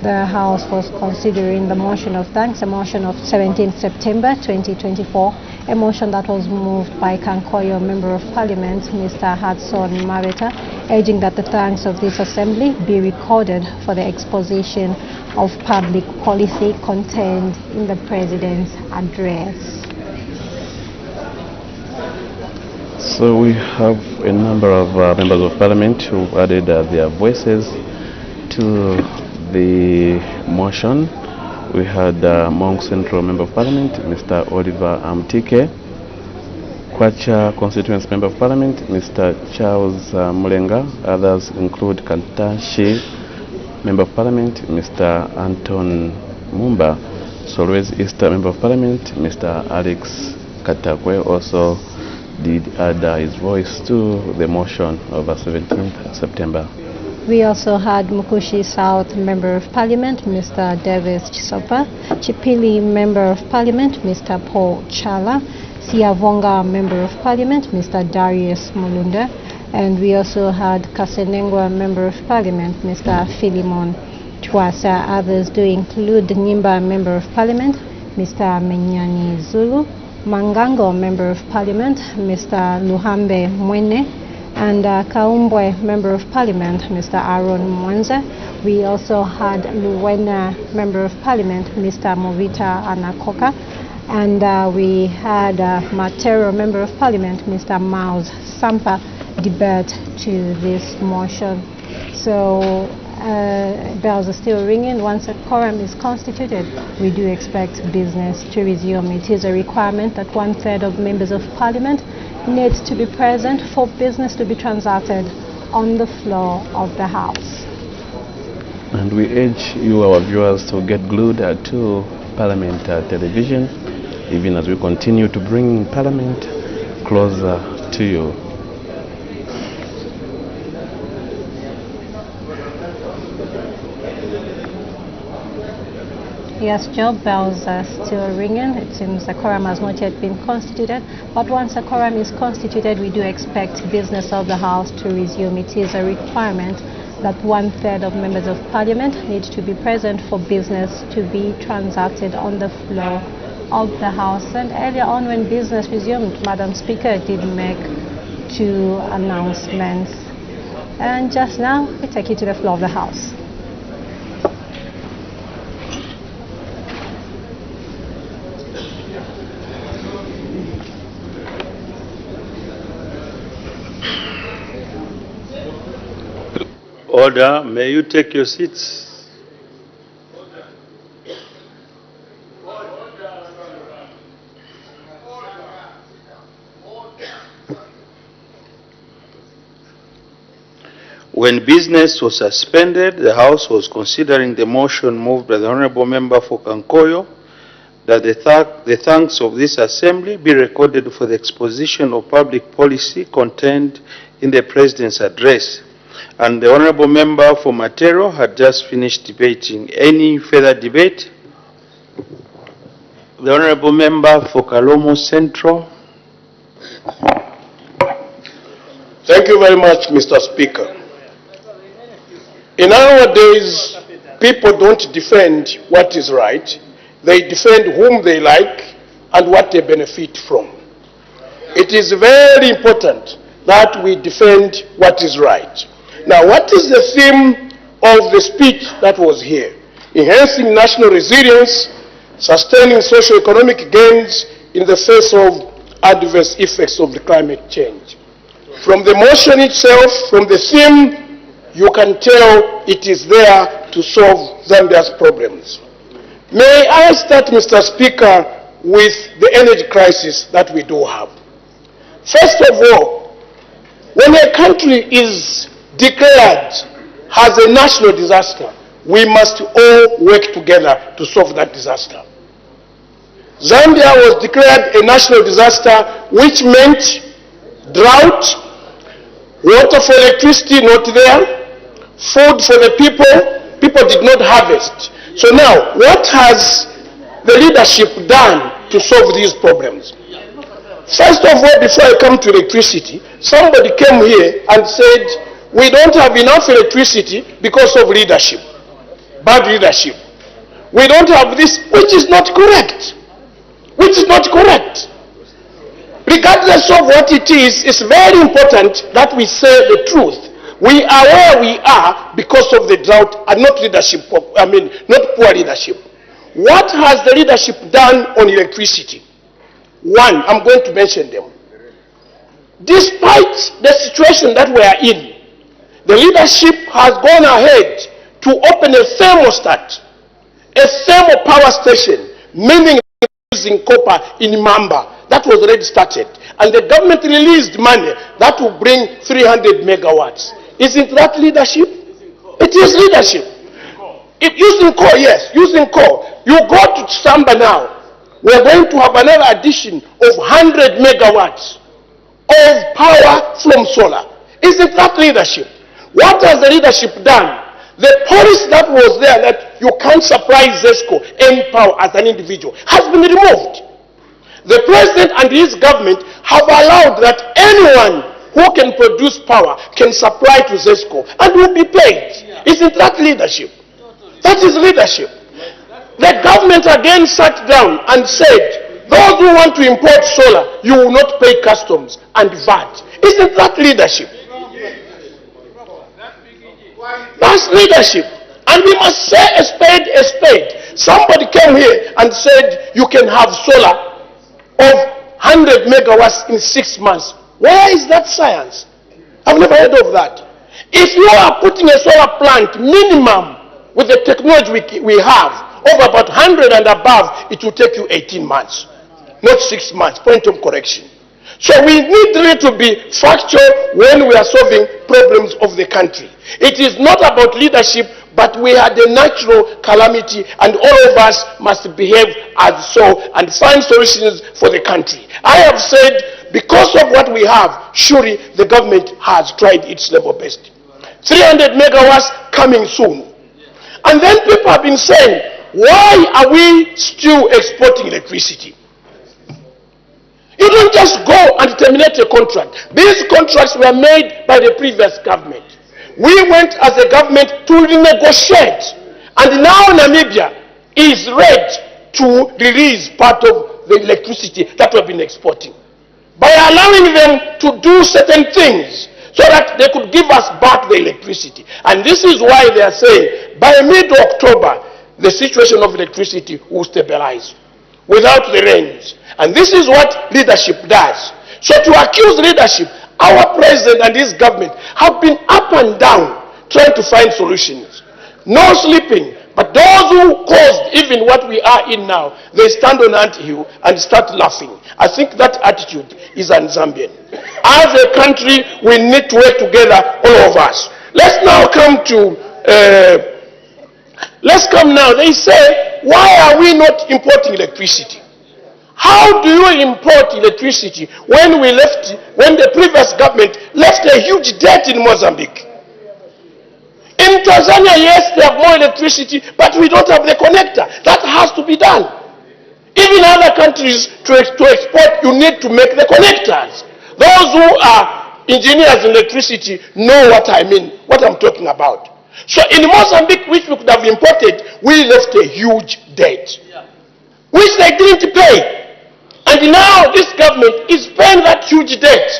the House was considering the motion of thanks, a motion of 17 September 2024, a motion that was moved by Kankoyo Member of Parliament, Mr. Hudson Mabeta, urging that the thanks of this assembly be recorded for the exposition of public policy contained in the President's address. So we have a number of members of Parliament who added their voices to the motion. We had Monk Central Member of Parliament, Mr. Oliver Amtike, Kwacha Constituency Member of Parliament, Mr. Charles Mulenga. Others include Kantashi Member of Parliament, Mr. Anton Mumba, Solwezi Easter Member of Parliament, Mr. Alex Katakwe also did add his voice to the motion of 17th September. We also had Mukushi South Member of Parliament, Mr. Davis Chisopa, Chipili Member of Parliament, Mr. Paul Chala, Siavonga Member of Parliament, Mr. Darius Mulunda, and we also had Kasenengwa Member of Parliament, Mr. Philemon Twasa. Others do include Nimba Member of Parliament, Mr. Menyani Zulu, Mangango Member of Parliament, Mr. Luhambe Mwene, and Kaumbwe Member of Parliament, Mr. Aaron Mwanza. We also had Luwena Member of Parliament, Mr. Movita Anakoka, and we had Matero Member of Parliament, Mr. Miles Sampa, debate to this motion. So bells are still ringing. Once a quorum is constituted, we do expect business to resume. It is a requirement that 1/3 of members of Parliament needs to be present for business to be transacted on the floor of the House. And we urge you, our viewers, to get glued to Parliament television, even as we continue to bring Parliament closer to you. Yes, Joe, bells are still ringing. It seems the quorum has not yet been constituted, but once a quorum is constituted, we do expect business of the House to resume. It is a requirement that 1/3 of members of Parliament need to be present for business to be transacted on the floor of the House. And earlier on when business resumed, Madam Speaker did make 2 announcements. And just now, we take you to the floor of the House. Order, may you take your seats? When business was suspended, the House was considering the motion moved by the Honorable Member for Kankoyo that the thanks of this Assembly be recorded for the exposition of public policy contained in the President's address. And the Honorable Member for Matero had just finished debating. Any further debate? The Honorable Member for Kalomo Central. Thank you very much, Mr. Speaker. In our days, people don't defend what is right. They defend whom they like and what they benefit from. It is very important that we defend what is right. Now, what is the theme of the speech that was here? Enhancing national resilience, sustaining socio-economic gains in the face of adverse effects of the climate change. From the motion itself, from the theme, you can tell it is there to solve Zambia's problems. May I start, Mr. Speaker, with the energy crisis that we do have. First of all, when a country is declared as a national disaster, we must all work together to solve that disaster. Zambia was declared a national disaster, which meant drought, water for electricity not there, food for the people did not harvest. So now, what has the leadership done to solve these problems? First of all, before I come to electricity, somebody came here and said, we don't have enough electricity because of leadership. bad leadership. We don't have this, which is not correct. Which is not correct. Regardless of what it is, it's very important that we say the truth. We are where we are because of the drought and not leadership, not poor leadership. What has the leadership done on electricity? One, I'm going to mention them. Despite the situation that we are in, the leadership has gone ahead to open a thermostat, a thermal power station, meaning using copper in Mamba. That was already started. And the government released money that will bring 300 megawatts. Isn't that leadership? It is leadership. Using coal, yes, using coal. You go to Zambia now, we're going to have another addition of 100 megawatts of power from solar. Isn't that leadership? What has the leadership done? The policy that was there that you can't supply ZESCO any power as an individual has been removed. The president and his government have allowed that anyone who can produce power can supply to ZESCO and will be paid. Isn't that leadership? That is leadership. The government again sat down and said, those who want to import solar, you will not pay customs and VAT. Isn't that leadership? That's leadership. And we must say a spade a spade. Somebody came here and said you can have solar of 100 megawatts in 6 months. Where is that science? I've never heard of that. If you are putting a solar plant minimum with the technology we have of about 100 and above, it will take you 18 months, not 6 months. Point of correction. So we need really to be factual when we are solving problems of the country. It is not about leadership, but we had a natural calamity and all of us must behave as so and find solutions for the country. I have said, because of what we have, surely the government has tried its level best. 300 megawatts coming soon. And then people have been saying, why are we still exporting electricity? You don't just go and terminate a contract. These contracts were made by the previous government. We went as a government to renegotiate. And now Namibia is ready to release part of the electricity that we have been exporting, by allowing them to do certain things so that they could give us back the electricity. And this is why they are saying by mid-October, the situation of electricity will stabilize without the rains. And this is what leadership does. So to accuse leadership, our president and his government have been up and down trying to find solutions. No sleeping. But those who caused even what we are in now, they stand on anthill and start laughing. I think that attitude is un-Zambian. As a country, we need to work together, all of us. Let's now come to, they say, why are we not importing electricity? How do you import electricity when the previous government left a huge debt in Mozambique? In Tanzania, yes, they have more electricity, but we don't have the connector. That has to be done. Even other countries, to export, you need to make the connectors. Those who are engineers in electricity know what I mean, what I'm talking about. So in Mozambique, which we could have imported, we left a huge debt, which they didn't pay. And now this government is paying that huge debt.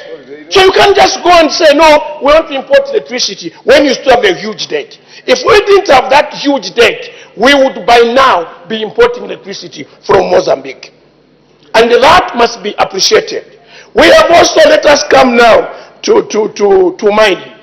So you can't just go and say, no, we want to import electricity when you still have a huge debt. If we didn't have that huge debt, we would by now be importing electricity from Mozambique. And that must be appreciated. We have also, let us come now to mining.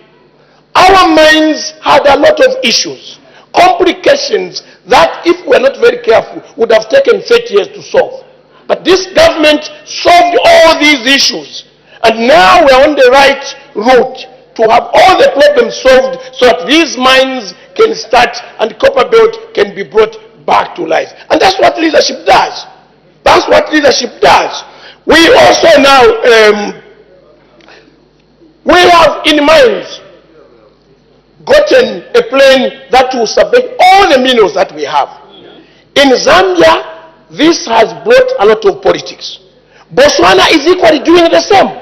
Our mines had a lot of issues, complications that if we are not very careful would have taken 30 years to solve. But this government solved all these issues. And now we are on the right route to have all the problems solved so that these mines can start and copper belt can be brought back to life. And that's what leadership does. That's what leadership does. We also now, we have in mines gotten a plane that will survey all the minerals that we have. In Zambia, this has brought a lot of politics. Botswana is equally doing the same.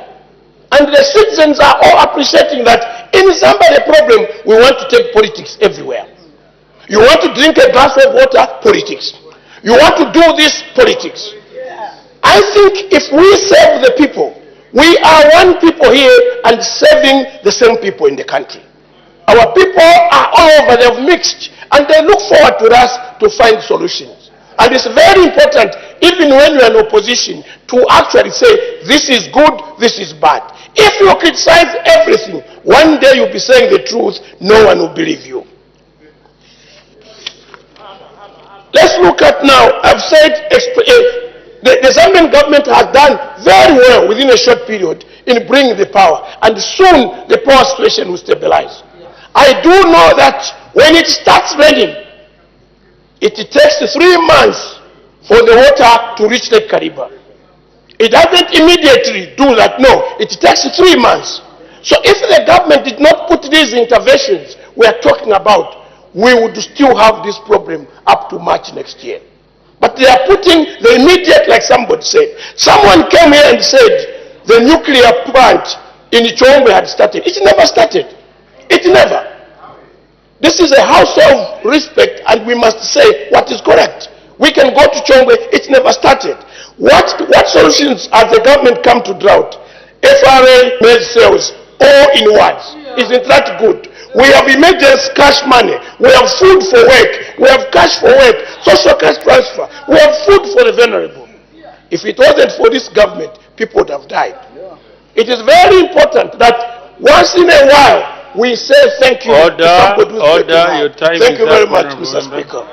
And the citizens are all appreciating that in Zambia the problem, we want to take politics everywhere. You want to drink a glass of water? Politics. You want to do this? Politics. I think if we serve the people, we are one people here and serving the same people in the country. Our people are all over, they've mixed, and they look forward to us to find solutions. And it's very important, even when you're in opposition, to actually say, this is good, this is bad. If you criticize everything, one day you'll be saying the truth, no one will believe you. Let's look at now, I've said, the Zambian government has done very well within a short period in bringing the power, and soon the power situation will stabilize. I do know that when it starts raining, it takes 3 months for the water to reach Lake Kariba. It doesn't immediately do that, no. It takes 3 months. So if the government did not put these interventions we are talking about, we would still have this problem up to March next year. But they are putting the immediate, like somebody said. Someone came here and said the nuclear plant in Chombe had started. It never started. It never. This is a house of respect, and we must say what is correct. We can go to Chombe, it never started. What solutions has the government come to drought? FRA made sales, all in words. Isn't that good? We have emergency cash money. We have food for work. We have cash for work. Social cash transfer. We have food for the vulnerable. If it wasn't for this government, people would have died. It is very important that once in a while we say thank you. Order, your time Thank is you very up, much, Honorable Mr. Member. Speaker.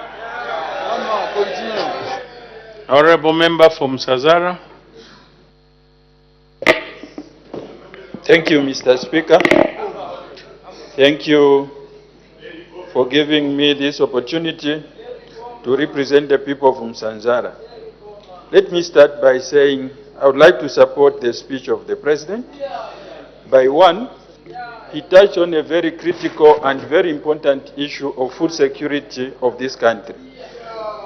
Honorable Member from Sazara. Thank you, Mr. Speaker. Thank you for giving me this opportunity to represent the people from Sanzara. Let me start by saying I would like to support the speech of the President. By one, he touched on a very critical and very important issue of food security of this country.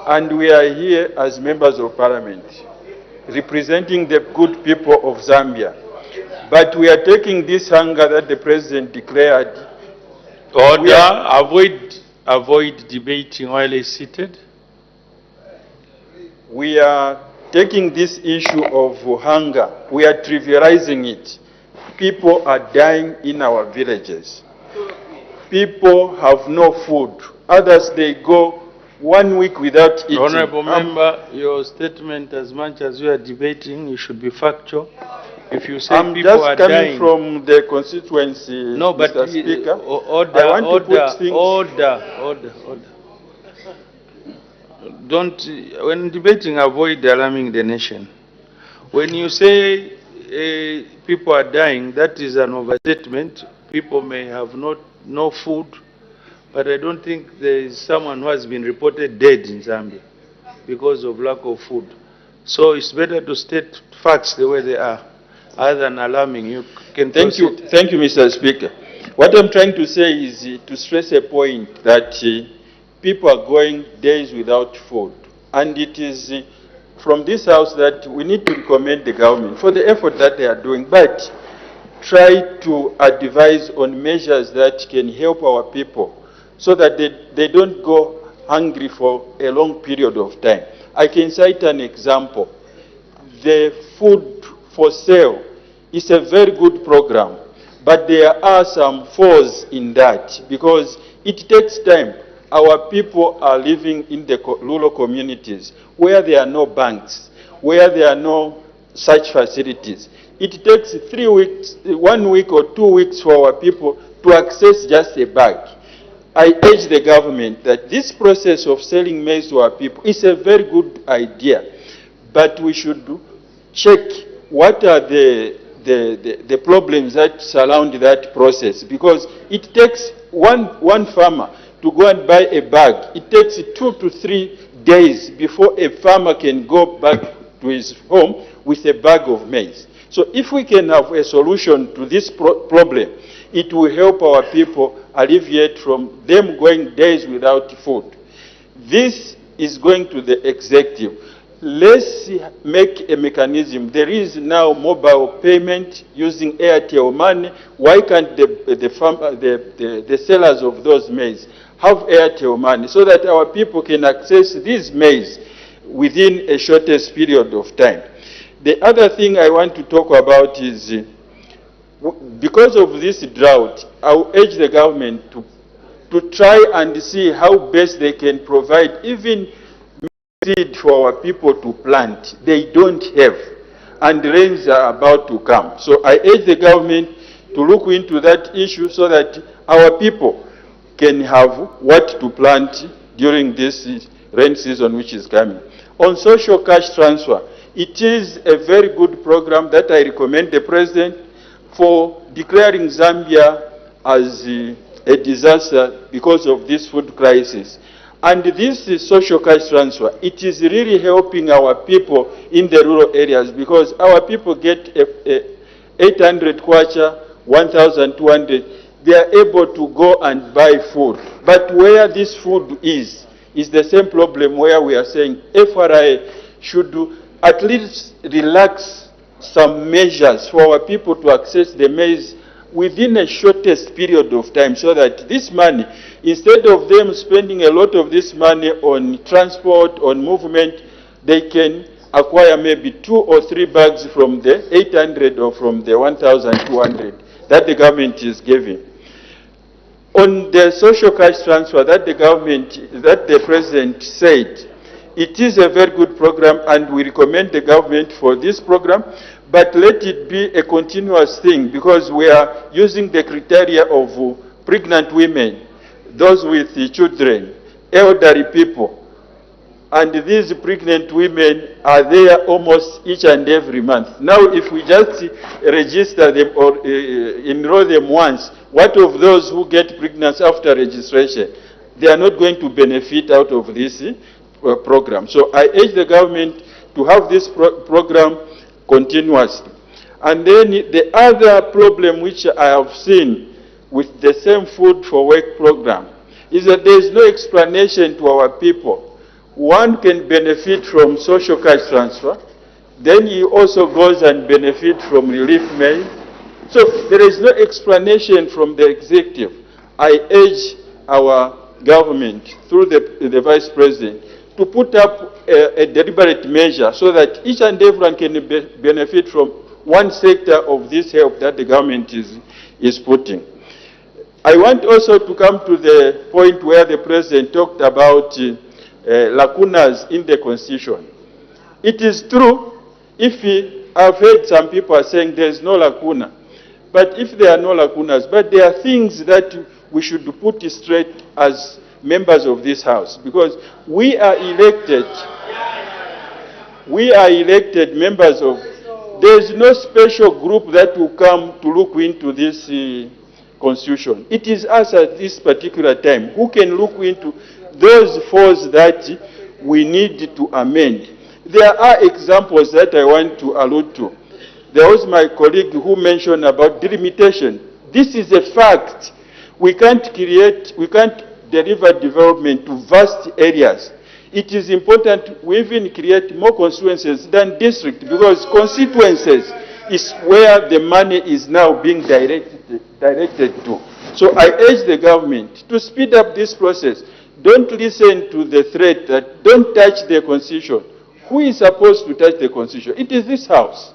And we are here as members of Parliament, representing the good people of Zambia. But we are taking this hunger that the President declared. Order, avoid debating while he's seated. We are taking this issue of hunger, we are trivializing it. People are dying in our villages. People have no food. Others, they go 1 week without eating. Honorable Member, your statement, as much as you are debating, you should be factual. If you say I'm people just are coming dying from the constituency, no, but Mr. Speaker. Order. Don't, when debating, avoid alarming the nation. When you say people are dying, that is an overstatement. People may have no food, but I don't think there is someone who has been reported dead in Zambia because of lack of food. So it's better to state facts the way they are, other than alarming. You can Thank you, Mr. Speaker. What I'm trying to say is to stress a point that people are going days without food. And it is from this house that we need to commend the government for the effort that they are doing, but try to advise on measures that can help our people so that they don't go hungry for a long period of time. I can cite an example. The food for sale is a very good program, but there are some flaws in that because it takes time. Our people are living in the rural communities where there are no banks, where there are no such facilities. It takes 3 weeks, 1 week or 2 weeks for our people to access just a bag. I urge the government that this process of selling maize to our people is a very good idea, but we should check what are the problems that surround that process, because it takes one farmer to go and buy a bag. It takes 2 to 3 days before a farmer can go back to his home with a bag of maize. So if we can have a solution to this problem, it will help our people alleviate from them going days without food. This is going to the executive. Let's make a mechanism. There is now mobile payment using Airtel money. Why can't the sellers of those maize have Airtel money so that our people can access this maize within a shortest period of time. The other thing I want to talk about is, because of this drought, I will urge the government to try and see how best they can provide even seed for our people to plant. They don't have, and rains are about to come. So I urge the government to look into that issue so that our people can have what to plant during this rain season which is coming. On social cash transfer, it is a very good program that I recommend the President for declaring Zambia as a disaster because of this food crisis. And this social cash transfer, it is really helping our people in the rural areas because our people get 800 kwacha, 1,200. They are able to go and buy food. But where this food is the same problem where we are saying FRI should at least relax some measures for our people to access the maize within a shortest period of time so that this money, instead of them spending a lot of this money on transport, on movement, they can acquire maybe 2 or 3 bags from the 800 or from the 1,200 that the government is giving. On the social cash transfer that the President said, it is a very good program and we recommend the government for this program, but let it be a continuous thing because we are using the criteria of pregnant women, those with children, elderly people, and these pregnant women are there almost each and every month. Now if we just register them or enroll them once, what of those who get pregnant after registration? They are not going to benefit out of this program. So I urge the government to have this program continuously. And then the other problem which I have seen with the same Food for Work program is that there is no explanation to our people. One can benefit from social cash transfer, then he also goes and benefit from relief maize. So there is no explanation from the executive. I urge our government through the Vice President to put up a deliberate measure so that each and everyone can benefit from one sector of this help that the government is putting. I want also to come to the point where the President talked about lacunas in the Constitution. It is true, I've heard some people are saying there is no lacuna, but if there are no lacunas, but there are things that we should put straight as members of this House, because we are elected members of, there is no special group that will come to look into this Constitution. It is us at this particular time who can look into those faults that we need to amend. There are examples that I want to allude to. There was my colleague who mentioned about delimitation. This is a fact. We can't deliver development to vast areas. It is important we even create more constituencies than districts, because constituencies is where the money is now being directed to. So I urge the government to speed up this process. Don't listen to the threat that don't touch the Constitution. Who is supposed to touch the Constitution? It is this House.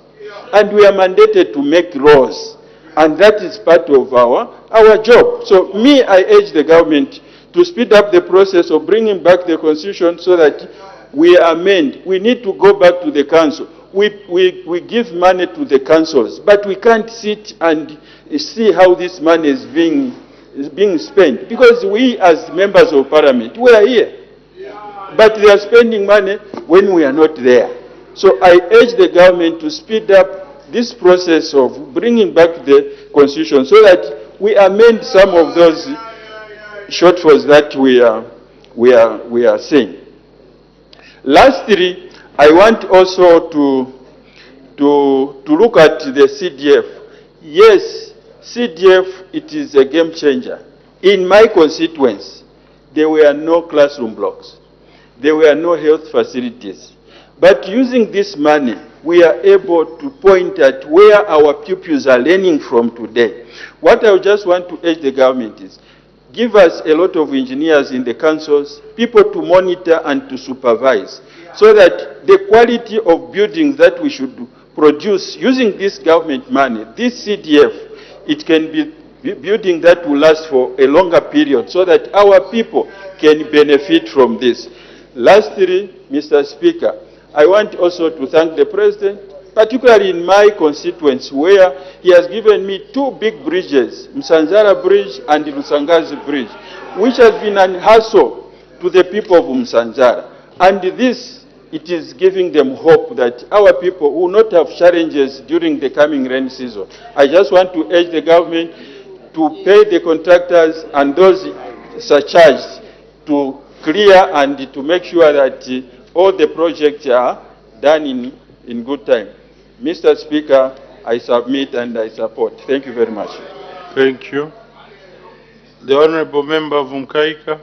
And we are mandated to make laws. And that is part of our job. So I urge the government to speed up the process of bringing back the Constitution so that we amend. We need to go back to the Council. We give money to the councils, but we can't sit and see how this money is being spent, because we as members of Parliament, we are here. But they are spending money when we are not there. So I urge the government to speed up this process of bringing back the Constitution so that we amend some of those shortfalls that we are seeing. Lastly, I want also to look at the CDF. Yes, CDF, it is a game changer. In my constituency, there were no classroom blocks. There were no health facilities. But using this money, we are able to point at where our pupils are learning from today. What I just want to urge the government is, give us a lot of engineers in the councils, people to monitor and to supervise, so that the quality of buildings that we should produce using this government money, this CDF, it can be building that will last for a longer period so that our people can benefit from this. Lastly, Mr. Speaker, I want also to thank the President, particularly in my constituency where he has given me 2 big bridges, Msanzara Bridge and Lusangazi Bridge, which has been an hassle to the people of Msanzara. And this, it is giving them hope that our people will not have challenges during the coming rain season. I just want to urge the government to pay the contractors and those surcharged to clear and to make sure that all the projects are done in good time. Mr. Speaker, I submit and I support. Thank you very much. Thank you. The Honorable Member of Mkaika.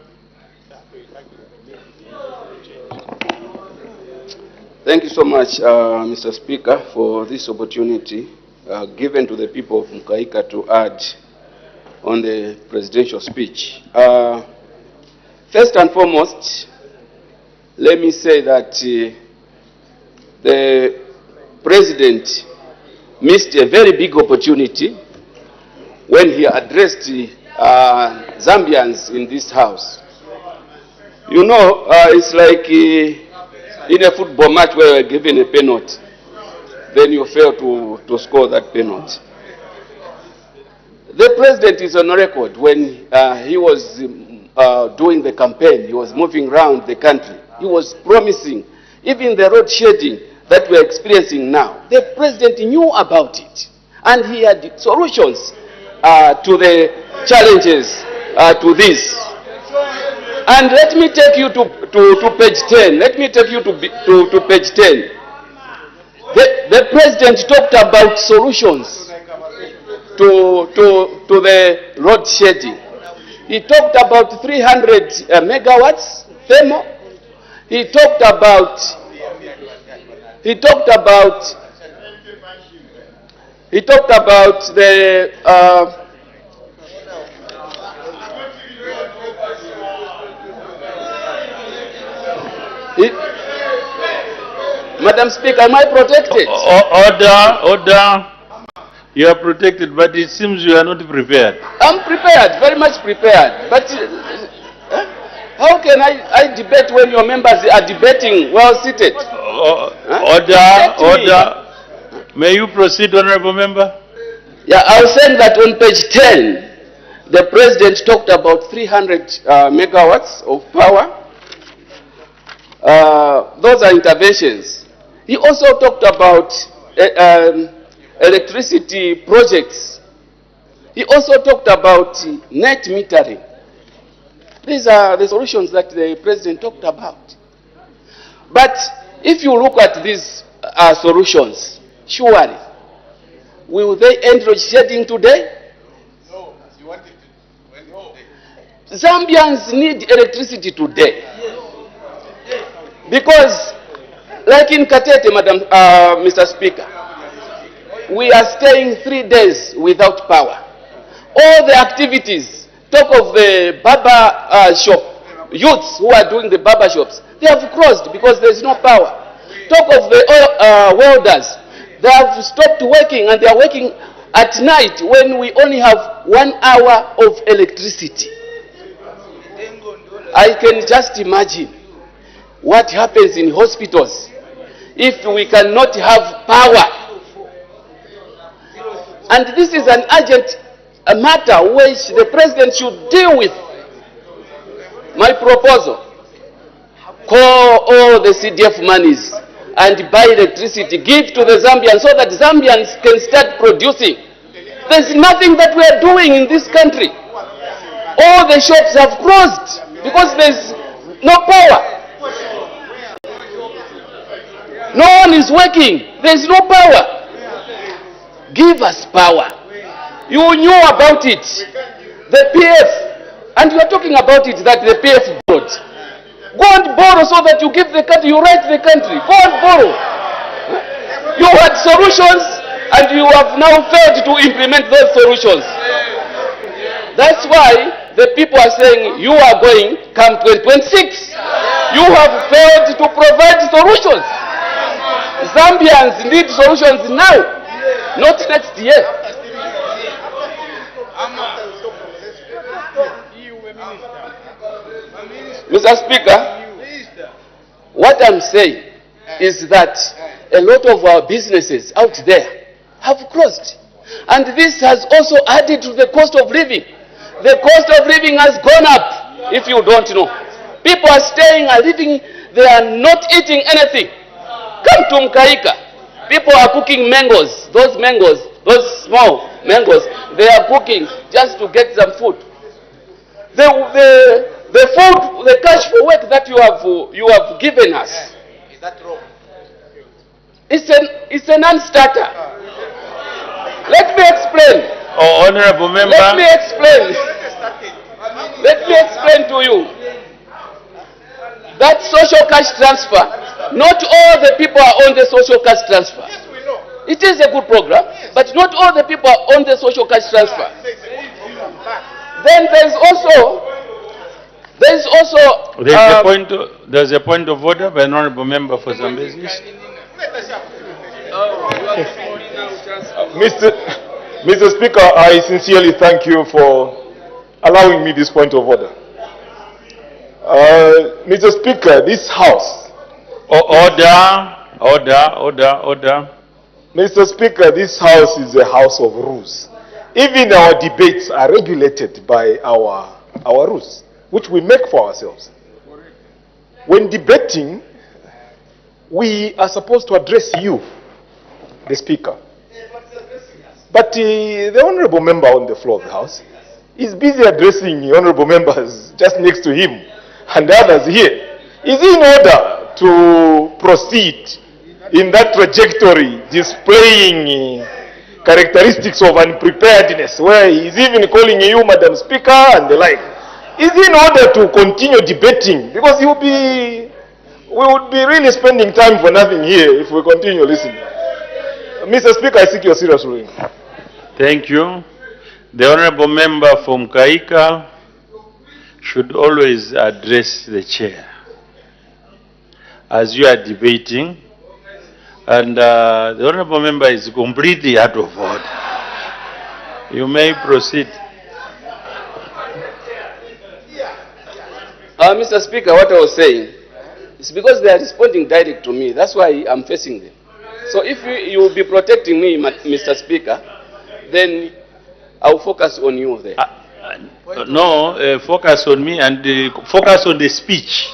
Thank you so much, Mr. Speaker, for this opportunity given to the people of Mkaika to add on the presidential speech. First and foremost, let me say that the President missed a very big opportunity when he addressed Zambians in this house. You know, it's like in a football match where you're given a penalty, then you fail to score that penalty. The President is on record when he was doing the campaign. He was moving around the country. He was promising, even the road shading that we're experiencing now, the President knew about it. And he had solutions to the challenges to this. And let me take you to page 10. Let me take you to page 10. The President talked about solutions to the road shading. He talked about 300 megawatts thermal. He talked about the Madam Speaker, am I protected? Order. You are protected, but it seems you are not prepared. I'm prepared, very much prepared. But how can I debate when your members are debating well seated? Order. May you proceed, Honorable Member? Yeah, I was saying that on page 10, the President talked about 300 megawatts of power. Those are interventions. He also talked about electricity projects. He also talked about net metering. These are the solutions that the President talked about. But if you look at these solutions, surely, will they end load shedding today? No. You want it to Zambians need electricity today. Because, like in Katete, Mr. Speaker, we are staying 3 days without power. All the activities, talk of the barber shop, youths who are doing the barber shops, they have closed because there is no power. Talk of the welders, they have stopped working and they are working at night when we only have 1 hour of electricity. I can just imagine what happens in hospitals if we cannot have power. And this is an urgent matter which the President should deal with. My proposal, call all the CDF monies and buy electricity, give to the Zambians so that Zambians can start producing. There's nothing that we are doing in this country. All the shops have closed because there's no power. No one is working. There's no power. Give us power. You knew about it. The PF, and you are talking about it that the PF borrowed. Go and borrow so that you give the country, you write the country. Go and borrow. You had solutions and you have now failed to implement those solutions. That's why the people are saying you are going come 2026. You have failed to provide solutions. Zambians need solutions now, not next year. Mr. Speaker, what I'm saying is that a lot of our businesses out there have closed. And this has also added to the cost of living. The cost of living has gone up, if you don't know. People are staying, are living, they are not eating anything. Come to Mkaika. People are cooking mangoes, those small mangoes, they are cooking just to get some food. The food, the cash for work that you have given us, is that wrong? It's a non-starter. Let me explain. Oh, honorable member. Let me explain. Let me explain to you. That social cash transfer, not all the people are on the social cash transfer. It is a good program, but not all the people are on the social cash transfer. Then there's also there's a point of order by an honorable member for Zambia. Mr. Speaker, I sincerely thank you for allowing me this point of order. Mr. Speaker, this House... Order. Mr. Speaker, this House is a house of rules. Even our debates are regulated by our rules, which we make for ourselves. When debating, we are supposed to address you, the Speaker. But the honorable member on the floor of the House is busy addressing the honorable members just next to him and others here. Is he in order to proceed in that trajectory, displaying characteristics of unpreparedness, where he's even calling you Madam Speaker and the like? Is he in order to continue debating? Because we would be really spending time for nothing here if we continue listening. Mr. Speaker, I seek your serious ruling. Thank you. The honorable member from Kaika should always address the chair as you are debating, and the honorable member is completely out of order. You may proceed. Mr. Speaker, what I was saying is because they are responding direct to me. That's why I'm facing them. So if you will be protecting me, Mr. Speaker, then I'll focus on you there. Focus on me and focus on the speech,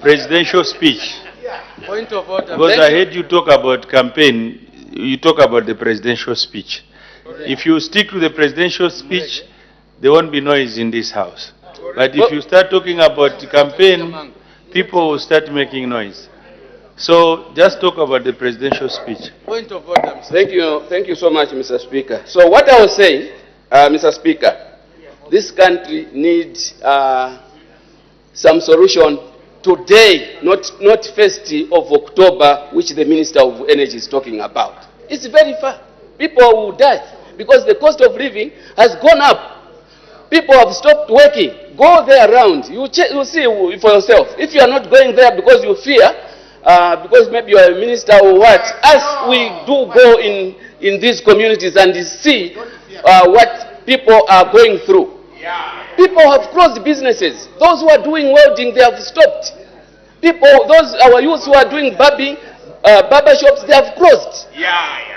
presidential speech. Point of order. Because I heard you talk about campaign, you talk about the presidential speech. If you stick to the presidential speech, there won't be noise in this house. But if you start talking about the campaign, people will start making noise. So just talk about the presidential speech. Point of order. Thank you so much, Mr. Speaker. So what I was saying, Mr. Speaker, this country needs some solution today, not 1st of October, which the Minister of Energy is talking about. It's very far. People will die because the cost of living has gone up. People have stopped working. Go there around. You see for yourself. If you are not going there because you fear, because maybe you are a minister or what, as we do go in these communities and see what people are going through. People have closed businesses. Those who are doing welding, they have stopped. Our youths who are doing barber shops, they have closed.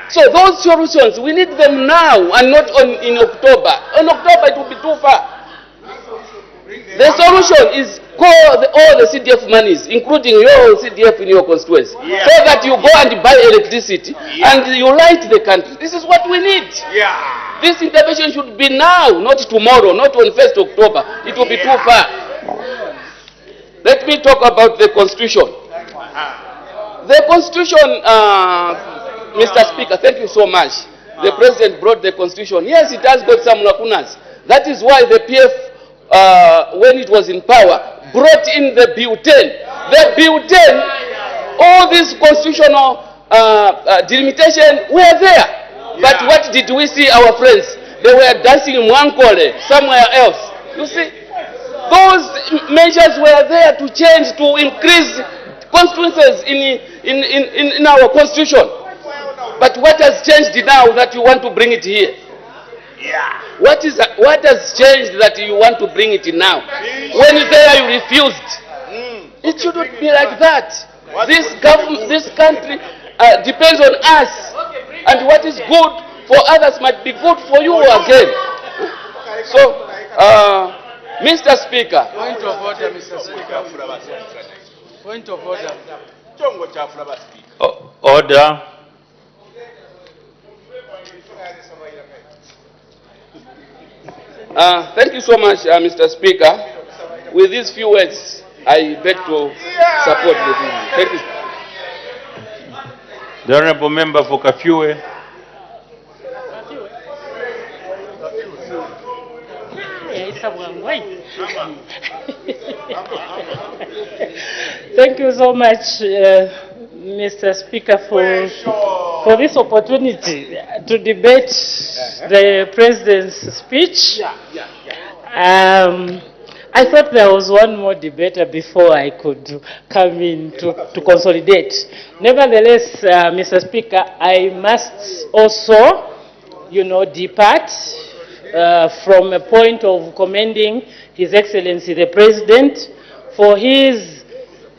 So those solutions, we need them now and not in October. In October, it will be too far. The solution is call all the CDF monies, including your CDF in your constituency, so that you go and buy electricity and you light the country. This is what we need. This intervention should be now, not tomorrow, not on 1st October. It will be too far. Let me talk about the Constitution. The Constitution, Mr. Speaker, thank you so much. The President brought the Constitution. Yes, it has got some lacunas. That is why the PF, when it was in power, brought in the Bill 10. The Bill 10, all these constitutional delimitation were there. But what did we see our friends? They were dancing in Mwankole, somewhere else. You see, those measures were there to change, to increase constituencies in our constitution. But what has changed now that you want to bring it here? What has changed that you want to bring it now? When there you refused. It shouldn't be like that. This country depends on us, and what is good for others might be good for you again. So, Mr. Speaker. Point of order, Mr. Speaker. Point of order. Order. Thank you so much, Mr. Speaker. With these few words, I beg to support the bill. Thank you. The Honourable Member for Kafue. Thank you so much, Mr. Speaker, for this opportunity to debate the President's speech. I thought there was one more debater before I could come in to consolidate. Nevertheless, Mr. Speaker, I must also, depart from a point of commending His Excellency the President for his,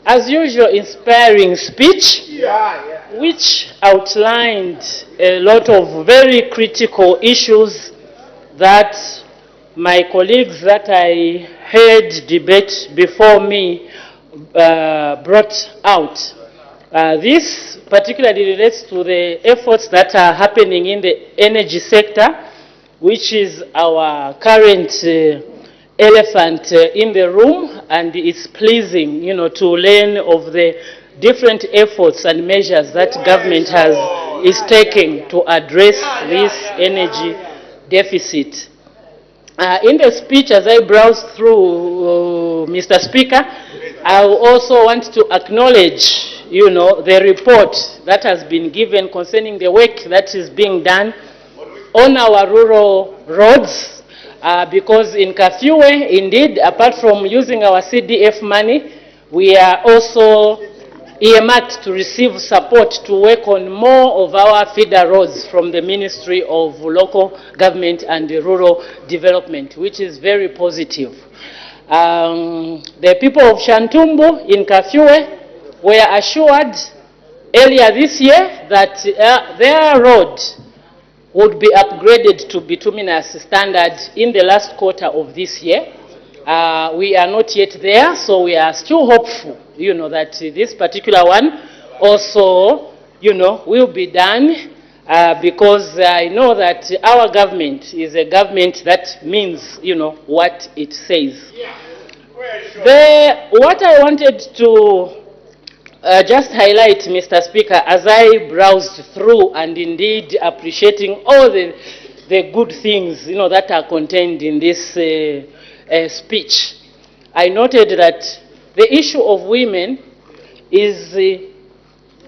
as usual, inspiring speech, which outlined a lot of very critical issues that my colleagues that I heard debate before me brought out. This particularly relates to the efforts that are happening in the energy sector, which is our current elephant in the room, and it's pleasing, to learn of the different efforts and measures that government is taking to address this energy deficit. In the speech, as I browse through, Mr. Speaker, I also want to acknowledge, the report that has been given concerning the work that is being done on our rural roads, because in Kafue, indeed, apart from using our CDF money, we are also earmarked to receive support to work on more of our feeder roads from the Ministry of Local Government and Rural Development, which is very positive. The people of Shantumbu in Kafue were assured earlier this year that their road would be upgraded to bituminous standard in the last quarter of this year. We are not yet there, so we are still hopeful, that this particular one also, will be done, because I know that our government is a government that means, what it says. What I wanted to just highlight, Mr. Speaker, as I browsed through and indeed appreciating all the good things, that are contained in this speech, I noted that the issue of women is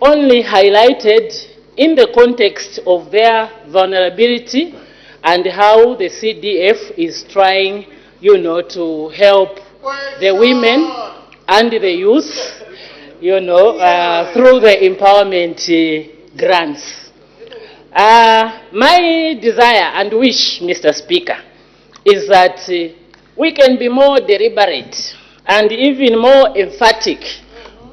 only highlighted in the context of their vulnerability and how the CDF is trying, to help the women and the youth, through the empowerment grants. My desire and wish, Mr. Speaker, is that we can be more deliberate and even more emphatic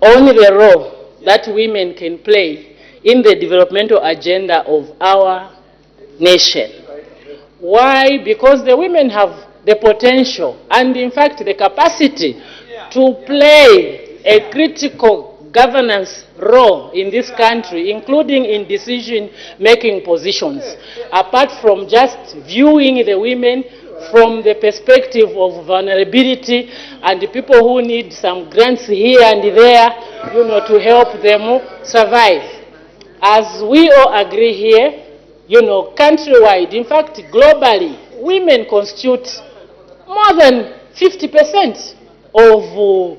on the role that women can play in the developmental agenda of our nation. Why? Because the women have the potential and, in fact, the capacity to play a critical governance role in this country, including in decision-making positions, apart from just viewing the women from the perspective of vulnerability and the people who need some grants here and there, to help them survive. As we all agree here, countrywide, in fact, globally, women constitute more than 50% of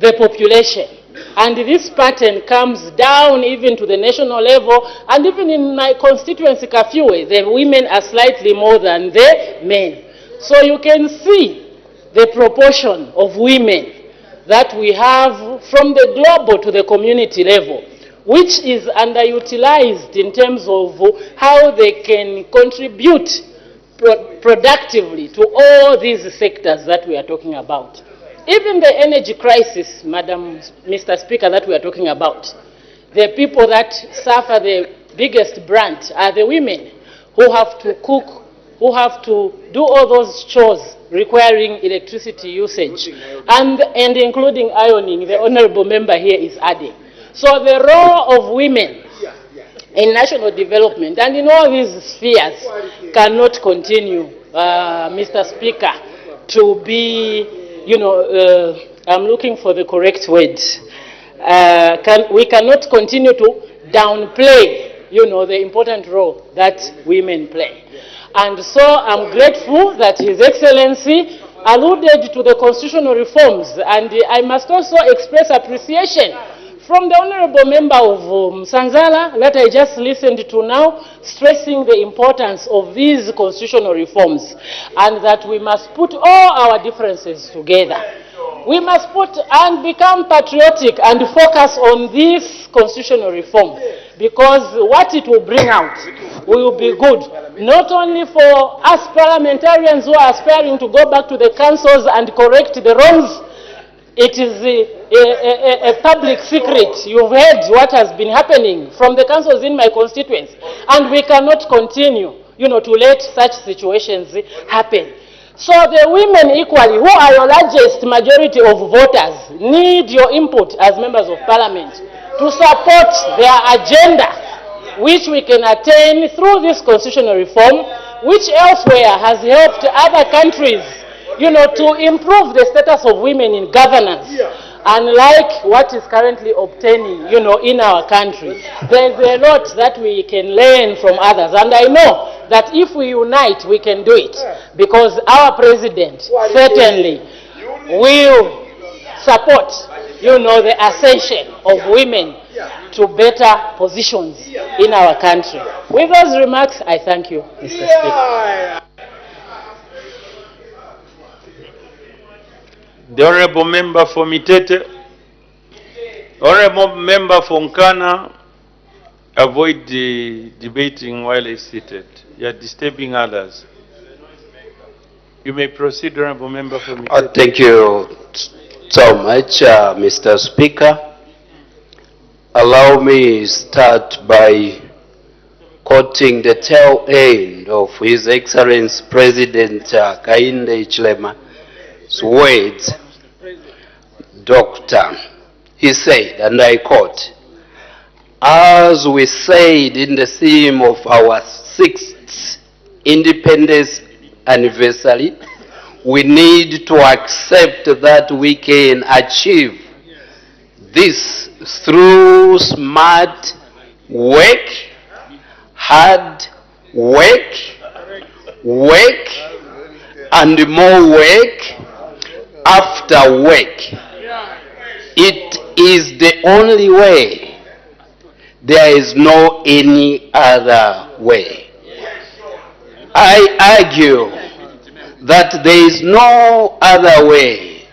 the population. And this pattern comes down even to the national level, and even in my constituency, Kafue, the women are slightly more than the men. So you can see the proportion of women that we have from the global to the community level, which is underutilized in terms of how they can contribute productively to all these sectors that we are talking about. Even the energy crisis, Mr. Speaker, that we are talking about, the people that suffer the biggest brunt are the women who have to cook, who have to do all those chores requiring electricity usage, and including ironing, the honorable member here is adding. So the role of women in national development and in all these spheres cannot continue, Mr. Speaker, to be, I'm looking for the correct word. We cannot continue to downplay, the important role that women play. And so I'm grateful that His Excellency alluded to the constitutional reforms, and I must also express appreciation from the honorable member of Sanzala that I just listened to now, stressing the importance of these constitutional reforms and that we must put all our differences together. We must put and become patriotic and focus on this constitutional reform, because what it will bring out will be good, not only for us parliamentarians who are aspiring to go back to the councils and correct the wrongs. It is a public secret. You've heard what has been happening from the councils in my constituency, and we cannot continue, to let such situations happen. So the women equally, who are your largest majority of voters, need your input as members of parliament to support their agenda, which we can attain through this constitutional reform, which elsewhere has helped other countries, to improve the status of women in governance, unlike what is currently obtaining, in our country. There's a lot that we can learn from others, and I know that if we unite, we can do it, because our president certainly will support, the ascension of women to better positions in our country. With those remarks, I thank you, Mr. Speaker. The Honorable Member for Mitete. Honorable Member for Nkana, avoid debating while he's seated. You are disturbing others. You may proceed, Honorable Member for Mitete. Thank you so much, Mr. Speaker. Allow me start by quoting the tail end of His Excellency President Kainde Hichilema's words. Doctor, he said, and I quote, "As we said in the theme of our 6th independence anniversary, we need to accept that we can achieve this through smart work, hard work, and more work after work. It is the only way. There is no any other way." I argue that there is no other way.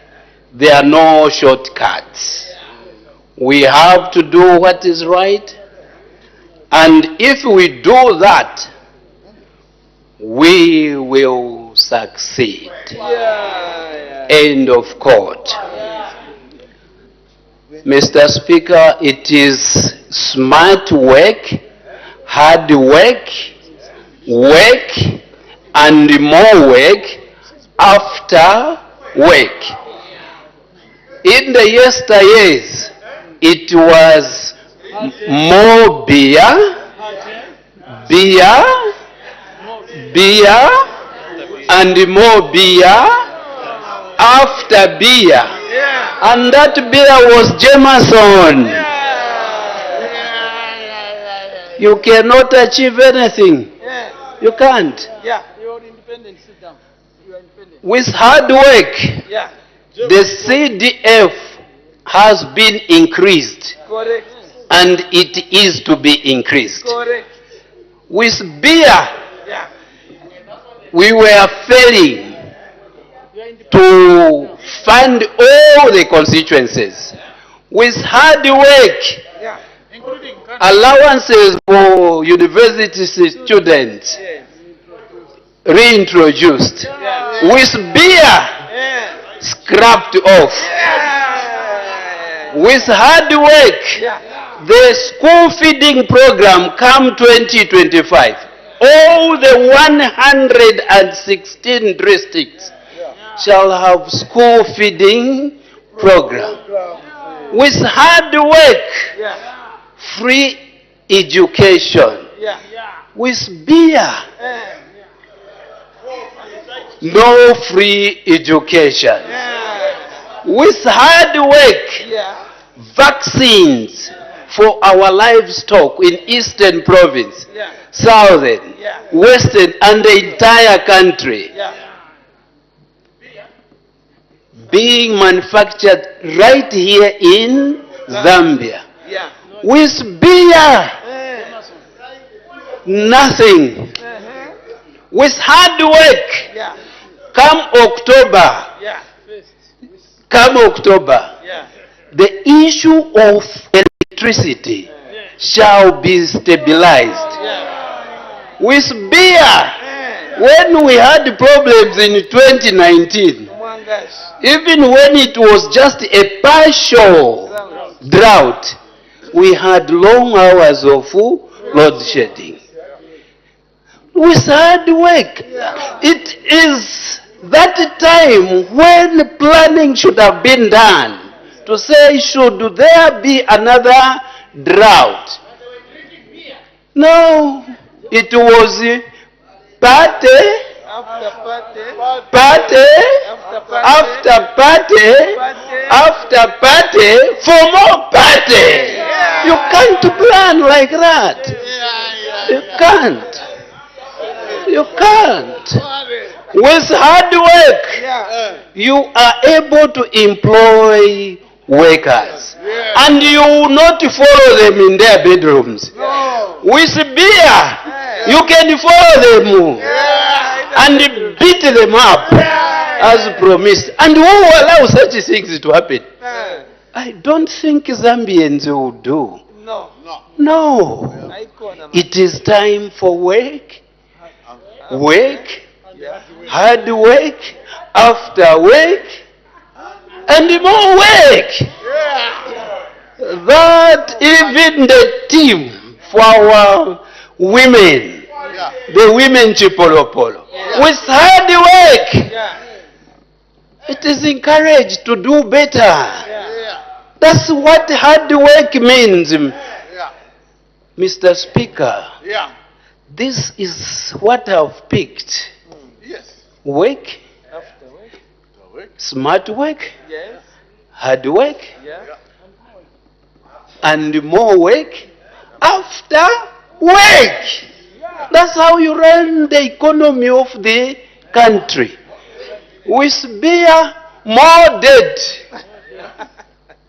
There are no shortcuts. We have to do what is right, and if we do that, we will succeed. End of quote. Mr. Speaker, it is smart work, hard work, and more work after work. In the yesteryears, it was more beer, and more beer after beer. And that beer was Jameson. You cannot achieve anything. You can't. With hard work, the CDF has been increased, and it is to be increased. With beer, we were failing. to fund all the constituencies. With hard work, allowances for university students reintroduced. With beer scrapped off. With hard work, the school feeding program come 2025. All the 116 districts shall have school feeding program. With hard work, free education. With beer, no free education. With hard work, vaccines for our livestock in Eastern Province, Southern, Western, and the entire country being manufactured right here in Zambia. With beer, nothing. With hard work, come October, the issue of electricity shall be stabilized. With beer, when we had problems in 2019, even when it was just a partial drought, we had long hours of load shedding. With hard work, it is that time when planning should have been done to say, should there be another drought? No, it was party after party for more party. You can't plan like that. You can't. You can't. With hard work, you are able to employ workers. And you will not follow them in their bedrooms. With beer, you can follow them and beat them up as promised. And who will allow such things to happen? I don't think Zambians will do. No. It is time for work. Work, hard work, after work, and more work. That even the team for our women, the women Chipolopolo, with hard work, it is encouraged to do better. That's what hard work means. Mr. Speaker, this is what I've picked. Work, smart work, hard work, and more work after work. That's how you run the economy of the country. With beer, more dead.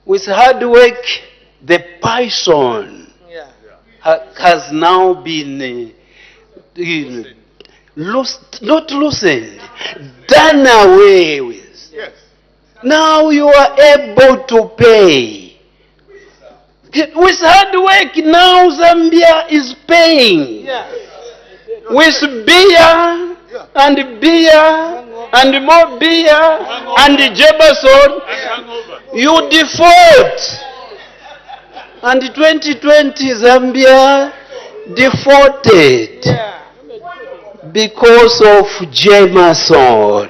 With hard work, the python has now been not loosened, done away with. Now you are able to pay. With hard work, now Zambia is paying. With beer and more beer and Jefferson, you default. And 2020 Zambia defaulted because of Jameson.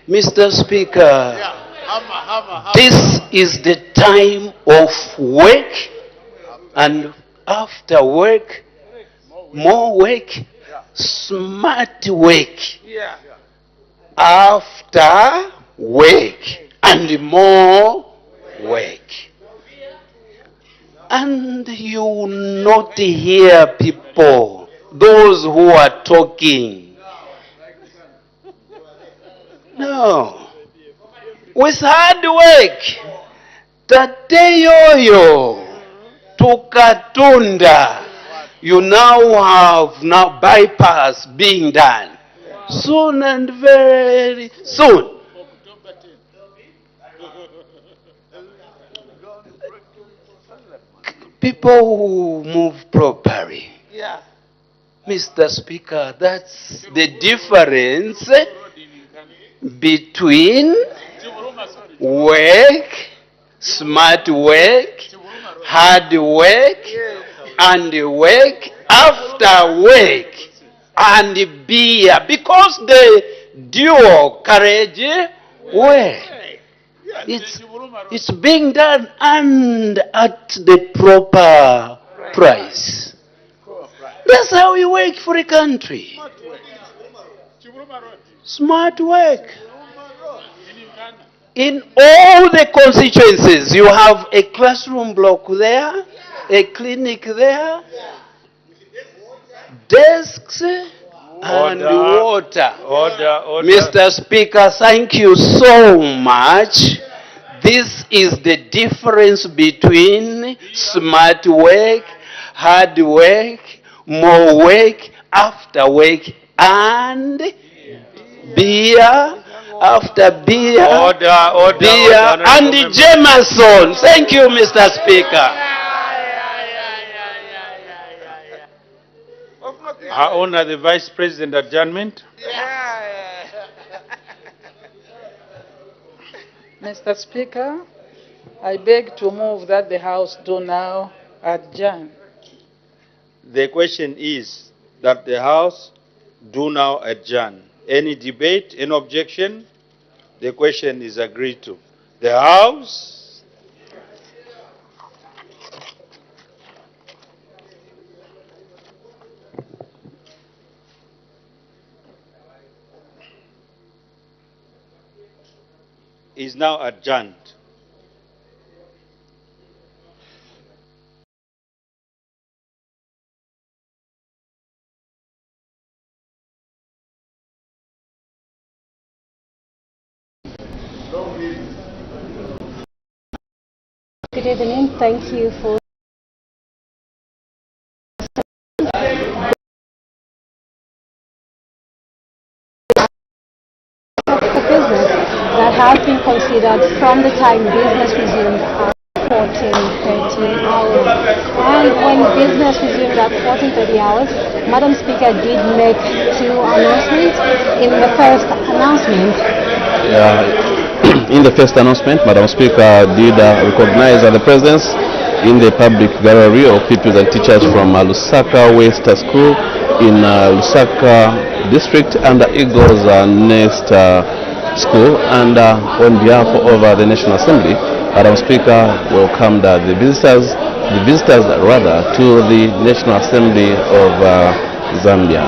Mr. Speaker, this is the time of work, and after work, more work, smart work. After work, and more work. And you will not hear people, those who are talking. No. With hard work, Tateyoyo to Katunda, you now have bypass being done. soon and very soon. People who move properly. Yeah. Mr. Speaker, that's the difference between work, smart work, hard work, and work after work, and beer, because the dual carriage work. It's being done and at the proper price. That's how we work for a country. Smart work. In all the constituencies, you have a classroom block there, a clinic there, desks, and water. Order. Mr. Speaker, thank you so much. This is the difference between smart work, hard work, more work, after work, and beer after beer, beer, and Jameson. Thank you, Mr. Speaker. I honor the Vice President adjournment. Mr. Speaker, I beg to move that the House do now adjourn. The question is that the House do now adjourn. Any debate, any objection? The question is agreed to. The House is now adjourned. Good evening. Thank you for the business that has been considered from the time business resumed at 14:30 hours. And when business resumed at 14:30 hours, Madam Speaker did make two announcements. In the first announcement, In the first announcement, Madam Speaker did recognize the presence in the public gallery of pupils and teachers from Lusaka West School in Lusaka District and Eagles Nest School, and on behalf of the National Assembly, Madam Speaker welcomed the visitors to the National Assembly of Zambia.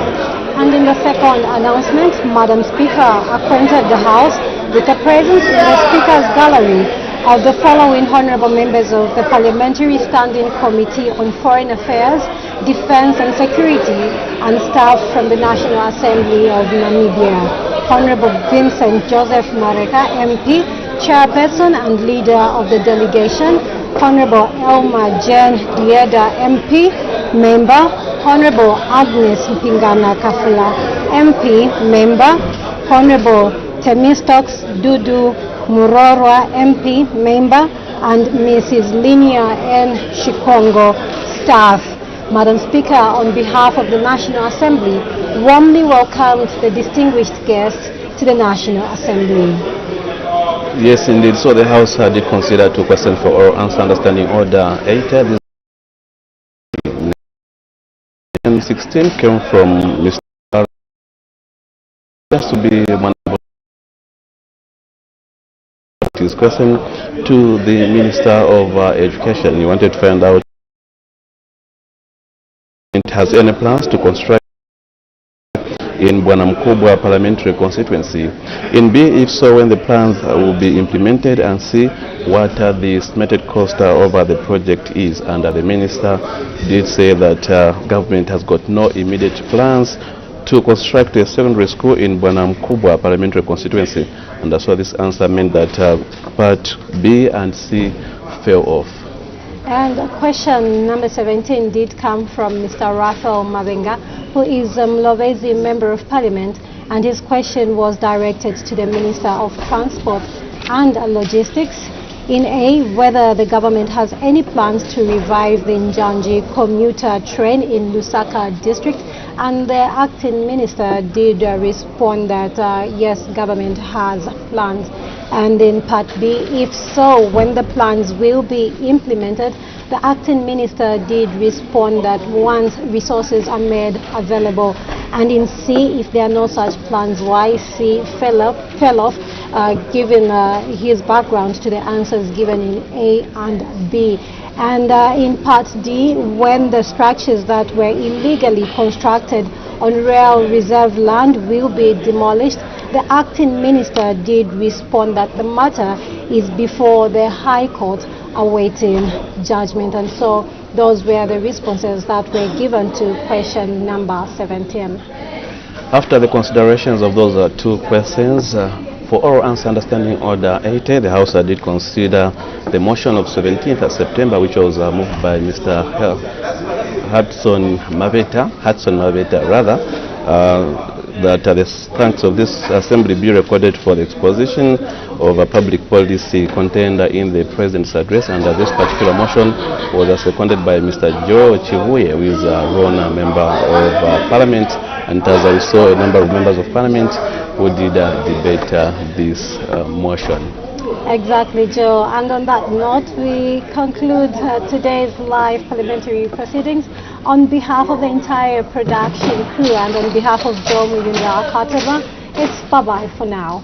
and in the second announcement, Madam Speaker acquainted the House with the presence in the Speaker's gallery of the following honorable members of the Parliamentary Standing Committee on Foreign Affairs, Defense and Security, and staff from the National Assembly of Namibia. Honorable Vincent Joseph Mareka, MP, Chairperson and Leader of the Delegation. Honorable Elma Jane Dieda, MP, Member. Honorable Agnes Mpingana Kafula, MP, Member. Honorable Temistox Dudu Murorwa, MP, Member, and Mrs. Linia N. Shikongo, Staff. Madam Speaker, on behalf of the National Assembly, warmly welcomed the distinguished guests to the National Assembly. Yes, indeed. So the House had considered two questions for oral answer, understanding order 8. And 16 came from Mr. to be his question to the Minister of Education. He wanted to find out if it has any plans to construct in Bwanamkubwa parliamentary constituency. In B, if so, when the plans will be implemented, and C, what the estimated cost over the project is. And the minister did say that government has got no immediate plans to construct a secondary school in Bwanamkubwa parliamentary constituency. And so this answer meant that part B and C fell off. And question number 17 did come from Mr. Raphael Mabenga, who is Mlowezi Member of Parliament, and his question was directed to the Minister of Transport and Logistics. In A, whether the government has any plans to revive the Njanji commuter train in Lusaka district, and the acting minister did respond that yes, government has plans. And in part B, if so, when the plans will be implemented, the acting minister did respond that once resources are made available. And in C, if there are no such plans, why C fell off, given his background to the answers given in A and B. And in part D, when the structures that were illegally constructed on rail reserve land will be demolished, the acting minister did respond that the matter is before the High Court awaiting judgment. And so those were the responses that were given to question number 17. After the considerations of those two questions, for oral answer understanding order 80, the House did consider the motion of 17th September, which was moved by Mr. Hudson Maveta, that the thanks of this assembly be recorded for the exposition of a public policy contained in the President's address, and this particular motion was seconded by Mr. Joe Chivuye, who is a grown member of Parliament, and as I saw a number of members of Parliament who did debate this motion. Exactly, Joe. And on that note, we conclude today's live parliamentary proceedings. On behalf of the entire production crew and on behalf of Joe Muyunda Akateba, it's bye-bye for now.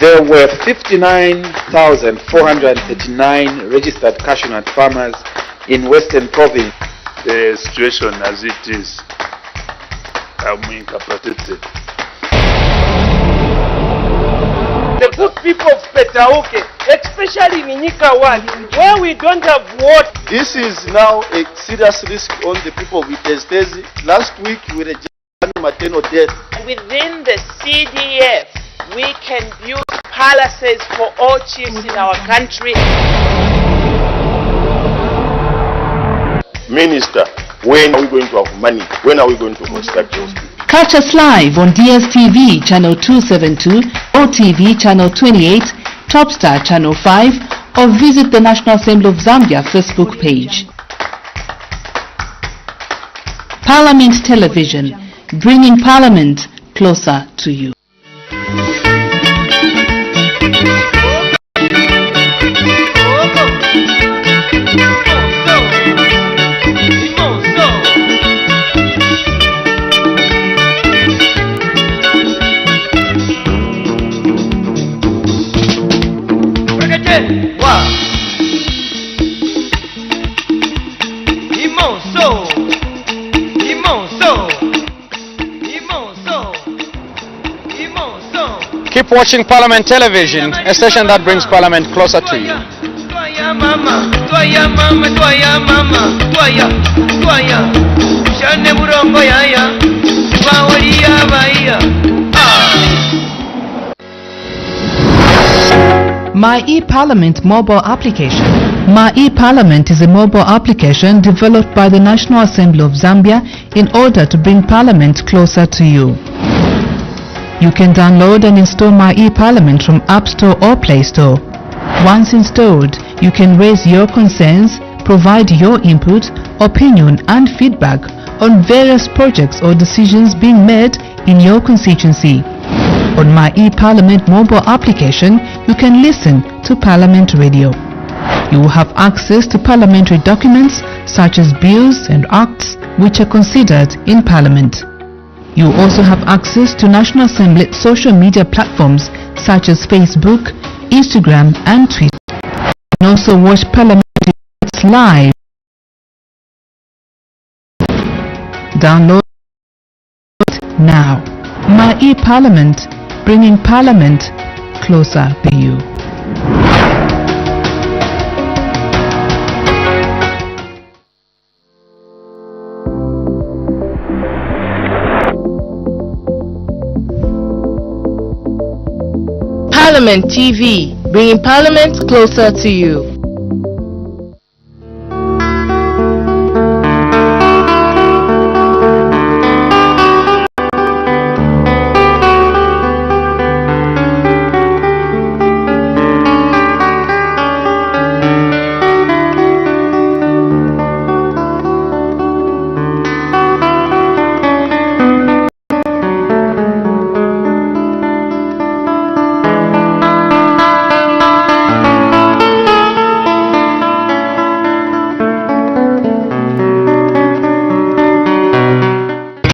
There were 59,439 registered cashew nut farmers in Western Province. The situation as it is, I'm incapacitated. The good people of Petauke especially in Nyika 1, where we don't have water. This is now a serious risk on the people of Iteztezi. Last week we registered maternal death. Within the CDF, we can build palaces for all chiefs in our country. Minister, when are we going to have money? When are we going to construct those people? Catch us live on DSTV channel 272, OTV channel 28, Topstar channel 5, or visit the National Assembly of Zambia Facebook page. Parliament Television, bringing Parliament closer to you. Keep watching Parliament Television, a station that brings Parliament closer to you. My e-Parliament mobile application. My e-Parliament is a mobile application developed by the National Assembly of Zambia in order to bring Parliament closer to you. You can download and install My e-Parliament from App Store or Play Store. Once installed, you can raise your concerns, provide your input, opinion and feedback on various projects or decisions being made in your constituency. On My e-Parliament mobile application, you can listen to Parliament Radio. You will have access to parliamentary documents such as bills and acts which are considered in Parliament. You also have access to National Assembly social media platforms such as Facebook, Instagram and Twitter. You can also watch Parliament live. Download now. My e-Parliament, bringing Parliament closer to you. Parliament TV, bringing Parliament closer to you.